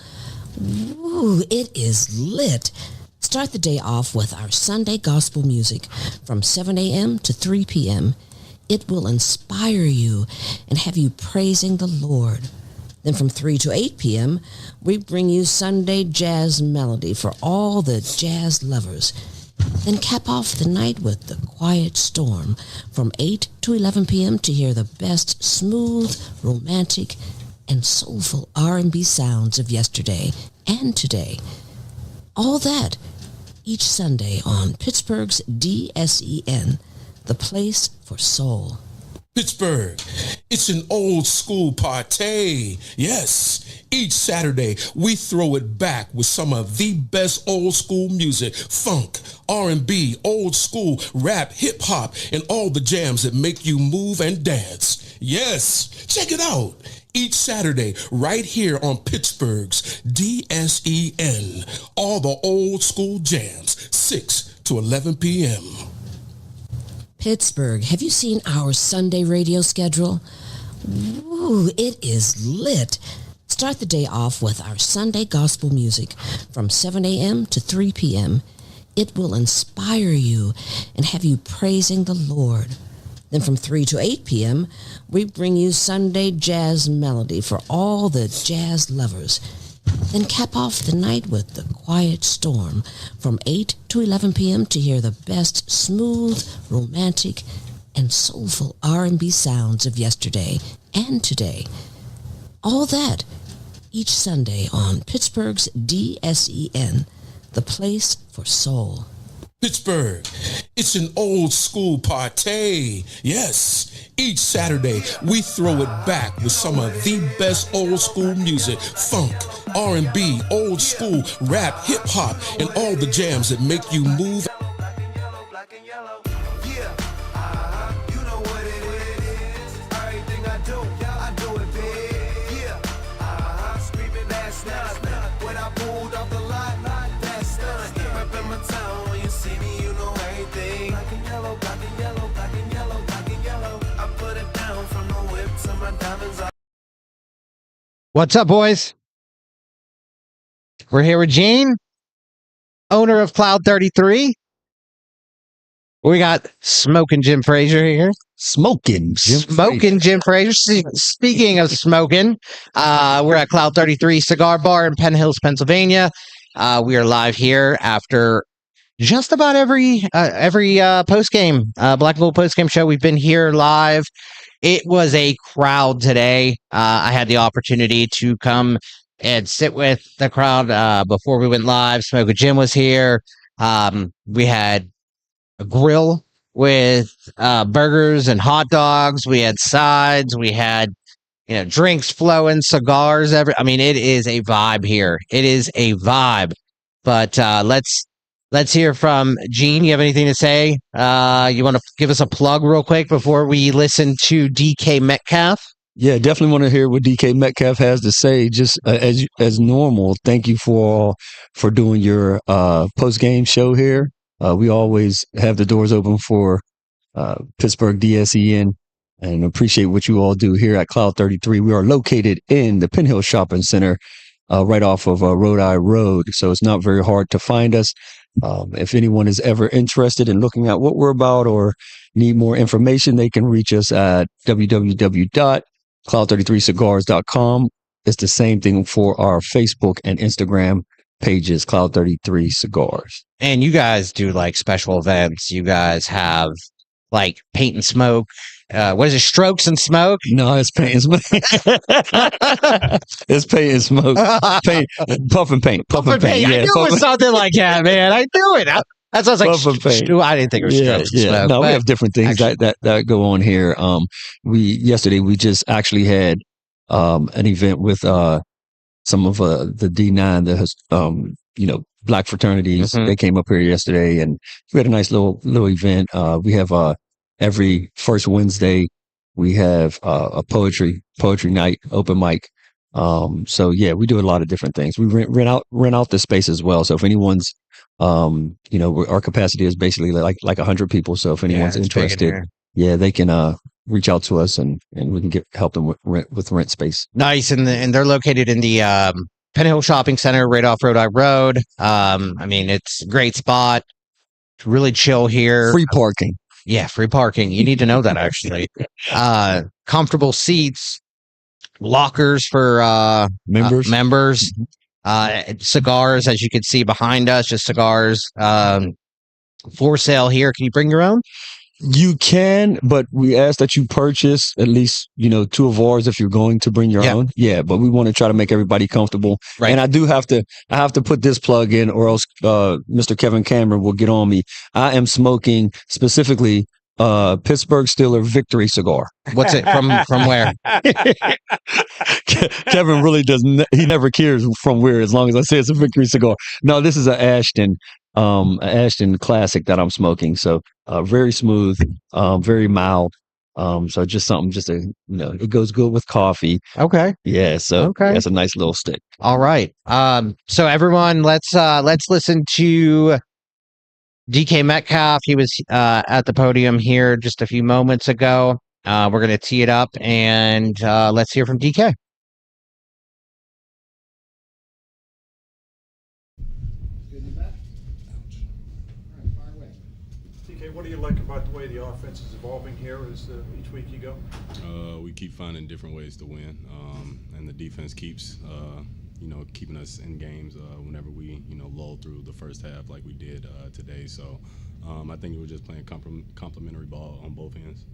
Ooh, it is lit. Start the day off with our Sunday gospel music from 7 a.m. to 3 p.m. It will inspire you and have you praising the Lord. Then from 3 to 8 p.m., we bring you Sunday jazz melody for all the jazz lovers. Then cap off the night with The Quiet Storm from 8 to 11 p.m. to hear the best smooth, romantic, and soulful R&B sounds of yesterday and today. All that each Sunday on Pittsburgh's DSEN, the place for soul. Pittsburgh, it's an old school party. Yes, each Saturday we throw it back with some of the best old school music, funk, R&B, old school, rap, hip hop, and all the jams that make you move and dance. Yes, check it out. Each Saturday right here on Pittsburgh's DSEN. All the old school jams, 6 to 11 p.m. Pittsburgh, have you seen our Sunday radio schedule? Ooh, it is lit. Start the day off with our Sunday gospel music from 7 a.m. to 3 p.m. It will inspire you and have you praising the Lord. Then from 3 to 8 p.m., we bring you Sunday jazz melody for all the jazz lovers. Then cap off the night with The Quiet Storm from 8 to 11 p.m. to hear the best smooth, romantic, and soulful R&B sounds of yesterday and today. All that each Sunday on Pittsburgh's DSEN, the place for soul. Pittsburgh, it's an old school party. Yes, each Saturday we throw it back with some of the best old school music, funk, R&B, old school, rap, hip hop, and all the jams that make you move. What's up, boys? We're here with Gene, owner of Cloud 33. We got Smokin Jim Frazier here. Smokin Jim Frazier. Speaking of smoking, we're at Cloud 33 Cigar Bar in Penn Hills, Pennsylvania. We are live here after just about every post game, Black and Gold post game show. We've been here live. It was a crowd today. I had the opportunity to come and sit with the crowd before we went live. Smokin Jim was here. We had a grill with burgers and hot dogs. We had sides. We had drinks flowing, cigars. I mean, it is a vibe here. It is a vibe. But let's hear from Gene. You have anything to say? You want to give us a plug real quick before we listen to DK Metcalf? Yeah, definitely want to hear what DK Metcalf has to say. Just as normal, thank you for doing your post game show here. We always have the doors open for Pittsburgh DSEN and appreciate what you all do here at Cloud 33. We are located in the Penn Hills Shopping Center, right off of Rhode Island Road, so it's not very hard to find us. If anyone is ever interested in looking at what we're about or need more information, they can reach us at www.cloud33cigars.com. It's the same thing for our Facebook and Instagram pages, Cloud 33 Cigars. And you guys do like special events. You guys have like paint and smoke. What is it? Strokes and smoke? No, it's paint and smoke. It's paint and smoke. Puff and paint. Yeah, I knew it was something like that, man. I knew it. That's what I was like. I didn't think it was strokes and smoke. No, we have different things that go on here. Yesterday we just actually had an event with some of the D9, the Black fraternities. Mm-hmm. They came up here yesterday, and we had a nice little event. We have every first Wednesday we have a poetry night, open mic. So yeah, we do a lot of different things. We rent out the space as well. So if anyone's our capacity is basically like 100 people. So if anyone's interested, they can reach out to us and we can help them with rent space. Nice. And they're located in the Penn Hill Shopping Center right off Rhode Island Road. I mean, it's a great spot. It's really chill here. Free parking. Yeah, free parking. You need to know that, actually. Comfortable seats, lockers for members, cigars, as you can see behind us, just cigars for sale here. Can you bring your own? You can, but we ask that you purchase at least, 2 of ours if you're going to bring your own. Yeah, but we want to try to make everybody comfortable. Right. And I have to put this plug in, or else Mr. Kevin Cameron will get on me. I am smoking specifically Pittsburgh Steelers Victory cigar. What's it from where? Kevin really he never cares from where, as long as I say it's a Victory cigar. No, this is an Ashton Classic that I'm smoking. So very smooth, very mild. So just something it goes good with coffee. Okay. Yeah. So that's a nice little stick. All right. So everyone, let's listen to DK Metcalf. He was at the podium here just a few moments ago. We're going to tee it up and let's hear from DK. DK, what do you like about the way the offense is evolving here as each week you go? We keep finding different ways to win, and the defense keeps keeping us in games whenever we lull through the first half like we did today. So I think we're just playing complementary ball on both ends.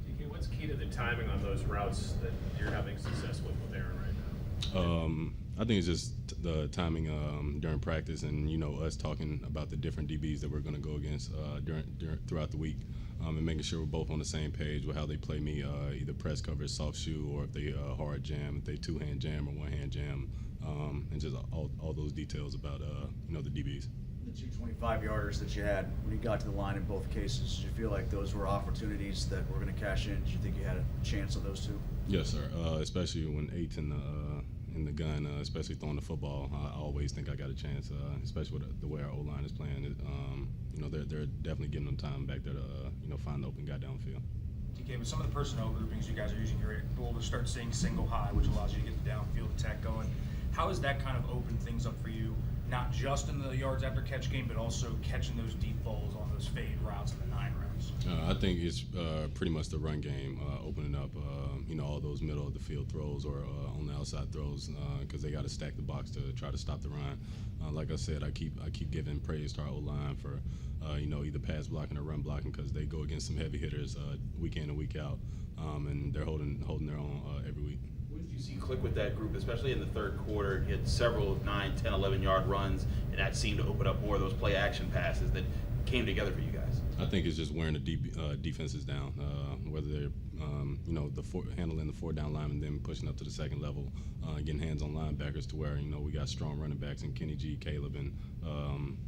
DK, what's key to the timing on those routes that you're having success with Aaron right now? I think it's just the timing during practice, and us talking about the different DBs that we're going to go against throughout the week, and making sure we're both on the same page with how they play me, either press coverage, soft shoe, or if they hard jam, if they two-hand jam or one-hand jam, and just all those details about the DBs. The 225-yarders that you had when you got to the line in both cases, did you feel like those were opportunities that were going to cash in? Did you think you had a chance of those two? Yes, sir. Especially when 8's in the gun, especially throwing the football. I always think I got a chance, especially with the way our O-line is playing. They're definitely giving them time back there to find the open guy downfield. DK, with some of the personnel groupings you guys are using, you're able to start seeing single high, which allows you to get the downfield attack going. How has that kind of opened things up for you, not just in the yards after catch game, but also catching those deep balls on those fade routes and the 9 routes? I think it's pretty much the run game opening up, all those middle of the field throws or on the outside throws, because they got to stack the box to try to stop the run. Like I said, I keep giving praise to our O-line for either pass blocking or run blocking, because they go against some heavy hitters week in and week out, and they're holding their own every week. What did you see click with that group, especially in the third quarter? You had several 9, 10, 11-yard runs, and that seemed to open up more of those play action passes that came together for you guys. I think it's just wearing the defenses down, whether they're handling the 4-down linemen, then pushing up to the second level, getting hands on linebackers to where we got strong running backs in Kenny G, Caleb, and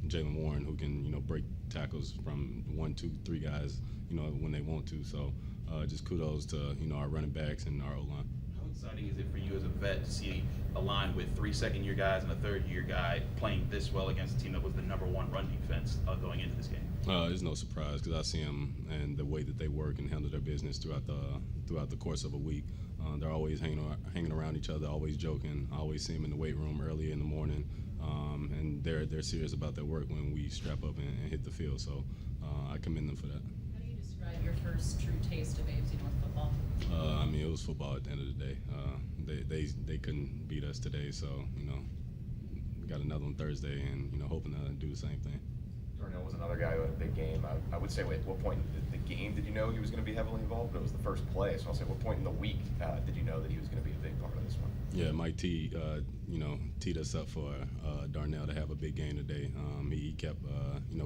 Jalen Warren, who can break tackles from 1, 2, 3 guys when they want to. So just kudos to our running backs and our O-line. How exciting is it for you as a vet to see a line with 3 second-year guys and a third-year guy playing this well against a team that was the #1 run defense going into this game? It's no surprise, because I see them and the way that they work and handle their business throughout the course of a week. They're always hanging around each other, always joking. I always see them in the weight room early in the morning, and they're serious about their work when we strap up and hit the field. So I commend them for that. How do you describe your first true taste of AFC North football? It was football at the end of the day. They couldn't beat us today, so we got another one Thursday, and hoping to do the same thing. Darnell was another guy who had a big game. I would say, at what point in the game did you know he was going to be heavily involved? But it was the first play, so I'll say, what point in the week did you know that he was going to be a big part of this one? Yeah, Mike T, teed us up for Darnell to have a big game today. He kept,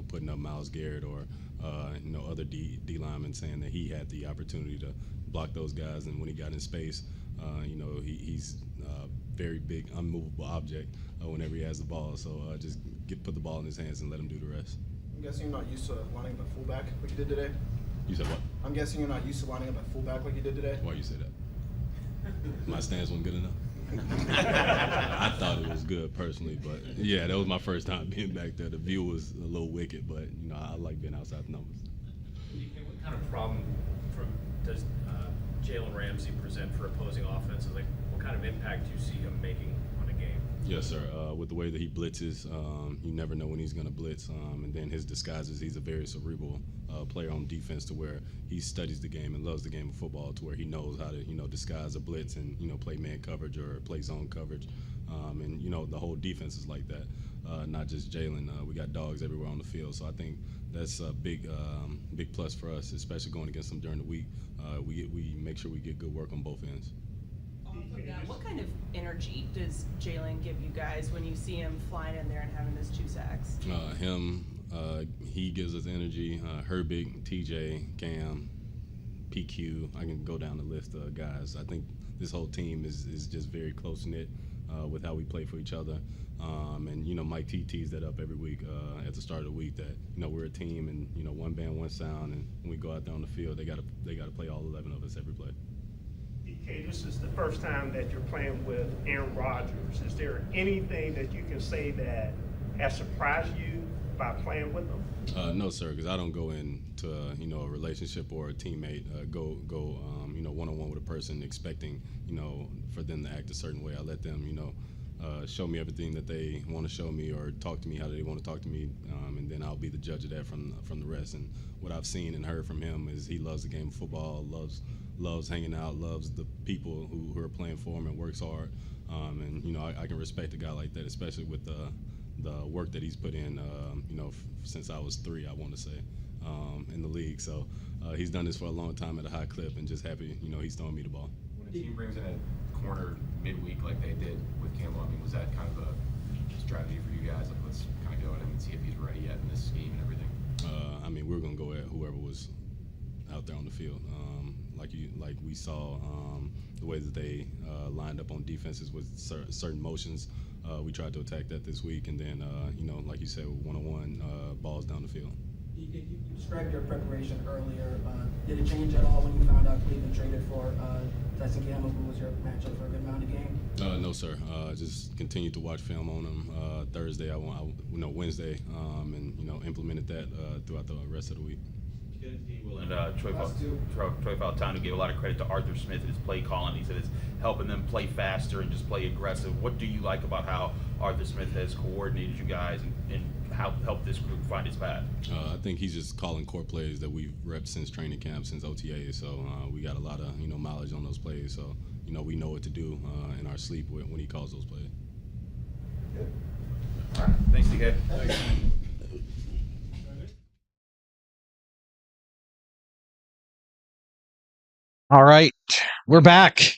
putting up Myles Garrett or, other D linemen, saying that he had the opportunity to block those guys, and when he got in space, he's a very big, unmovable object whenever he has the ball. So just put the ball in his hands and let him do the rest. I'm guessing you're not used to lining up at fullback like you did today? You said what? I'm guessing you're not used to lining up at fullback like you did today? Why you say that? My stance wasn't good enough? I thought it was good personally, but yeah, that was my first time being back there. The view was a little wicked, but I like being outside the numbers. What kind of problem does Jalen Ramsey present for opposing offenses? Like, what kind of impact do you see him making on a game? Yes, sir. With the way that he blitzes, you never know when he's going to blitz. And then his disguises, he's a very cerebral player on defense, to where he studies the game and loves the game of football, to where he knows how to, disguise a blitz and, play man coverage or play zone coverage. And, the whole defense is like that, not just Jalen. We got dogs everywhere on the field. So I think that's a big plus for us, especially going against them during the week. We make sure we get good work on both ends. What kind of energy does Jalen give you guys when you see him flying in there and having those 2 sacks? He gives us energy. Herbig, TJ, Cam, PQ. I can go down the list of guys. I think this whole team is just very close knit with how we play for each other. And Mike T tees that up every week at the start of the week, that we're a team, and one band, one sound, and when we go out there on the field, they got to play all 11 of us every play. DK, this is the first time that you're playing with Aaron Rodgers. Is there anything that you can say that has surprised you by playing with him? No, sir, because I don't go into a relationship or a teammate go one-on-one with a person expecting for them to act a certain way. I let them show me everything that they want to show me, or talk to me how they want to talk to me, and then I'll be the judge of that from the rest. And what I've seen and heard from him is he loves the game of football, loves hanging out, loves the people who are playing for him, and works hard. And I can respect a guy like that, especially with the work that he's put in, since I was 3, I want to say, in the league. So he's done this for a long time at a high clip, and just happy, he's throwing me the ball. When a team brings in a corner midweek like they did with Campbell? I mean, was that kind of a strategy for you guys? Like, let's kind of go at him and see if he's ready yet in this scheme and everything. I mean, we're gonna go at whoever was out there on the field. Like we saw the way that they lined up on defenses with certain motions. We tried to attack that this week, and then like you said, one-on-one balls down the field. You described your preparation earlier. Did it change at all when you found out Cleveland traded for Tyson Campbell, who was your matchup for a good amount of game? No, sir. Just continued to watch film on him. Thursday, Wednesday, and implemented that throughout the rest of the week. And Troy Fautano gave a lot of credit to Arthur Smith and his play calling. He said it's helping them play faster and just play aggressive. What do you like about how Arthur Smith has coordinated you guys and how helped this group find its path? I think he's just calling core plays that we've repped since training camp, since OTA. So we got a lot of mileage on those plays. So we know what to do in our sleep when he calls those plays. Good. All right. Thanks, DK. Thanks. All right, we're back.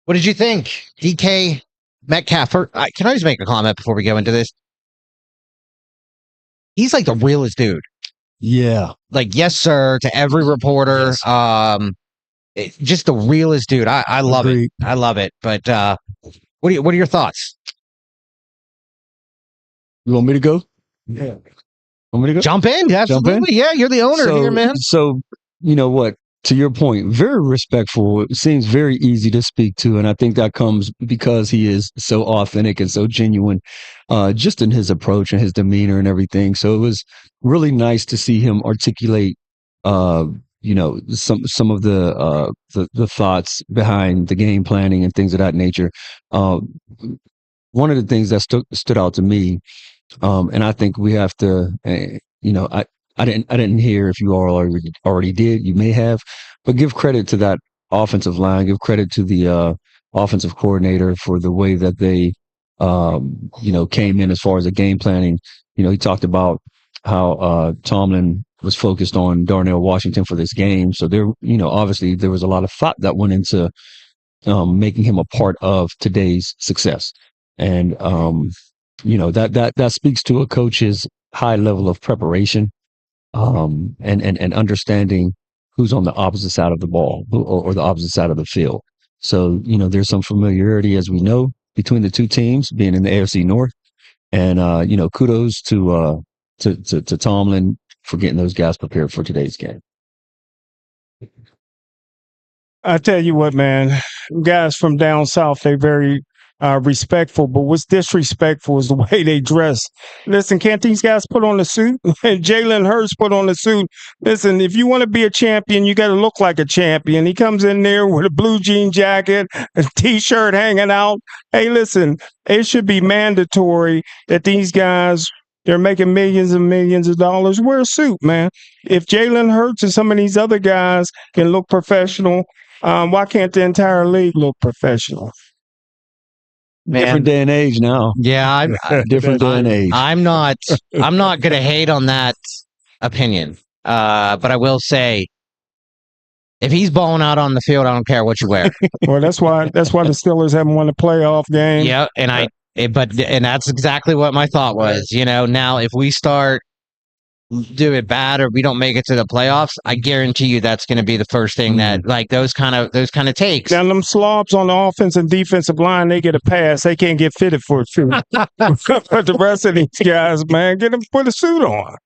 What did you think, DK Metcalf? Can I just make a comment before we go into this? He's like the realest dude. Yeah. Like, yes, sir, to every reporter. Yes. Just the realest dude. I love it. I love it. But what are your thoughts? You want me to go? Yeah. Want me to go? Jump in. Absolutely. Jump in? Yeah, you're the owner here, man. So, you know what? To your point, very respectful. It seems very easy to speak to. And I think that comes because he is so authentic and so genuine, just in his approach and his demeanor and everything. So it was really nice to see him articulate, some of the thoughts behind the game planning and things of that nature. One of the things that stood out to me, and I think we have to, I didn't hear if you all already did. You may have, but give credit to that offensive line. Give credit to the offensive coordinator for the way that they, came in as far as the game planning. He talked about how Tomlin was focused on Darnell Washington for this game. So there, obviously there was a lot of thought that went into making him a part of today's success, and that speaks to a coach's high level of preparation. And understanding who's on the opposite side of the ball or the opposite side of the field. So, there's some familiarity, as we know, between the two teams being in the AFC North. And, kudos to Tomlin for getting those guys prepared for today's game. I tell you what, man, guys from down south, they very respectful, but what's disrespectful is the way they dress. Listen, can't these guys put on a suit? And Jalen Hurts put on a suit. Listen, if you want to be a champion, you got to look like a champion. He comes in there with a blue jean jacket, a T-shirt hanging out. Hey, listen, it should be mandatory that these guys, they're making millions and millions of dollars, wear a suit, man. If Jalen Hurts and some of these other guys can look professional, why can't the entire league look professional? Man. Different day and age now. Yeah, different day and age. I'm not going to hate on that opinion, but I will say, if he's balling out on the field, I don't care what you wear. Well, that's why the Steelers haven't won a playoff game. Yeah, and that's exactly what my thought was. Now if we start do it bad or we don't make it to the playoffs, I guarantee you that's going to be the first thing that like those kind of takes. Now them slobs on the offense and defensive line, they get a pass. They can't get fitted for a suit. But the rest of these guys, man, get them put a suit on.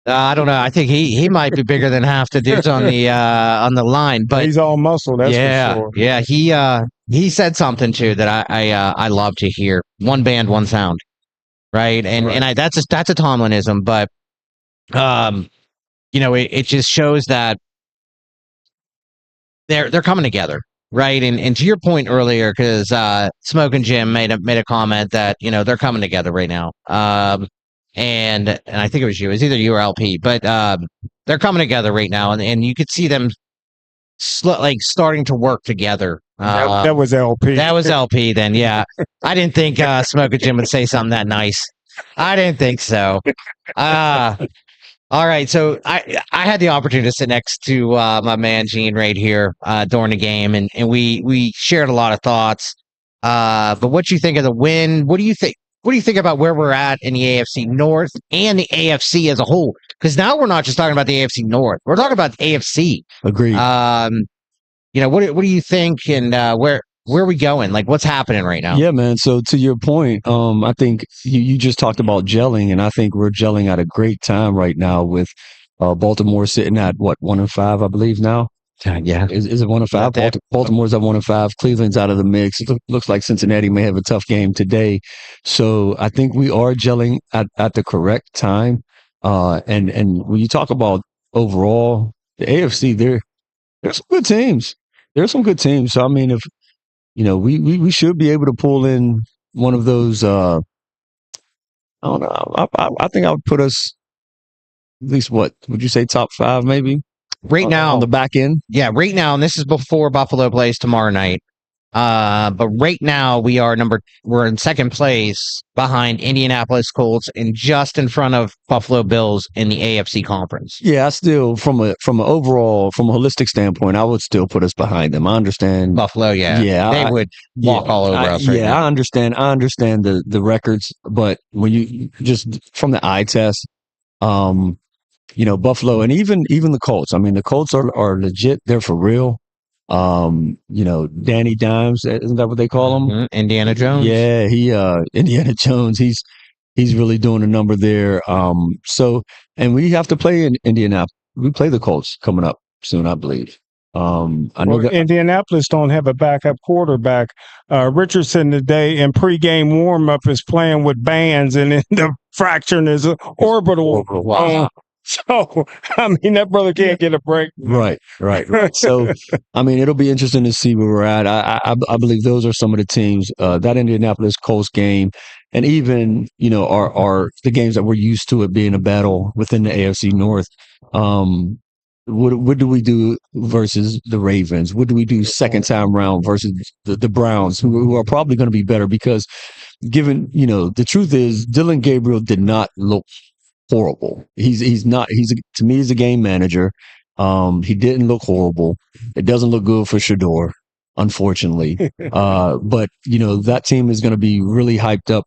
I don't know. I think he might be bigger than half the dudes on the line, but he's all muscle. That's for sure. Yeah. He said something too that I love to hear. One band, one sound, right? And that's a Tomlinism, but it just shows that they're coming together, right? And to your point earlier, because Smokin Jim made a comment that they're coming together right now. And I think it was either you or LP, but they're coming together right now, and you could see them starting to work together. That was LP. That was LP. Then, yeah, I didn't think Smokin Jim would say something that nice. I didn't think so. All right, so I had the opportunity to sit next to my man Gene right here during the game, and we shared a lot of thoughts. But what you think of the win? What do you think? What do you think about where we're at in the AFC North and the AFC as a whole? Because now we're not just talking about the AFC North; we're talking about the AFC. Agreed. What do you think, and where are we going? Like, what's happening right now? Yeah, man. So to your point, I think you just talked about gelling, and I think we're gelling at a great time right now with Baltimore sitting at what 1-5, I believe now. Yeah, is it 1-5? Baltimore's at 1-5. Cleveland's out of the mix. It looks like Cincinnati may have a tough game today. So I think we are gelling at the correct time. And when you talk about overall the AFC, there's some good teams. There's some good teams. So I mean, if we should be able to pull in one of those. I don't know. I think I would put us at least what would you say top 5 maybe right now on the back end. Yeah, right now, and this is before Buffalo plays tomorrow night. But right now we're in second place behind Indianapolis Colts and just in front of Buffalo Bills in the AFC conference. Yeah, I still from a holistic standpoint, I would still put us behind them. I understand Buffalo, yeah, they would walk all over us. Right now. I understand the records, but when you just from the eye test, Buffalo and even the Colts. I mean, the Colts are legit. They're for real. Danny Dimes, isn't that what they call him? Mm-hmm. Indiana Jones. Yeah, Indiana Jones. He's really doing a number there. And we have to play in Indianapolis. We play the Colts coming up soon, I believe. I know that Indianapolis don't have a backup quarterback. Richardson today in pregame warmup is playing with bands and in the fracturing his orbital. Wow. So, I mean, that brother can't get a break. Right. So, I mean, it'll be interesting to see where we're at. I believe those are some of the teams, that Indianapolis Colts game, and even, are the games that we're used to it being a battle within the AFC North. What do we do versus the Ravens? What do we do second time round versus the Browns, who are probably going to be better because given, the truth is Dylan Gabriel did not look horrible. To me, he's a game manager. He didn't look horrible. It doesn't look good for Shador, unfortunately. But that team is going to be really hyped up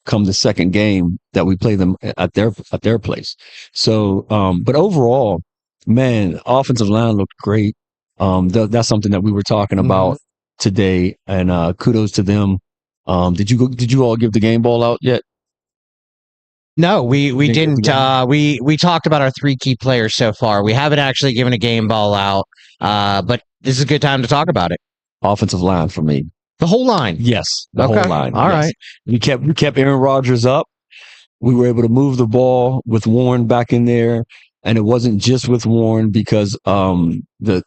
come the second game that we play them at their place. So, but overall, man, offensive line looked great. That's something that we were talking about today, and kudos to them. Did you all give the game ball out yet? No, we didn't. We talked about our 3 key players so far. We haven't actually given a game ball out, but this is a good time to talk about it. Offensive line for me. The whole line. Yes, the whole line. All right. We kept Aaron Rodgers up. We were able to move the ball with Warren back in there, and it wasn't just with Warren because the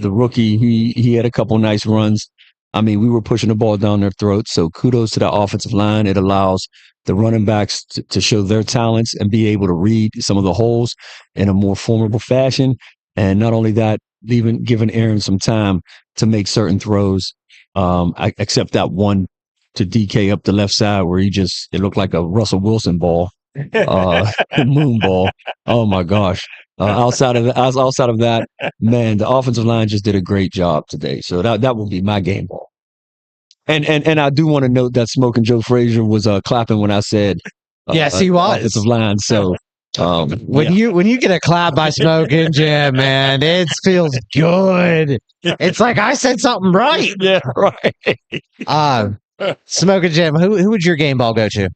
rookie he had a couple nice runs. I mean, we were pushing the ball down their throats. So kudos to the offensive line. It allows the running backs to show their talents and be able to read some of the holes in a more formidable fashion. And not only that, giving Aaron some time to make certain throws, except that one to DK up the left side where it looked like a Russell Wilson ball, moon ball. Oh my gosh. Outside of that, man, the offensive line just did a great job today. So that will be my game ball. And I do want to note that Smokin Jim Frazier was clapping when I said yes, he was offensive line. So when you get a clap by Smokin Jim, man, it feels good. It's like I said something right. Yeah, right. Smokin Jim, who would your game ball go to?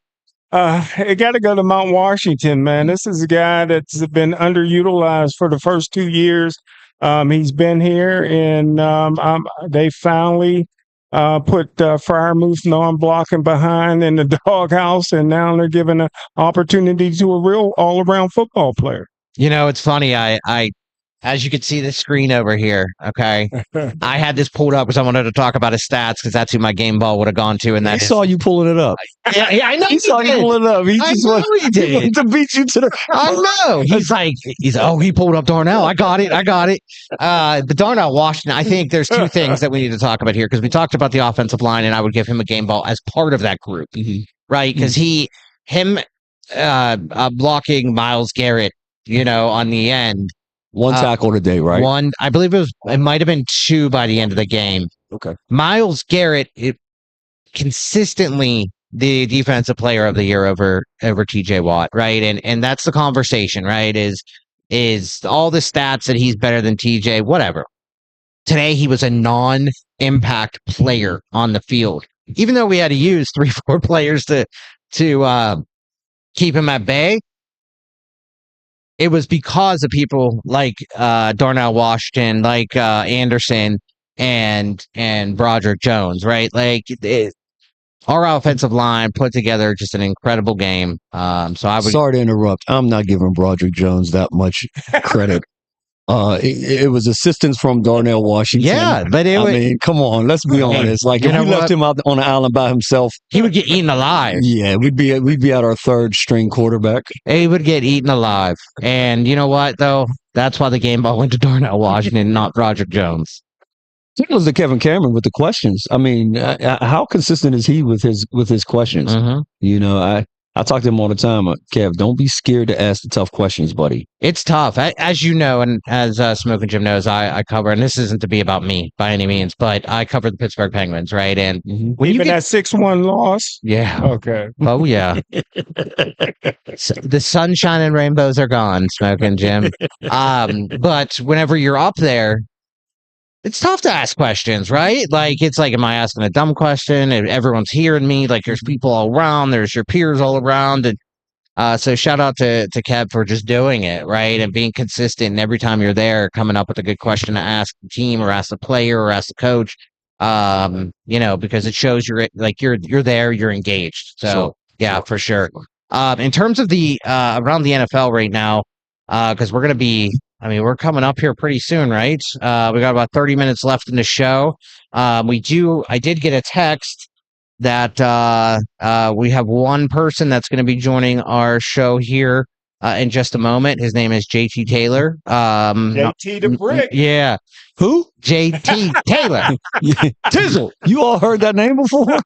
It got to go to Mount Washington, man. This is a guy that's been underutilized for the first 2 years. He's been here, and they finally put Freiermuth non-blocking behind in the doghouse, and now they're giving an opportunity to a real all-around football player. It's funny. I as you can see the screen over here, okay, I had this pulled up because I wanted to talk about his stats because that's who my game ball would have gone to. And that saw you pulling it up. Yeah, I know he saw you pulling it up. He just wanted to beat you to the. I know. He pulled up Darnell. I got it. The Darnell Washington. I think there's 2 things that we need to talk about here because we talked about the offensive line, and I would give him a game ball as part of that group, right? Because him blocking Myles Garrett, on the end. One tackle today, right? One, I believe it might have been 2 by the end of the game. Okay. Myles Garrett, consistently the defensive player of the year over TJ Watt, right? And that's the conversation, right? Is all the stats that he's better than TJ, whatever. Today he was a non-impact player on the field. Even though we had to use 3-4 players to keep him at bay, it was because of people like Darnell Washington, like Anderson, and Broderick Jones, right? Like our offensive line put together just an incredible game. So I would. Sorry to interrupt. I'm not giving Broderick Jones that much credit. It was assistance from Darnell Washington. Yeah, but I mean, come on, let's be honest. Like, if we left him out on the island by himself, he would get eaten alive. Yeah, we'd be at our third string quarterback. He would get eaten alive. And you know what, though? That's why the game ball went to Darnell Washington, not Broderick Jones. It was to Kevin Cameron with the questions. I mean, how consistent is he with his questions? Mm-hmm. You know, I talk to him all the time. Kev, don't be scared to ask the tough questions, buddy. It's tough. As you know, and as Smokin Jim knows, I cover, and this isn't to be about me by any means, but I cover the Pittsburgh Penguins, right? And when even that 6-1 loss? Yeah. Okay. Oh, yeah. The sunshine and rainbows are gone, Smokin Jim. But whenever you're up there, it's tough to ask questions, right? Like, it's like, am I asking a dumb question? And everyone's hearing me. Like, there's people all around. There's your peers all around. And so shout out to Kev for just doing it, right? And being consistent. And every time you're there, coming up with a good question to ask the team or ask the player or ask the coach, you know, because it shows you're there, you're engaged. So, yeah, for sure. In terms of the around the NFL right now, because we're going to be, I mean, we're coming up here pretty soon, right? We got about 30 minutes left in the show. I did get a text that we have one person that's going to be joining our show here in just a moment. His name is JT Taylor. JT the Brick. Yeah. Who? JT Taylor. Tizzle. You all heard that name before?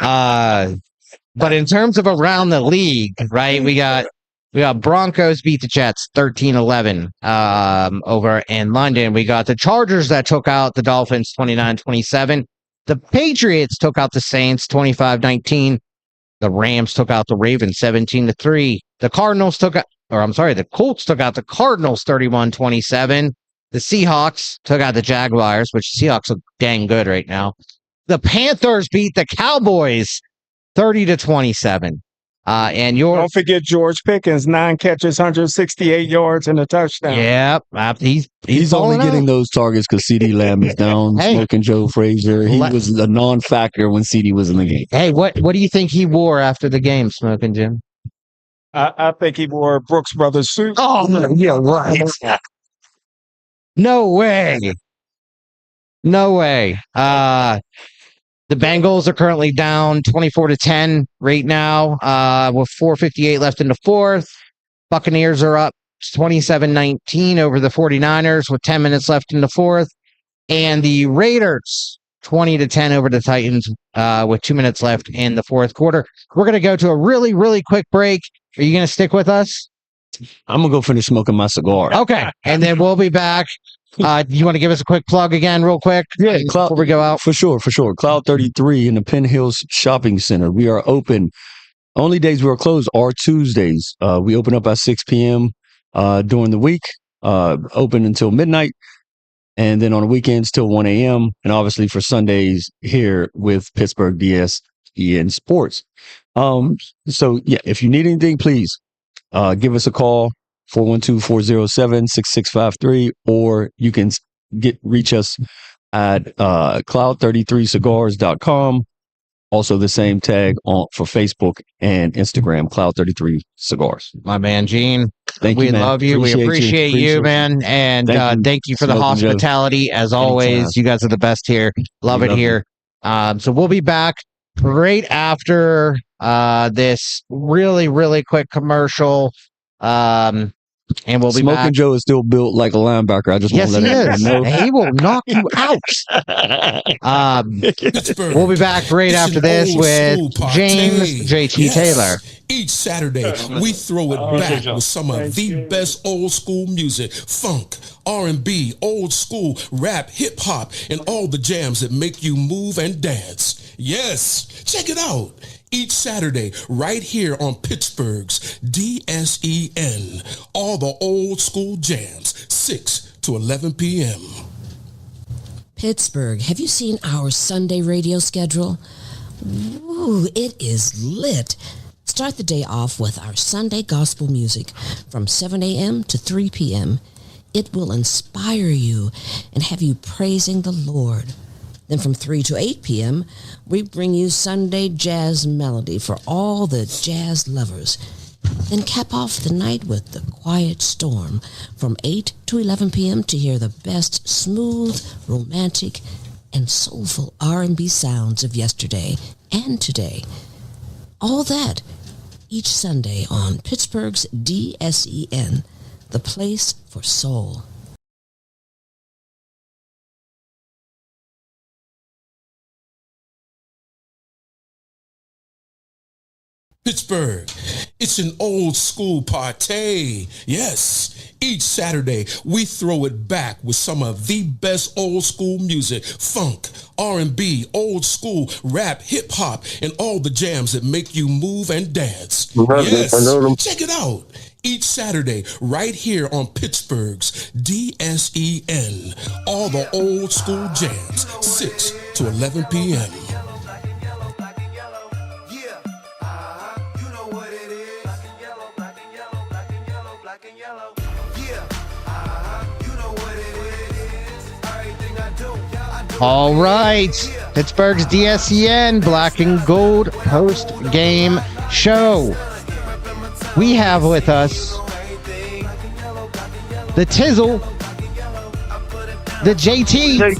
But in terms of around the league, right, we got Broncos beat the Jets 13-11 over in London. We got the Chargers that took out the Dolphins 29-27. The Patriots took out the Saints 25-19. The Rams took out the Ravens 17-3. The Colts took out the Cardinals 31-27. The Seahawks took out the Jaguars, which the Seahawks look dang good right now. The Panthers beat the Cowboys 30-27. And don't forget George Pickens, 9 catches, 168 yards, and a touchdown. Yeah, he's only getting those targets because CeeDee Lamb is down. Smokin Joe Frazier, he was a non-factor when CeeDee was in the game. Hey, what do you think he wore after the game, Smokin Jim? I think he wore a Brooks Brothers suit. Oh, yeah, right. No way. The Bengals are currently down 24-10 right now, with 4:58 left in the fourth. Buccaneers are up 27-19 over the 49ers with 10 minutes left in the fourth. And the Raiders 20-10 over the Titans with 2 minutes left in the fourth quarter. We're going to go to a really, really quick break. Are you going to stick with us? I'm going to go finish smoking my cigar. Okay. And then we'll be back. You want to give us a quick plug again real quick? Yeah, before we go out? For sure. Cloud 33 in the Penn Hills Shopping Center. We are open. Only days we are closed are Tuesdays. We open up at 6 p.m. During the week, open until midnight, and then on the weekends till 1 a.m. And obviously for Sundays here with Pittsburgh DSEN Sports. So yeah, if you need anything, please give us a call. 412-407-6653, or you can reach us at cloud33cigars.com. Also the same tag for Facebook and Instagram, Cloud33 Cigars. My man, Gene. We love you. We appreciate you, man. And thank you for the hospitality. As always, you guys are the best here. Love it here. So we'll be back right after this really, really quick commercial. And we'll be Smokin back. Joe is still built like a linebacker. I just want to let him know. He will knock you out. We'll be back right after this with James JT Taylor. Each Saturday, we throw it back with some of the best old school music, funk, R&B, old school, rap, hip hop, and all the jams that make you move and dance. Yes, check it out. Each Saturday, right here on Pittsburgh's DSEN. All the old school jams, 6 to 11 p.m. Pittsburgh, have you seen our Sunday radio schedule? Ooh, it is lit. Start the day off with our Sunday gospel music from 7 a.m. to 3 p.m. It will inspire you and have you praising the Lord. Then from 3 to 8 p.m., we bring you Sunday jazz melody for all the jazz lovers. Then cap off the night with the Quiet Storm from 8 to 11 p.m. to hear the best smooth, romantic, and soulful R&B sounds of yesterday and today. All that each Sunday on Pittsburgh's DSEN, the place for soul. Pittsburgh, it's an old school party. Yes, each Saturday we throw it back with some of the best old school music, funk, R&B, old school, rap, hip hop, and all the jams that make you move and dance. Yes, check it out. Each Saturday right here on Pittsburgh's DSEN. All the old school jams, 6 to 11 p.m. All right. Pittsburgh's DSEN Black and Gold post-game show. We have with us the Tizzle, the JT. Hey,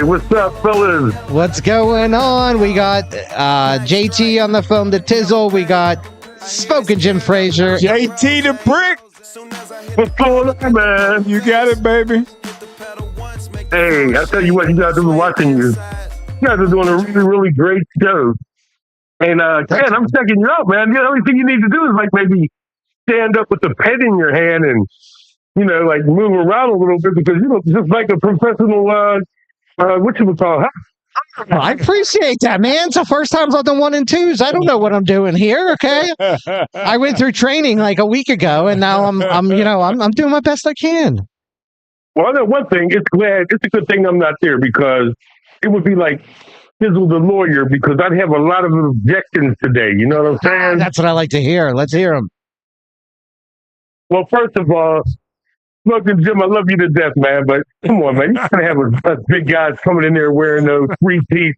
what's up, fellas? What's going on? We got JT on the phone, the Tizzle. We got Smokin Jim Frazier. JT the Brick. What's going on, man? You got it, baby. Hey, I tell you what, you guys have been watching you. You guys are doing a really, really great show. And, man, I'm checking you out, man. The only thing you need to do is, like, maybe stand up with the pen in your hand and, you know, like, move around a little bit because you look just like a professional, whatchamacallit. I appreciate that, man. It's the first time I've done 1 and 2s. I don't know what I'm doing here. Okay, I went through training like a week ago, and now I'm doing my best I can. Well, I know one thing. It's a good thing I'm not there because it would be like Fizzle the lawyer because I'd have a lot of objections today. You know what I'm saying? That's what I like to hear. Let's hear them. Well, first of all, Smokin Jim, I love you to death, man. But come on, man, you gotta have a big guys coming in there wearing those 3-piece,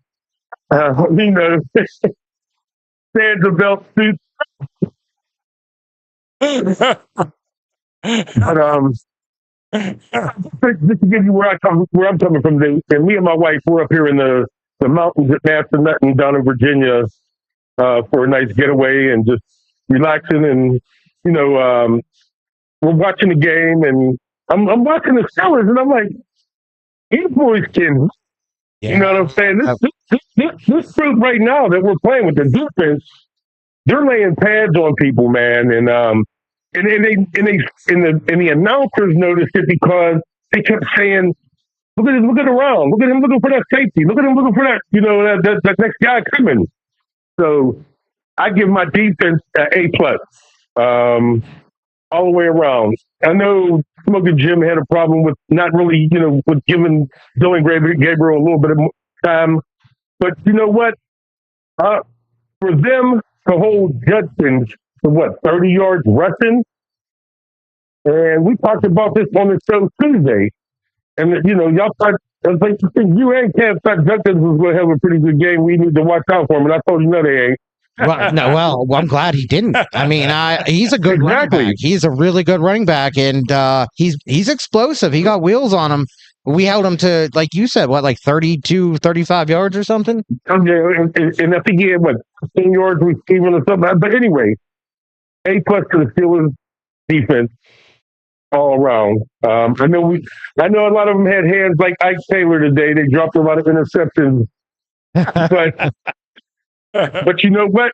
Sandra belt suits. But just to give you where I'm coming from, and me and my wife, we're up here in the mountains at Massanutten down in Virginia for a nice getaway and just relaxing. And we're watching the game, and I'm watching the Steelers, and I'm like, these boys can. Yeah. You know what I'm saying? This group right now that we're playing with the defense, they're laying pads on people, man, and the announcers noticed it because they kept saying, "Look at him looking around. Look at him looking for that safety. Look at him looking for that, that next guy coming." So I give my defense an A+, all the way around. I know Smokin Jim had a problem with not really, with giving Dylan Gabriel a little bit of time, but you know what? For them to hold Judkins to 30 yards rushing. And we talked about this on the show Tuesday. And, y'all thought, I was like, you and Cam thought Judkins was going to have a pretty good game. We need to watch out for him. And I told you, no, they ain't. Well, I'm glad he didn't. I mean, he's a good running back. He's a really good running back. And he's explosive. He got wheels on him. We held him to, like you said, 32, 35 yards or something? Yeah, and I think he had, 10 yards receiving or something. But anyway, A+ to the Steelers defense all around. I know a lot of them had hands like Ike Taylor today. They dropped a lot of interceptions. But you know what?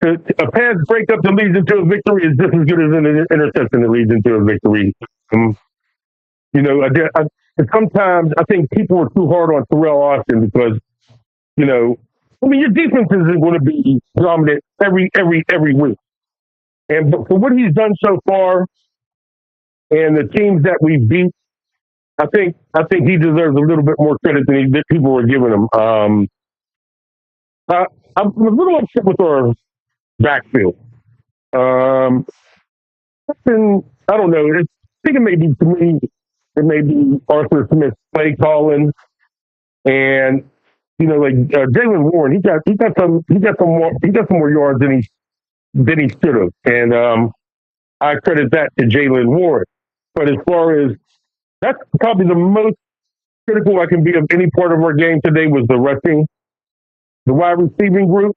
A pass breakup that leads into a victory is just as good as an interception that leads into a victory. Sometimes I think people were too hard on Terrell Austin because You know, I mean, your defense isn't going to be dominant every week. And for what he's done so far, and the teams that we beat, I think he deserves a little bit more credit than people were giving him. I'm a little upset with our backfield. I don't know. I think it may be, to me, it may be Arthur Smith's play calling, and like Jalen Warren. He got some more yards than he should have, and I credit that to Jalen Warren. But as far as that's probably the most critical I can be of any part of our game today was the wide receiving group.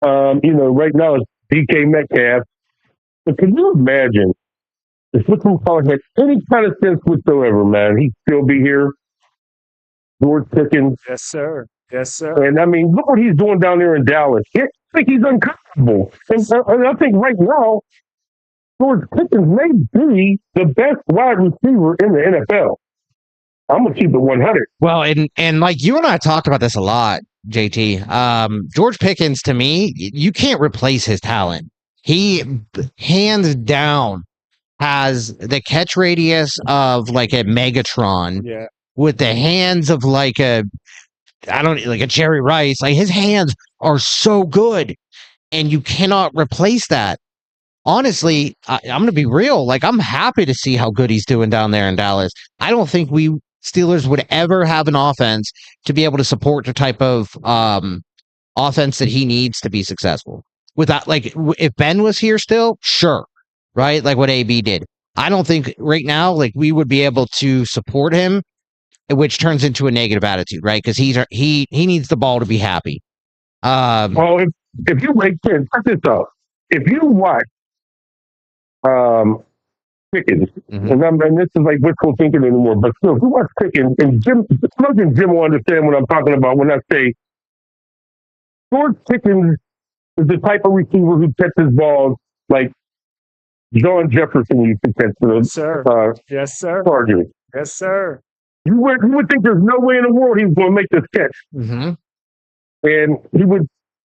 Right now it's DK Metcalf. But can you imagine if Football College had any kind of sense whatsoever, man, he'd still be here? George Pickens. Yes, sir. Yes, sir. And I mean, look what he's doing down there in Dallas. I think he's uncomfortable. And I think right now, George Pickens may be the best wide receiver in the NFL. I'm gonna keep it 100. Well, and like you and I talked about this a lot, JT. George Pickens, to me, you can't replace his talent. He hands down has the catch radius of like a Megatron, with the hands of like a Jerry Rice. Like his hands are so good, and you cannot replace that. Honestly, I'm going to be real. Like, I'm happy to see how good he's doing down there in Dallas. I don't think we Steelers would ever have an offense to be able to support the type of offense that he needs to be successful. Without, like, if Ben was here still, sure, right? Like what AB did. I don't think right now, like, we would be able to support him, which turns into a negative attitude, right? Because he needs the ball to be happy. Well, if you wait, check this out. If you watch Pickens, and this is like wishful thinking anymore, but still, if you watch Pickens, and Jim will understand what I'm talking about when I say George Pickens is the type of receiver who catches balls like John Jefferson used to catch the yes, sir. Chargers. Yes, sir. You would think there's no way in the world he was going to make this catch. Mm-hmm. And he would.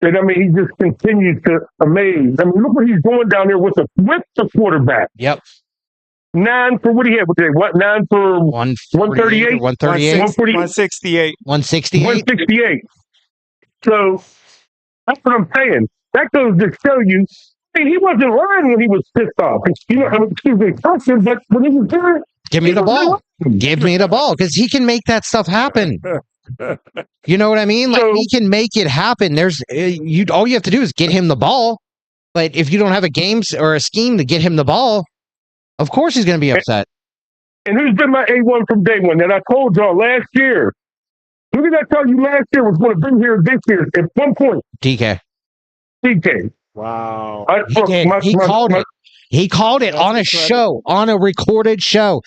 And I mean, he just continues to amaze. I mean, look what he's doing down there with the quarterback. Yep. 9 for what he had today. What 9 for 138? 138. 168. 168. 168. So that's what I'm saying. That goes to show you. I mean, he wasn't lying when he was pissed off. Excuse me, but when he was there, give me the ball. Give me the ball, because he can make that stuff happen. You know what I mean? Like, he can make it happen. There's all you have to do is get him the ball. But if you don't have a game or a scheme to get him the ball, of course he's going to be upset. And who's been my A1 from day one that I told y'all last year? Who did I tell you last year was going to be here this year at one point? DK. Wow. He called it. He called it on a show, on a recorded show.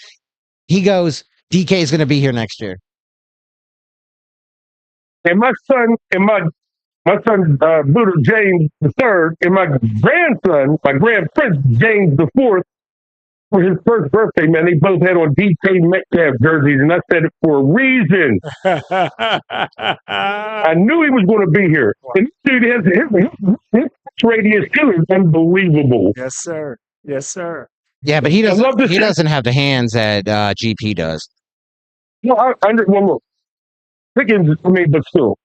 He goes, DK is going to be here next year. And my son, Buddha James III, and my grandson, my grandprince James IV, for his first birthday, man, they both had on DK Metcalf jerseys, and I said it for a reason. I knew he was going to be here. And his radius too is unbelievable. Yes, sir. Yes, sir. Yeah, but he doesn't have the hands that GP does. No, look. Pickens, I mean, but still,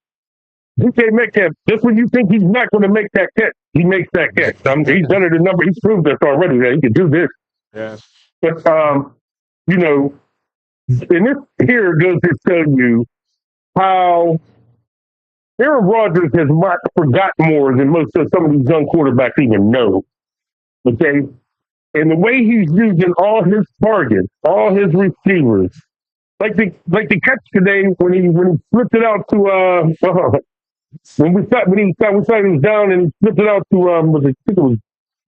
DK Metcalf, just when you think he's not going to make that catch, he makes that catch. He's done it a number. He's proved us already that he can do this. Yeah. But and this here goes to show you how Aaron Rodgers has forgotten more than most of some of these young quarterbacks even know. Okay, and the way he's using all his targets, all his receivers. Like the catch today when he flipped it out to when we thought he was down and he flipped it out to I think it was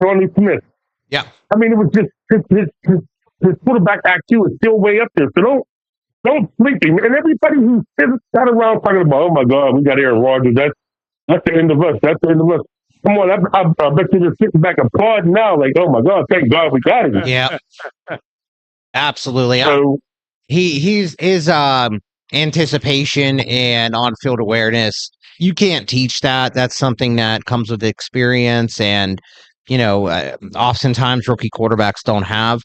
Ronnie Smith. Yeah. I mean, it was just his quarterback IQ is still way up there. So don't sleep him. And everybody who sat around talking about, oh my God, we got Aaron Rodgers. That's the end of us. That's the end of us. Come on, I bet you're just sitting back applauding now, like, oh my God, thank God we got him. Yeah. Absolutely. So, his anticipation and on-field awareness you can't teach that. That's something that comes with experience, and oftentimes rookie quarterbacks don't have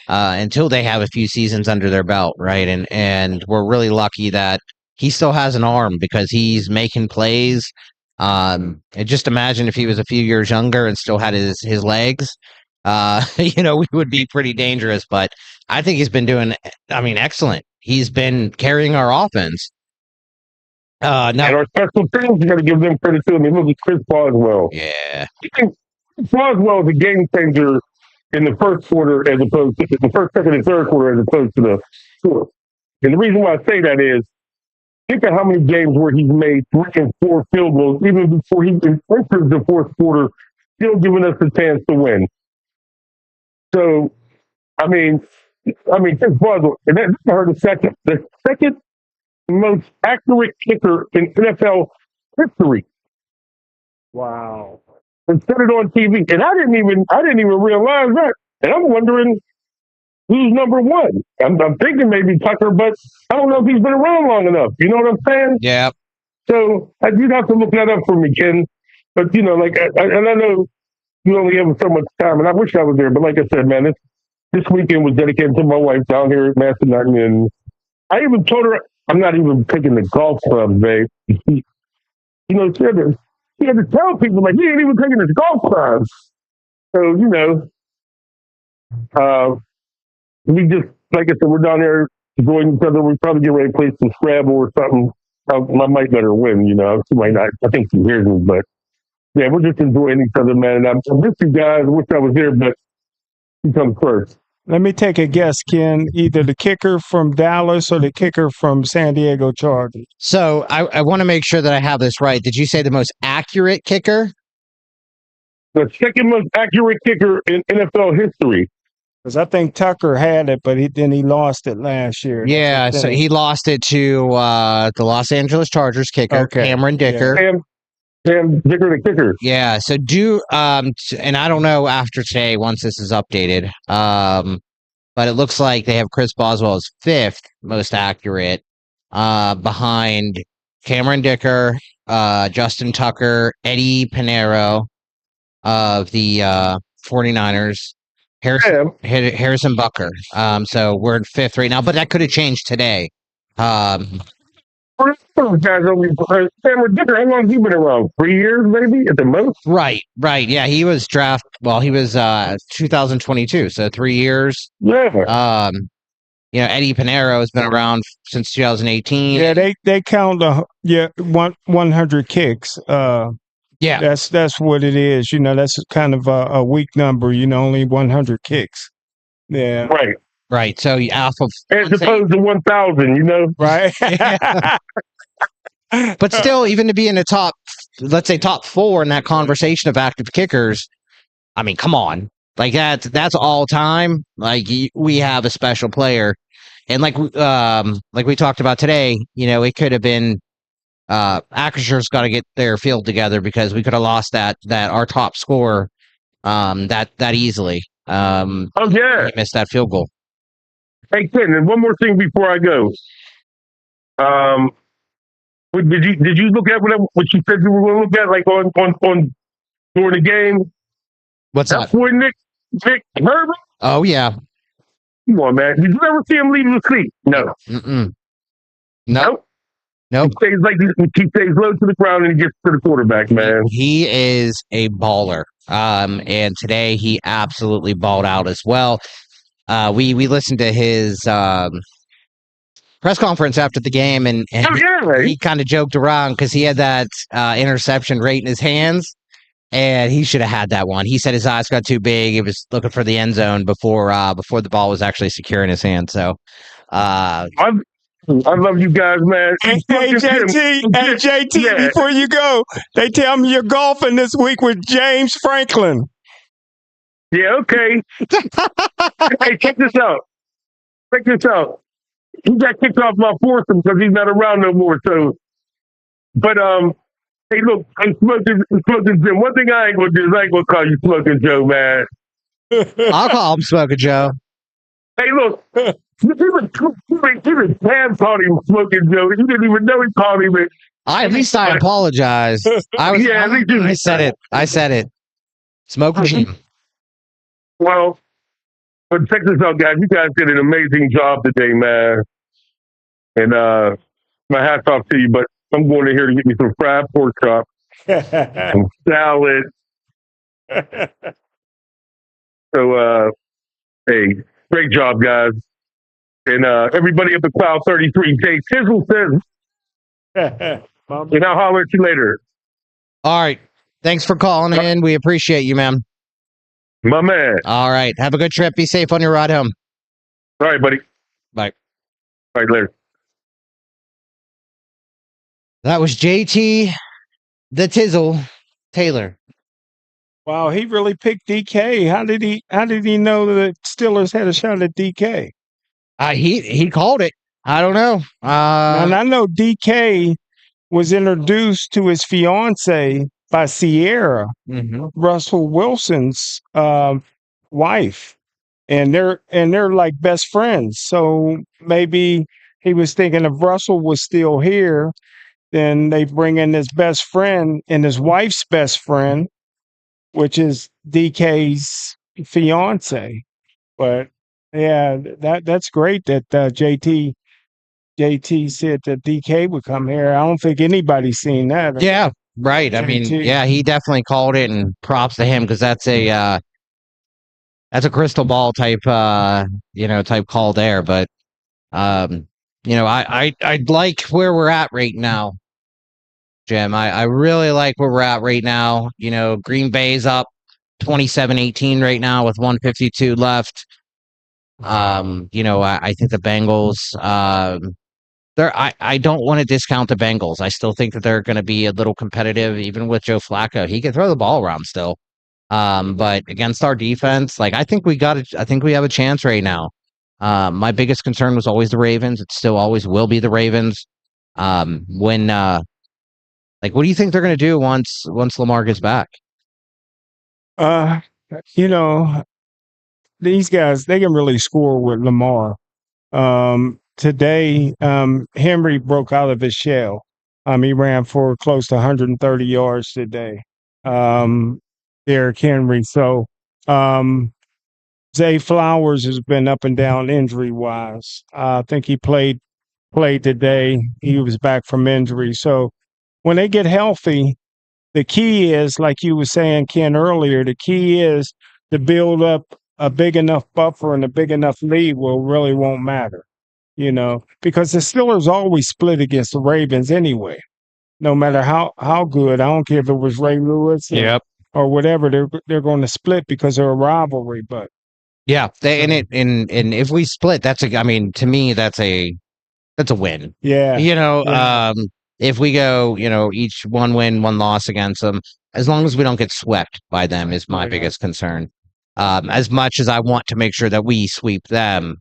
until they have a few seasons under their belt, right? And we're really lucky that he still has an arm because he's making plays. And just imagine if he was a few years younger and still had his legs. We would be pretty dangerous. But I think he's been doing, excellent. He's been carrying our offense. Now, and our special teams, you got to give them credit too. I mean, look at Chris Boswell. Yeah. Boswell is a game changer in the first quarter as opposed to the first, second, and third quarter as opposed to the fourth. And the reason why I say that is, think of how many games where he's made 3 and 4 field goals even before he enters the fourth quarter, still giving us a chance to win. So, I mean, Chris Boswell, and then I heard the second most accurate kicker in NFL history. Wow. And said it on TV, and I didn't even realize that. And I'm wondering who's number one. I'm thinking maybe Tucker, but I don't know if he's been around long enough. You know what I'm saying? Yeah. So you'd have to look that up for me, Ken. But and I know you only have so much time, and I wish I was there. But like I said, man, this weekend was dedicated to my wife down here at Massanutten, and I even told her I'm not even picking the golf clubs, babe. She had to tell people, like, he ain't even taking his golf clubs. So, we just, like I said, we're down there enjoying each other. We probably get ready to play some Scrabble or something. I might let her win, She might not. I think she hears me, but yeah, we're just enjoying each other, man. And I miss you guys. I wish I was there, but she comes first. Let me take a guess, Ken. Either the kicker from Dallas or the kicker from San Diego Chargers. So I want to make sure that I have this right. Did you say the most accurate kicker? The second most accurate kicker in NFL history. Because I think Tucker had it, but then he lost it last year. Yeah, so he lost it to the Los Angeles Chargers kicker, Cameron Dicker. Yeah. Cam Dicker the kicker. Yeah, so and I don't know after today once this is updated, but it looks like they have Chris Boswell as 5th most accurate, behind Cameron Dicker, Justin Tucker, Eddie Pinheiro of the 49ers, Harrison Bucker. So we're in 5th right now, but that could have changed today. Cameron Dicker, how long has he been around? 3 years, maybe, at the most? Right. Yeah, he was he was 2022, so 3 years. Yeah. Eddie Pinheiro has been around since 2018. Yeah, they count 100 kicks. Yeah. That's what it is. That's kind of a weak number, only 100 kicks. Yeah. Right. So off of as opposed to 1,000, Right. But still, even to be in the top, let's say top 4 in that conversation of active kickers, I mean, come on. Like that's all time. Like we have a special player. And like we talked about today, it could have been Acrisher's got to get their field together because we could have lost that our top scorer that easily. Oh yeah. He missed that field goal. Hey, Ken, and one more thing before I go. Did you look at what you said you were going to look at, like on during the game? What's that? For Nick Herbert? Oh yeah. Come on, man. Did you ever see him leave the seat? No. Mm-mm. Nope. Nope. He stays low to the ground and he gets to the quarterback, man. He is a baller. And today he absolutely balled out as well. We listened to his press conference after the game, and he kind of joked around because he had that interception right in his hands, and he should have had that one. He said his eyes got too big. He was looking for the end zone before the ball was actually secure in his hand. So, I love you guys, man. Hey, JT, before you go, they tell me you're golfing this week with James Franklin. Yeah, okay. Hey, check this out. He got kicked off my foursome because he's not around no more. So, but hey, look, I'm Smokin Jim. One thing I ain't gonna do is I ain't gonna call you Smokin Joe, man. I'll call him Smokin Joe. Hey, look, even Pam called him Smokin Joe. You didn't even know he called him it. At least I apologize. I said it. I said it. Smokin Jim. Well, but check this out, guys. You guys did an amazing job today, man. And my hat's off to you. But I'm going to here to get me some fried pork chops, some salad. So, hey, great job, guys. And everybody up at Cloud 33, Jay Tizzle says, and I'll holler at you later. All right. Thanks for calling in. We appreciate you, man. My man. All right. Have a good trip. Be safe on your ride home. All right, buddy. Bye. All right, later. That was JT the Tizzle Taylor. Wow, he really picked DK. How did he know that Steelers had a shot at DK? He called it. I don't know. And I know DK was introduced to his fiance by Sierra, Russell Wilson's wife, and they're like best friends. So maybe he was thinking if Russell was still here, then they bring in his best friend and his wife's best friend, which is DK's fiance. But yeah, that's great that JT said that DK would come here. I don't think anybody's seen that. Yeah, right. I mean, yeah, he definitely called it, and props to him because that's a crystal ball type type call there. But I'd like where we're at right now, Jim. I really like where we're at right now. You know, Green Bay's up 27-18 right now with 152 left. I think the Bengals, I don't want to discount the Bengals. I still think that they're going to be a little competitive, even with Joe Flacco. He can throw the ball around still. But against our defense, I think we have a chance right now. My biggest concern was always the Ravens. It still always will be the Ravens. What do you think they're going to do once Lamar gets back? These guys, they can really score with Lamar. Today, Henry broke out of his shell. He ran for close to 130 yards today. Derrick Henry. So, Zay Flowers has been up and down injury wise. I think he played today. He was back from injury. So when they get healthy, the key is, like you were saying, Ken, earlier, the key is to build up a big enough buffer and a big enough lead where it really won't matter, because the Steelers always split against the Ravens anyway, no matter how good. I don't care if it was Ray Lewis or whatever, they're going to split because they're a rivalry. But yeah, and if we split, to me, that's a win. Yeah. If we go, each one win, one loss against them, as long as we don't get swept by them is my biggest concern. As much as I want to make sure that we sweep them,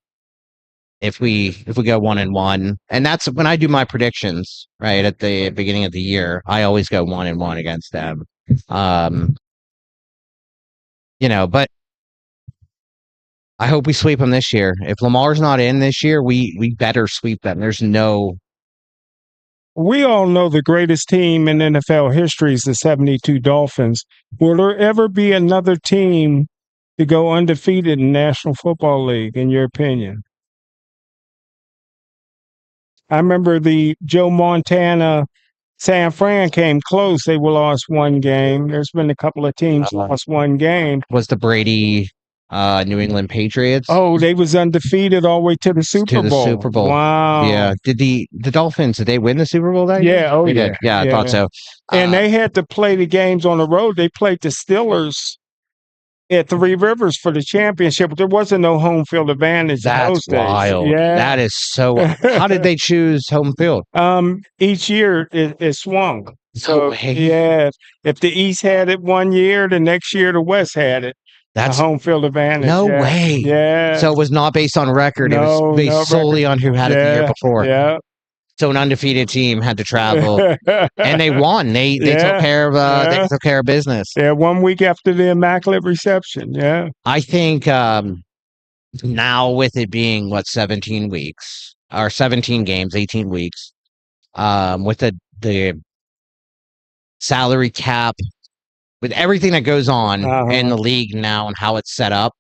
if we go 1-1, and that's when I do my predictions, right at the beginning of the year, I always go 1-1 against them. But I hope we sweep them this year. If Lamar's not in this year, we better sweep them. We all know the greatest team in NFL history is the 72 Dolphins. Will there ever be another team to go undefeated in the National Football League, in your opinion? I remember the Joe Montana San Fran came close. They lost one game. There's been a couple of teams lost one game. Was the Brady New England Patriots? Oh, they was undefeated all the way to the Super Bowl. Wow. Yeah. Did the Dolphins, did they win the Super Bowl that year? Yeah. Oh, they yeah. Did. Yeah, I thought so. And they had to play the games on the road. They played the Steelers at Three Rivers for the championship, but there wasn't no home field advantage. That's in those wild. days. Yeah. That is so. How did they choose home field? Each year it swung. So yeah, if the East had it one year, the next year the West had it. That's a home field advantage. No way. Yeah. So it was not based on record. It was based solely on who had it the year before. Yeah. So an undefeated team had to travel, and they won. They took care of they took care of business. Yeah, 1 week after the Immaculate Reception. Yeah, I think now with it being 17 weeks or 17 games, 18 weeks, with the the salary cap, with everything that goes on in the league now and how it's set up,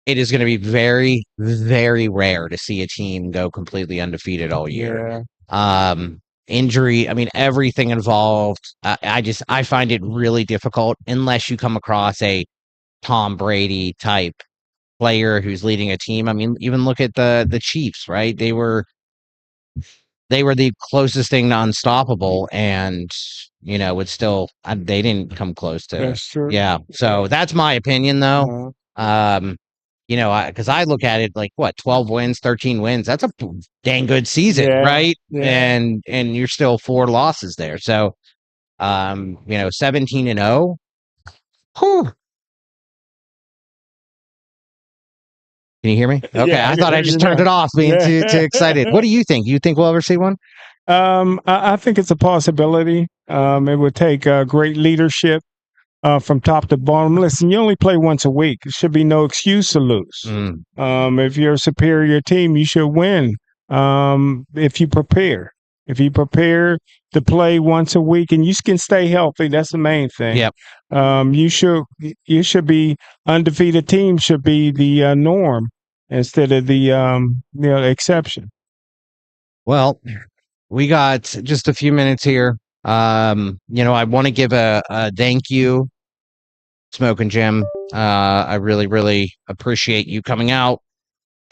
it is going to be very, very rare to see a team go completely undefeated all year. Injury, I mean, everything involved. I find it really difficult unless you come across a Tom Brady type player who's leading a team. I mean, even look at the Chiefs, right? They were the closest thing to unstoppable, and it's still they didn't come close to. That's true. Yeah, so that's my opinion, though. Because I look at it like 12 wins, 13 wins. That's a dang good season, right? Yeah. And you're still 4 losses there. So, 17-0. Whew. Can you hear me? Okay, Yeah, I thought I just turned it off, being too excited. What do you think? You think we'll ever see one? I think it's a possibility. It would take great leadership from top to bottom. Listen, you only play once a week. There should be no excuse to lose. If you're a superior team, you should win. If you prepare to play once a week and you can stay healthy, that's the main thing. Yep. You should be undefeated. Team should be the norm instead of the exception. Well, we got just a few minutes here. I want to give a thank you, Smokin Jim. I really, really appreciate you coming out,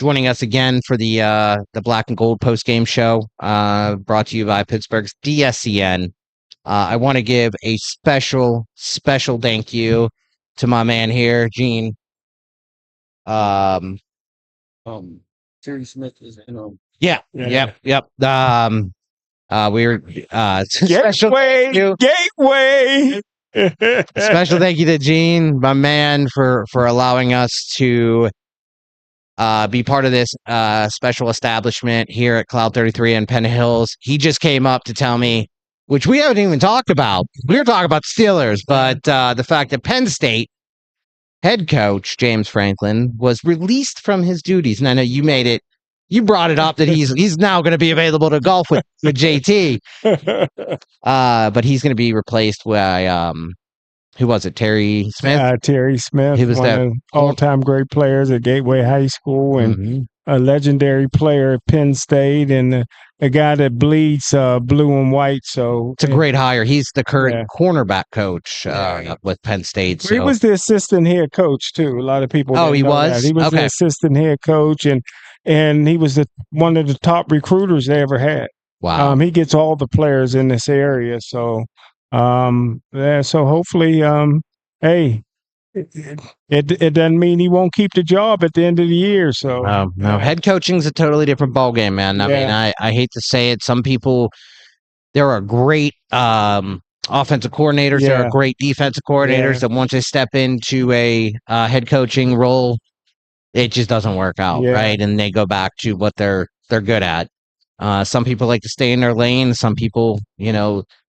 joining us again for the Black and Gold post game show, brought to you by Pittsburgh's DSCN. I want to give a special thank you to my man here, Gene. Terry Smith is in. Yep. We're Gateway. Special thank you to Gene, my man, for allowing us to be part of this special establishment here at Cloud 33 in Penn Hills. He just came up to tell me, which we haven't even talked about. We were talking about the Steelers, but the fact that Penn State head coach James Franklin was released from his duties, and I know you brought it up that he's now going to be available to golf with JT, but he's going to be replaced by who was it? Terry Smith. Terry Smith. He was one of the all-time great players at Gateway High School and a legendary player at Penn State, and a guy that bleeds blue and white. So it's a great hire. He's the current cornerback coach with Penn State. So. He was the assistant head coach too. A lot of people. Oh, he was. He was the assistant head coach, and he was one of the top recruiters they ever had. Wow. He gets all the players in this area. So, so hopefully, hey, it doesn't mean he won't keep the job at the end of the year. So, no, head coaching's a totally different ballgame, man. I mean, I hate to say it. Some people, there are great offensive coordinators. There are great defensive coordinators that once they step into a head coaching role, it just doesn't work out, right? And they go back to what they're good at. Some people like to stay in their lane. Some people,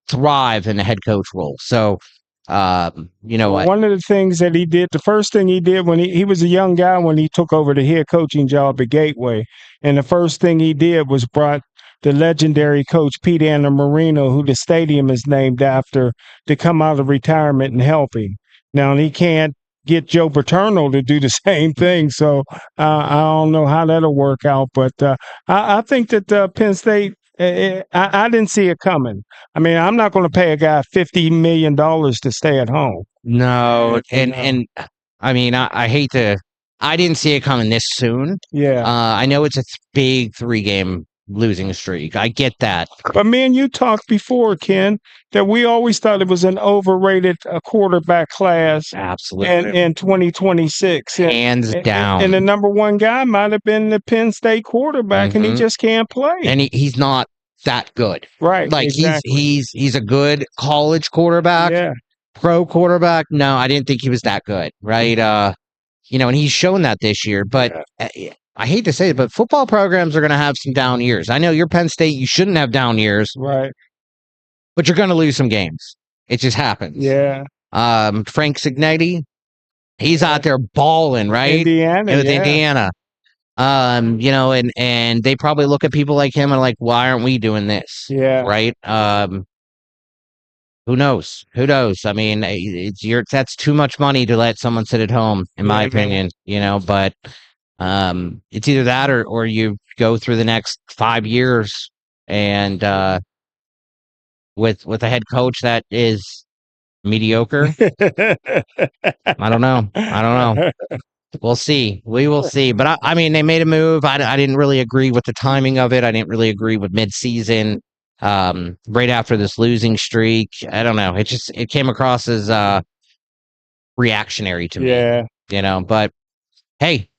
thrive in a head coach role. So, one of the things that he did, the first thing he did when he was a young guy when he took over the head coaching job at Gateway, and the first thing he did was brought the legendary coach Pete Anna Marino, who the stadium is named after, to come out of retirement and help him. Now, he can't get Joe Paterno to do the same thing. So I don't know how that'll work out. But I think that Penn State, I didn't see it coming. I mean, I'm not going to pay a guy $50 million to stay at home. No. And I mean, I hate to, I didn't see it coming this soon. Yeah. I know it's a big 3-game losing streak. I get that. But me and you talked before, Ken, that we always thought it was an overrated quarterback class. Absolutely. In 2026. Hands down. And the number one guy might have been the Penn State quarterback, and he just can't play. And he's not that good. Right. Like exactly. he's a good college quarterback. Yeah. Pro quarterback. No, I didn't think he was that good. Right. And he's shown that this year, but I hate to say it, but football programs are going to have some down years. I know you're Penn State. You shouldn't have down years. Right. But you're going to lose some games. It just happens. Yeah. Frank Cignetti, he's out there balling, right? Indiana. With Indiana. You know, and they probably look at people like him and like, why aren't we doing this? Yeah. Right. Who knows? Who knows? I mean, that's too much money to let someone sit at home, in my opinion, you know, but it's either that or you go through the next 5 years and with a head coach that is mediocre. I don't know. We'll see. We will see. But I mean, they made a move. I didn't really agree with the timing of it. I didn't really agree with mid-season. Right after this losing streak. I don't know. It came across as reactionary to me. You know, but hey,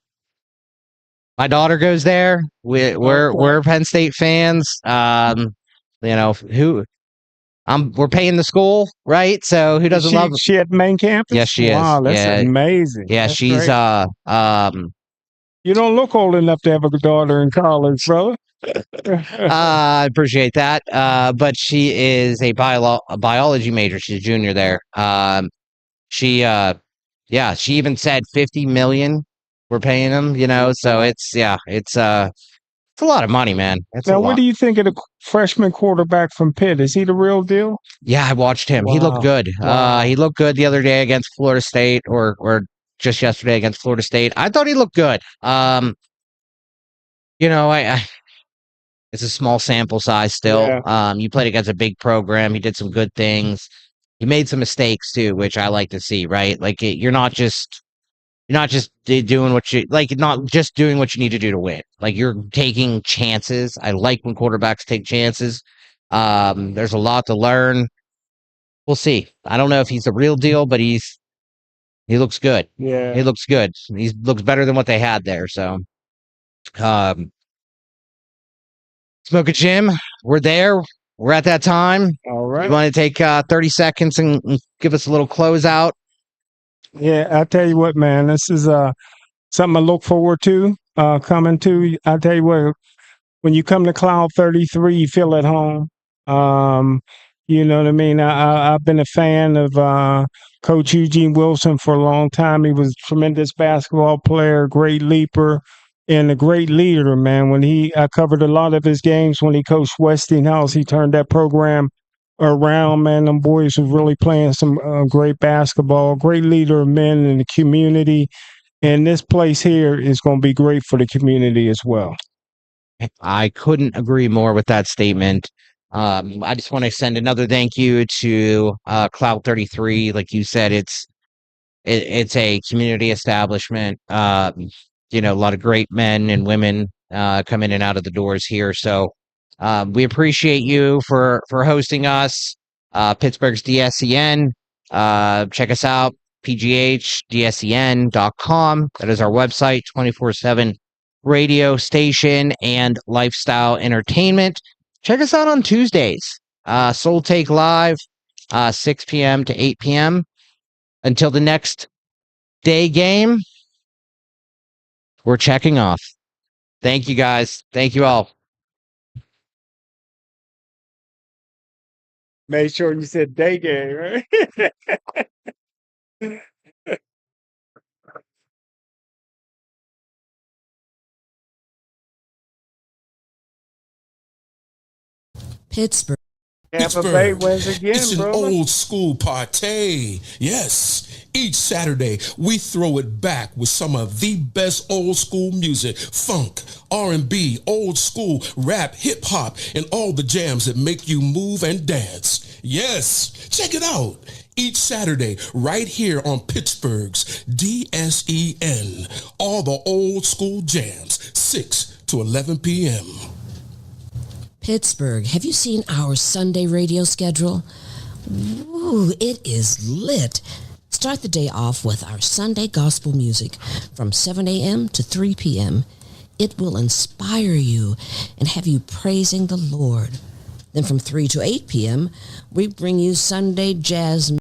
my daughter goes there. We're Penn State fans. You know, we're paying the school, right? So who doesn't love she at main campus? Yes, she is. Wow, that's amazing. Yeah, That's she's great. You don't look old enough to have a daughter in college, brother. I appreciate that. But she is a biology major. She's a junior there. She even said 50 million we're paying them, you know, so it's a lot of money, man. Now, what do you think of the freshman quarterback from Pitt? Is he the real deal? Yeah, I watched him. He looked good. He looked good the other day against Florida State or just yesterday against Florida State. I thought he looked good. You know, it's a small sample size still. You played against a big program. He did some good things. He made some mistakes too, which I like to see, right? Like you're not just doing what you like, not just doing what you need to do to win. Like you're taking chances. I like when quarterbacks take chances. There's a lot to learn. We'll see. I don't know if he's the real deal, but he looks good. Yeah. He looks good. He looks better than what they had there. So, Smokin Jim, we're there. We're at that time. All right. You want to take 30 seconds and give us a little closeout? Yeah, I tell you what, man, this is something I look forward to coming to. I tell you what, when you come to Cloud 33, you feel at home. You know what I mean? I've been a fan of Coach Eugene Wilson for a long time. He was a tremendous basketball player, great leaper, and a great leader, man. I covered a lot of his games when he coached Westinghouse. He turned that program around, man. Them boys was really playing some great basketball, great leader of men in the community. And this place here is going to be great for the community as well. I couldn't agree more with that statement. I just want to send another thank you to Cloud 33. Like you said, it's a community establishment. You know, a lot of great men and women come in and out of the doors here. So we appreciate you for hosting us. Pittsburgh's DSEN. Check us out, pghdscn.com. That is our website, 24/7 radio station and lifestyle entertainment. Check us out on Tuesdays. Soul Take Live, 6 p.m. to 8 p.m. Until the next day game, we're checking off. Thank you, guys. Thank you all. Make sure you said day game, right? Pittsburgh. Tampa Bay wins again, It's an brother. old school party. Yes. Each Saturday, we throw it back with some of the best old school music, funk, R&B, old school, rap, hip hop, and all the jams that make you move and dance. Yes. Check it out. Each Saturday, right here on Pittsburgh's DSEN. All the old school jams, 6 to 11 p.m. Pittsburgh, have you seen our Sunday radio schedule? Ooh, it is lit. Start the day off with our Sunday gospel music from 7 a.m. to 3 p.m. It will inspire you and have you praising the Lord. Then from 3 to 8 p.m., we bring you Sunday jazz